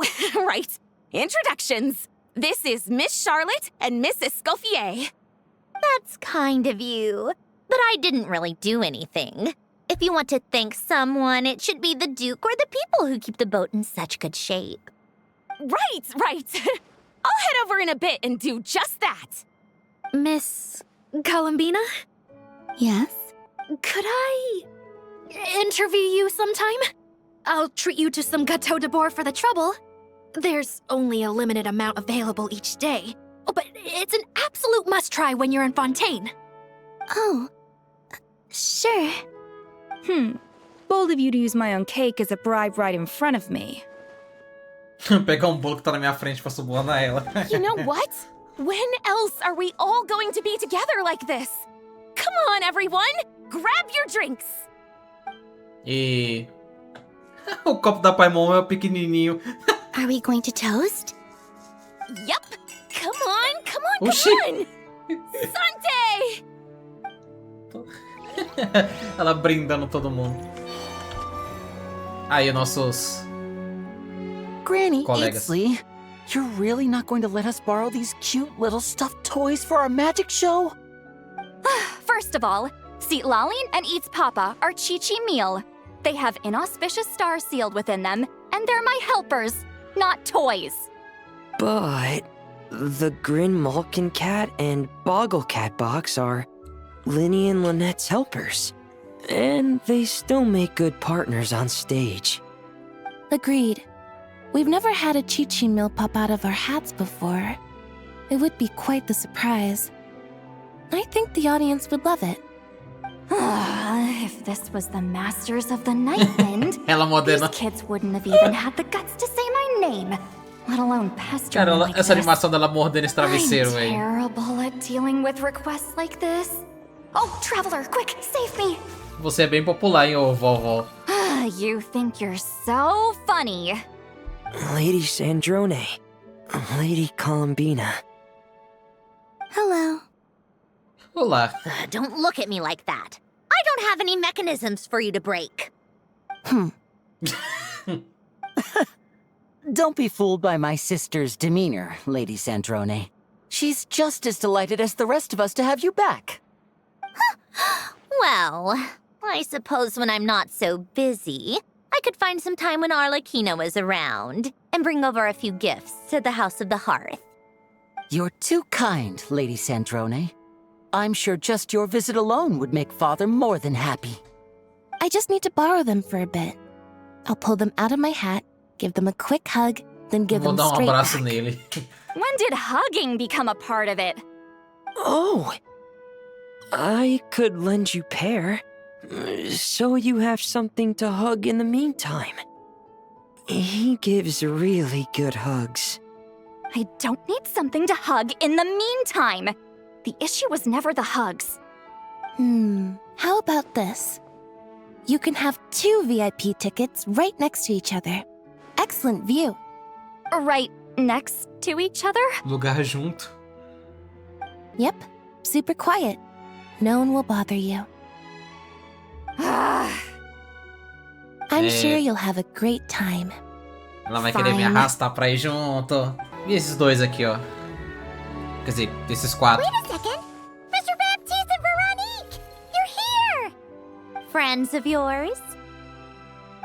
right. Introductions. This is Miss Charlotte and Miss Escoffier. That's kind of you. But I didn't really do anything. If you want to thank someone, it should be the Duke or the people who keep the boat in such good shape. Right. I'll head over in a bit and do just that. Miss Columbina? Yes? Could I interview you sometime? I'll treat you to some gâteau de bord for the trouble. There's only a limited amount available each day, but it's an absolute must-try when you're in Fontaine. Oh, sure. Bold of you to use my own cake as a bribe right in front of me. Pegar bolo que tá na minha frente pra subornar ela. You know what? When else are we all going to be together like this? Come on, everyone! Grab your drinks! E... o copo da Paimon é pequenininho. Are we going to toast? Yup! Come on! Oxi. Sante! Ela brindando todo mundo. Aí, nossos... Granny colegas. Eatsley, you're really not going to let us borrow these cute little stuffed toys for our magic show? First of all, Seat Lalin and Eats Papa are Chi-Chi meal. They have inauspicious stars sealed within them, and they're my helpers, not toys. But the Grin Malkin Cat and Boggle Cat box are Linny and Lynette's helpers. And they still make good partners on stage. Agreed. We've never had a Chi-Chi meal pop out of our hats before. It would be quite the surprise. I think the audience would love it. If this was the Masters of the Night Wind, Ela these moderna. kids wouldn't have even had the guts to say my name, let alone pester Cara, me like essa this. animação dela mordendo esse travesseiro, I'm velho. terrible at dealing with requests like this. Oh, Traveler, quick, save me! Você é bem popular, hein, ô vovó. You think you're so funny. Lady Sandrone. Lady Columbina. Hello. Olá. Don't look at me like that. I don't have any mechanisms for you to break. Don't be fooled by my sister's demeanor, Lady Sandrone. She's just as delighted as the rest of us to have you back. Well, I suppose when I'm not so busy, I could find some time when Arlecchino is around and bring over a few gifts to the House of the Hearth. You're too kind, Lady Sandrone. I'm sure just your visit alone would make Father more than happy. I just need to borrow them for a bit. I'll pull them out of my hat, give them a quick hug, then give them straight back. Nele. When did hugging become a part of it? Oh! I could lend you pair, so you have something to hug in the meantime. He gives really good hugs. I don't need something to hug in the meantime. The issue was never the hugs. How about this? You can have 2 VIP tickets right next to each other. Excellent view. Right next to each other? Lugar junto. Yep, super quiet. No one will bother you. I'm sure you'll have a great time. Ela vai querer me arrastar pra ir junto. E esses dois aqui, ó. Quer dizer, esses 4. Wait a second! Mr. Baptiste and Veronique! You're here! Friends of yours?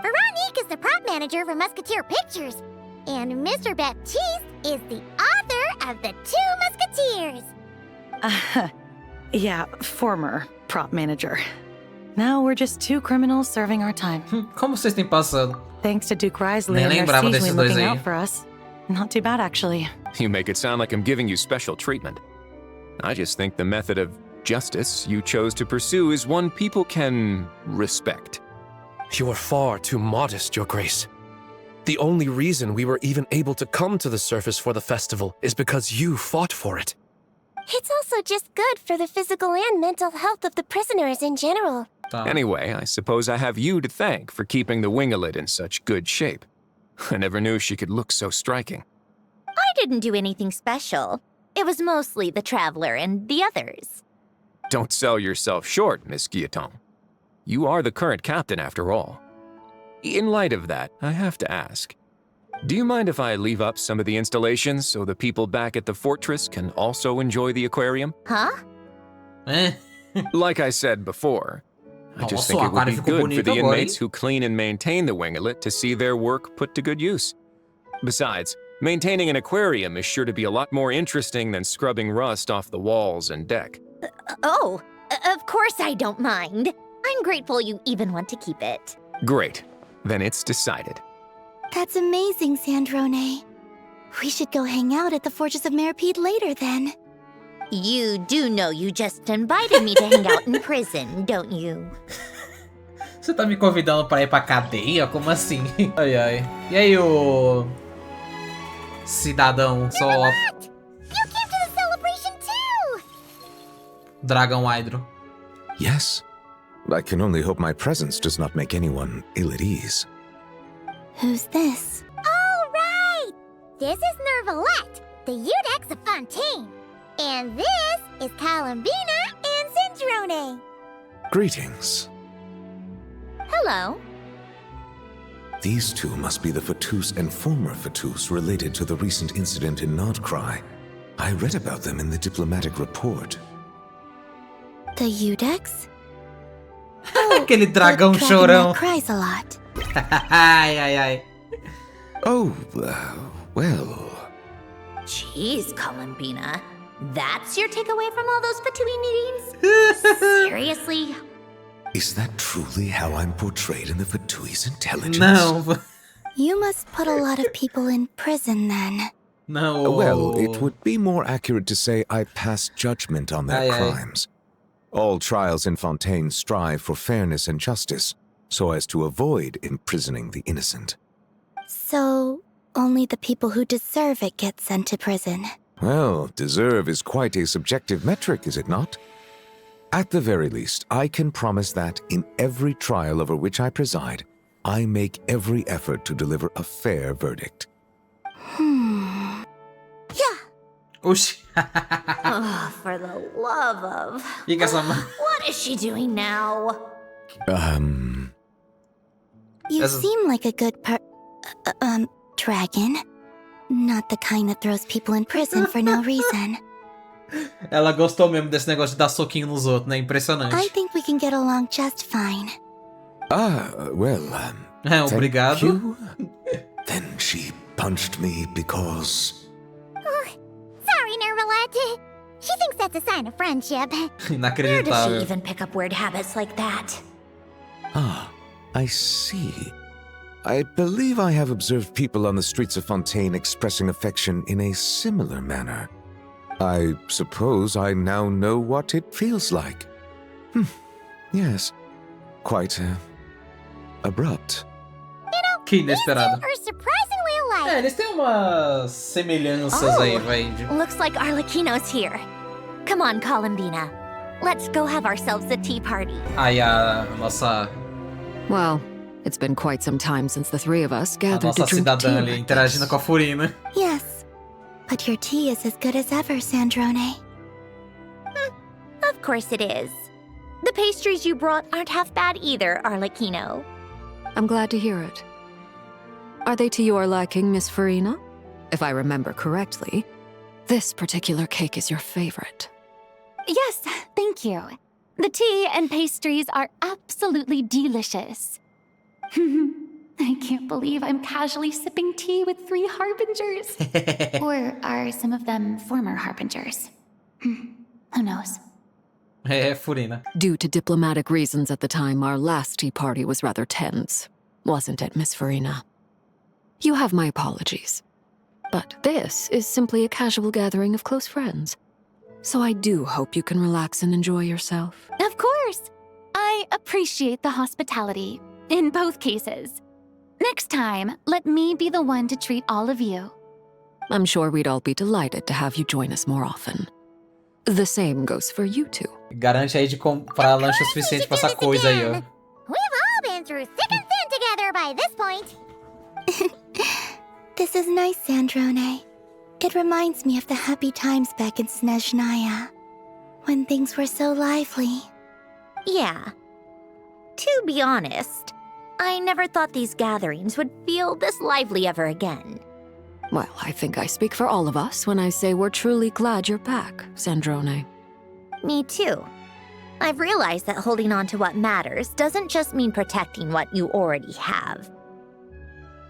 Veronique is the prop manager for Musketeer Pictures, and Mr. Baptiste is the author of The 2 Musketeers. Yeah, former prop manager. Now we're just 2 criminals serving our time. Como vocês têm passado? Thanks to Duke Risley Nem and lembrava Narcisse desses dois looking aí. out for us. Not too bad, actually. You make it sound like I'm giving you special treatment. I just think the method of justice you chose to pursue is one people can respect. You are far too modest, Your Grace. The only reason we were even able to come to the surface for the festival is because you fought for it. It's also just good for the physical and mental health of the prisoners in general. Anyway, I suppose I have you to thank for keeping the winglet in such good shape. I never knew she could look so striking. I didn't do anything special. It was mostly the Traveler and the others. Don't sell yourself short, Miss Guillotin. You are the current captain, after all. In light of that, I have to ask, do you mind if I leave up some of the installations so the people back at the fortress can also enjoy the aquarium? Huh? Like I said before, I just think it would be good for the inmates who clean and maintain the winglet to see their work put to good use. Besides, maintaining an aquarium is sure to be a lot more interesting than scrubbing rust off the walls and deck. Of course I don't mind. I'm grateful you even want to keep it. Great. Then it's decided. That's amazing, Sandrone. We should go hang out at the Fortress of Meripede later, then. You do know you just invited me to hang out in prison, don't you? Você tá me convidando pra ir pra cadeia? Como assim? Ai, ai. E aí, o... cidadão só... You came to the celebration too! Dragão Hydro. Yes. I can only hope my presence does not make anyone ill at ease. Who's this? All right! This is Nervalette, the Eudex of Fontaine. And this is Columbina and Sandrone. Greetings. Hello. These 2 must be the Fatus and former Fatus related to the recent incident in Nordcry. I read about them in the diplomatic report. The Eudex? Aquele dragão chorão. Cries a lot. Ai, ai, ai. Oh, well... Jeez, Columbina. That's your takeaway from all those Fatui meetings? Seriously? Is that truly how I'm portrayed in the Fatui's intelligence? No. You must put a lot of people in prison, then. No. Well, it would be more accurate to say I pass judgment on their crimes. All trials in Fontaine strive for fairness and justice, so as to avoid imprisoning the innocent. So, only the people who deserve it get sent to prison. Well, deserve is quite a subjective metric, is it not? At the very least, I can promise that in every trial over which I preside, I make every effort to deliver a fair verdict. Oxi. Oh, for the love of... What is she doing now? You seem like a good dragon. Not the kind that throws people in prison for no reason. Ela gostou mesmo desse negócio de dar soquinho nos outros, né? Impressionante. I think we can get along just fine. Obrigado. Thank you. Then she punched me because... Sorry, Nervalette. She thinks that's a sign of friendship. Where does she even pick up weird habits like that? I see. I believe I have observed people on the streets of Fontaine expressing affection in a similar manner. I suppose I now know what it feels like. Yes. Quite, abrupt. Que inesperado. Are surprisingly alike. Eles têm umas semelhanças aí, vai. Looks like Arlecchino's here. Come on, Columbina. Let's go have ourselves a tea party. Aí a nossa... Well, it's been quite some time since the three of us gathered to drink cidadã tea ali, like interagindo com a Furina. Yes, but your tea is as good as ever, Sandrone. Of course it is. The pastries you brought aren't half bad either, Arlecchino. I'm glad to hear it. Are they to your liking, Miss Farina? If I remember correctly, this particular cake is your favorite. Yes, thank you. The tea and pastries are absolutely delicious. I can't believe I'm casually sipping tea with 3 harbingers. Or are some of them former harbingers? Who knows? Furina. Due to diplomatic reasons at the time, our last tea party was rather tense. Wasn't it, Miss Farina? You have my apologies. But this is simply a casual gathering of close friends. So I do hope you can relax and enjoy yourself. Of course! I appreciate the hospitality, in both cases. Next time, let me be the one to treat all of you. I'm sure we'd all be delighted to have you join us more often. The same goes for you two. Garante aí de comprar lanche o suficiente pra essa coisa aí, ó. We've all been through thick and thin together by this point. This is nice, Sandrone. It reminds me of the happy times back in Snezhnaya, when things were so lively. Yeah. To be honest, I never thought these gatherings would feel this lively ever again. Well, I think I speak for all of us when I say we're truly glad you're back, Sandrone. Me too. I've realized that holding on to what matters doesn't just mean protecting what you already have.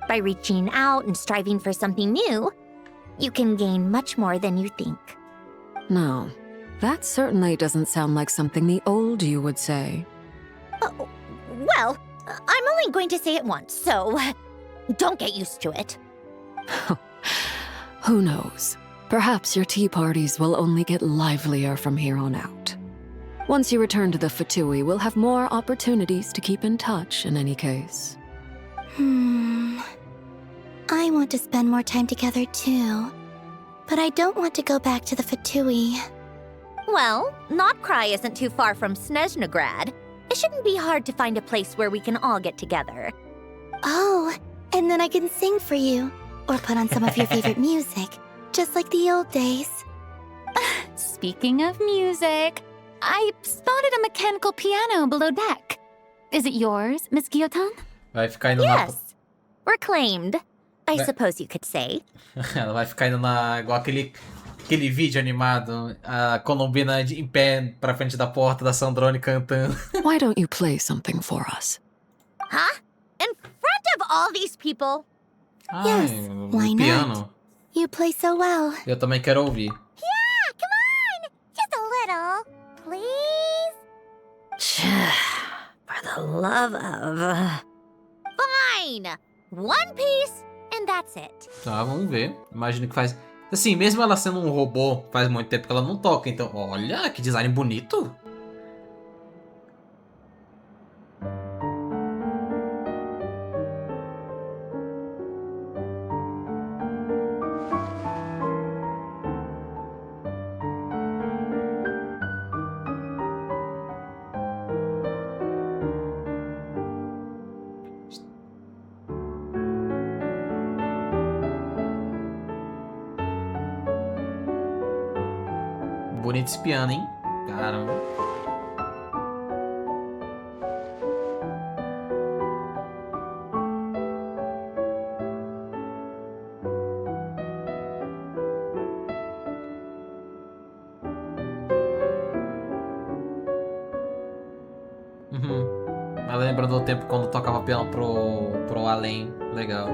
By reaching out and striving for something new, you can gain much more than you think. No, that certainly doesn't sound like something the old you would say. Well, I'm only going to say it once, so don't get used to it. Who knows? Perhaps your tea parties will only get livelier from here on out. Once you return to the Fatui, we'll have more opportunities to keep in touch in any case. I want to spend more time together too. But I don't want to go back to the Fatui. Well, Notcry isn't too far from Snezhnograd. It shouldn't be hard to find a place where we can all get together. Oh, and then I can sing for you. Or put on some of your favorite music. Just like the old days. Speaking of music, I spotted a mechanical piano below deck. Is it yours, Miss Guillotin? Vai ficar indo Yes. Reclaimed, I suppose you could say. Ela vai ficar indo igual aquele vídeo animado, a Columbina em pé pra frente da porta da Sandrone cantando. Why don't you play something for us? Huh? In front of all these people? Yes, why piano. not? You play so well. Eu também quero ouvir. Yeah, come on! Just a little, please? For the love of... Fine! One piece, and that's it. Tá, vamos ver. Imagino que faz... Assim, mesmo ela sendo um robô, faz muito tempo que ela não toca. Então, olha, que design bonito. bonito esse piano, hein? Caramba. Ela lembra do tempo quando tocava piano pro Alain. Legal.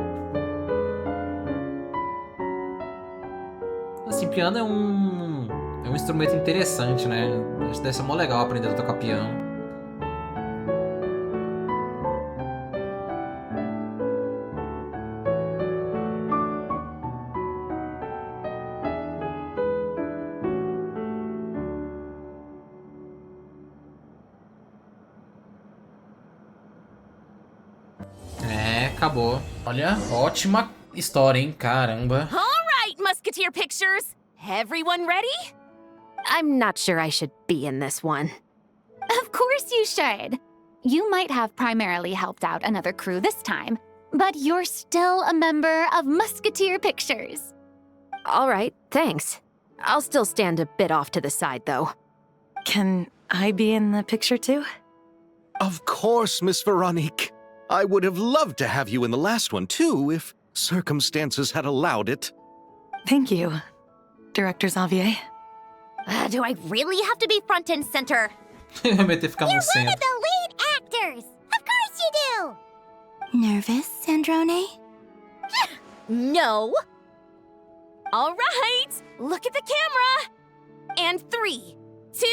Assim, piano é um instrumento interessante, né? Acho que deve ser mó legal aprender a tocar piano. Acabou. Olha, ótima história, hein? Caramba. All right, Musketeer Pictures. Everyone ready? I'm not sure I should be in this one. Of course you should. You might have primarily helped out another crew this time, but you're still a member of Musketeer Pictures. All right, thanks. I'll still stand a bit off to the side, though. Can I be in the picture too? Of course, Miss Veronique. I would have loved to have you in the last one, too, if circumstances had allowed it. Thank you, Director Xavier. Do I really have to be front and center? You're one of the lead actors! Of course you do! Nervous, Sandrone? No. All right, look at the camera. And 3, 2,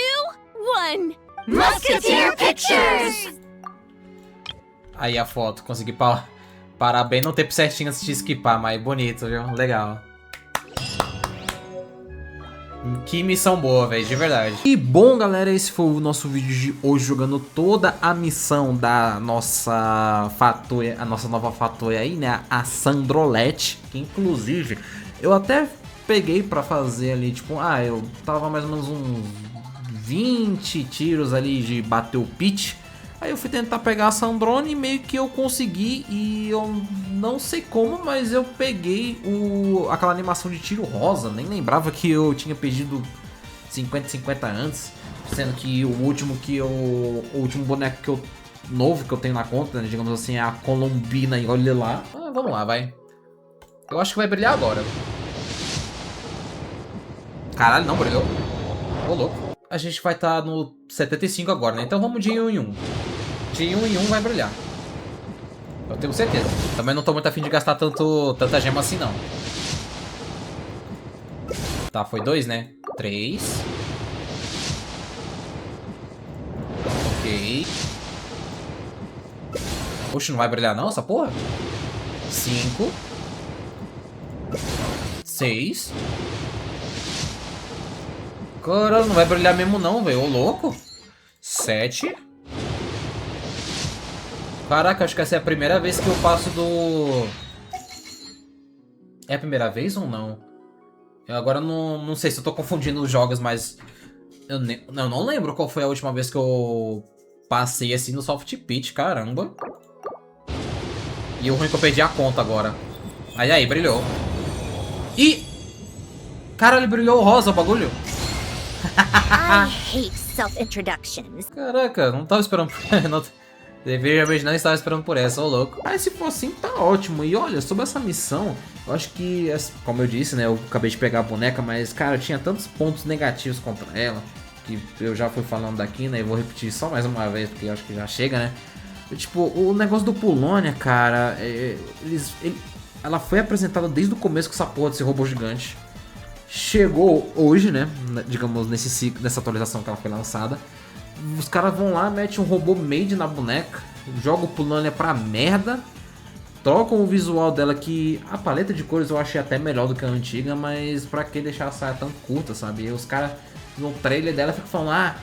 1. Musketeer Pictures! Aí a foto, consegui parar bem no tempo certinho antes de esquipar, mas bonito, viu? Legal. Que missão boa, velho, de verdade. E bom, galera, esse foi o nosso vídeo de hoje, jogando toda a missão da nossa Fatoia, a nossa nova Fatoia aí, né? A Sandrolete, que inclusive eu até peguei pra fazer ali, tipo, eu tava mais ou menos uns 20 tiros ali de bater o pitch. Aí eu fui tentar pegar a Sandrone e meio que eu consegui, e eu não sei como, mas eu peguei aquela animação de tiro rosa. Nem lembrava que eu tinha pedido 50-50 antes, sendo que o último boneco novo que eu tenho na conta, né, digamos assim, é a Colombina, e olha lá. Vamos lá, vai. Eu acho que vai brilhar agora. Caralho, não brilhou. Ô, louco. A gente vai estar no 75 agora, né? Então vamos de 1 em 1. De 1 em 1 vai brilhar. Eu tenho certeza. Também não tô muito afim de gastar tanta gema assim, não. Tá, foi 2, né? 3. Ok. Oxe, não vai brilhar não essa porra? 5. 6. Caramba, não vai brilhar mesmo não, velho. Ô, louco. 7. Caraca, acho que essa é a primeira vez que eu passo do... É a primeira vez ou não? Eu agora não sei se eu tô confundindo os jogos, mas... Eu não lembro qual foi a última vez que eu passei assim no Soft Pitch, caramba. E o ruim é que eu perdi a conta agora. Aí, brilhou. E... Caralho, brilhou rosa o bagulho. I hate self-introductions. Caraca, não tava esperando por... Deveria não estava esperando por essa, ô louco. Mas se for assim, tá ótimo. E olha, sobre essa missão, eu acho que, como eu disse, né, eu acabei de pegar a boneca, mas, cara, eu tinha tantos pontos negativos contra ela, que eu já fui falando daqui, né, e vou repetir só mais uma vez, porque eu acho que já chega, né. Tipo, o negócio do Pulônia, cara, ela foi apresentada desde o começo com essa porra desse robô gigante. Chegou hoje, né, digamos, nessa atualização que ela foi lançada. Os caras vão lá, metem um robô made na boneca, jogam o Pulônia pra merda, trocam o visual dela, que a paleta de cores eu achei até melhor do que a antiga, mas pra que deixar a saia tão curta, sabe? E os caras no trailer dela ficam falando,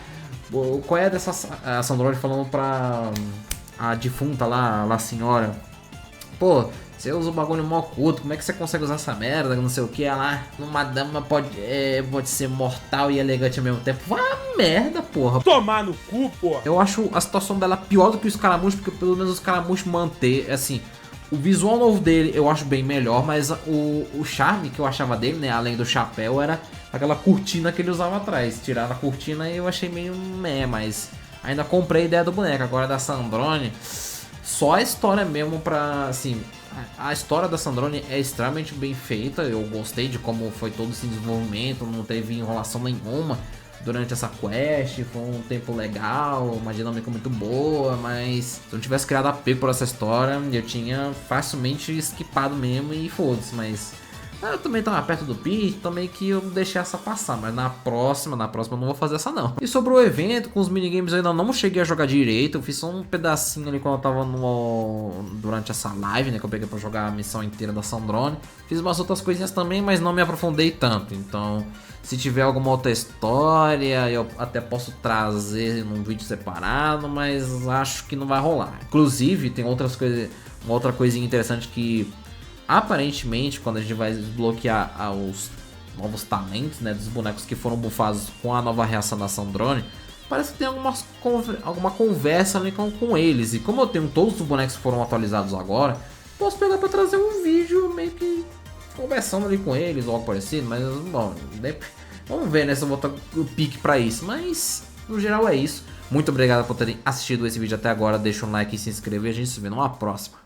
qual é dessa... A Sandrone falando pra a defunta lá, a senhora, pô, você usa o bagulho mó curto, como é que você consegue usar essa merda, não sei o que, ela, uma dama pode ser mortal e elegante ao mesmo tempo. Vá merda, porra. Tomar no cu, porra. Eu acho a situação dela pior do que os Escaramujo, porque pelo menos os Escaramujo manter, assim, o visual novo dele eu acho bem melhor, mas o charme que eu achava dele, né, além do chapéu, era aquela cortina que ele usava atrás. Tiraram a cortina e eu achei meio mas ainda comprei a ideia do boneco. Agora da Sandrone, só a história mesmo pra, assim, a história da Sandrone é extremamente bem feita. Eu gostei de como foi todo esse desenvolvimento, não teve enrolação nenhuma durante essa quest, foi um tempo legal, uma dinâmica muito boa, mas se eu não tivesse criado apego por essa história, eu tinha facilmente skipado mesmo e foda-se, mas eu também tava perto do pique, também que eu deixei essa passar, mas na próxima eu não vou fazer essa não. E sobre o evento, com os minigames eu ainda não cheguei a jogar direito, eu fiz só um pedacinho ali quando eu tava durante essa live, né, que eu peguei pra jogar a missão inteira da Sandrone. Fiz umas outras coisinhas também, mas não me aprofundei tanto, então se tiver alguma outra história, eu até posso trazer num vídeo separado, mas acho que não vai rolar. Inclusive, tem uma outra coisinha interessante que aparentemente, quando a gente vai desbloquear os novos talentos, né, dos bonecos que foram bufados com a nova reação da Sandrone, parece que tem alguma conversa ali com eles. E como eu tenho todos os bonecos que foram atualizados agora, posso pegar para trazer um vídeo meio que conversando ali com eles ou algo parecido. Mas, bom, vamos ver, né, se eu vou botar o pique para isso. Mas, no geral, é isso. Muito obrigado por terem assistido esse vídeo até agora. Deixa um like e se inscrever. A gente se vê numa próxima.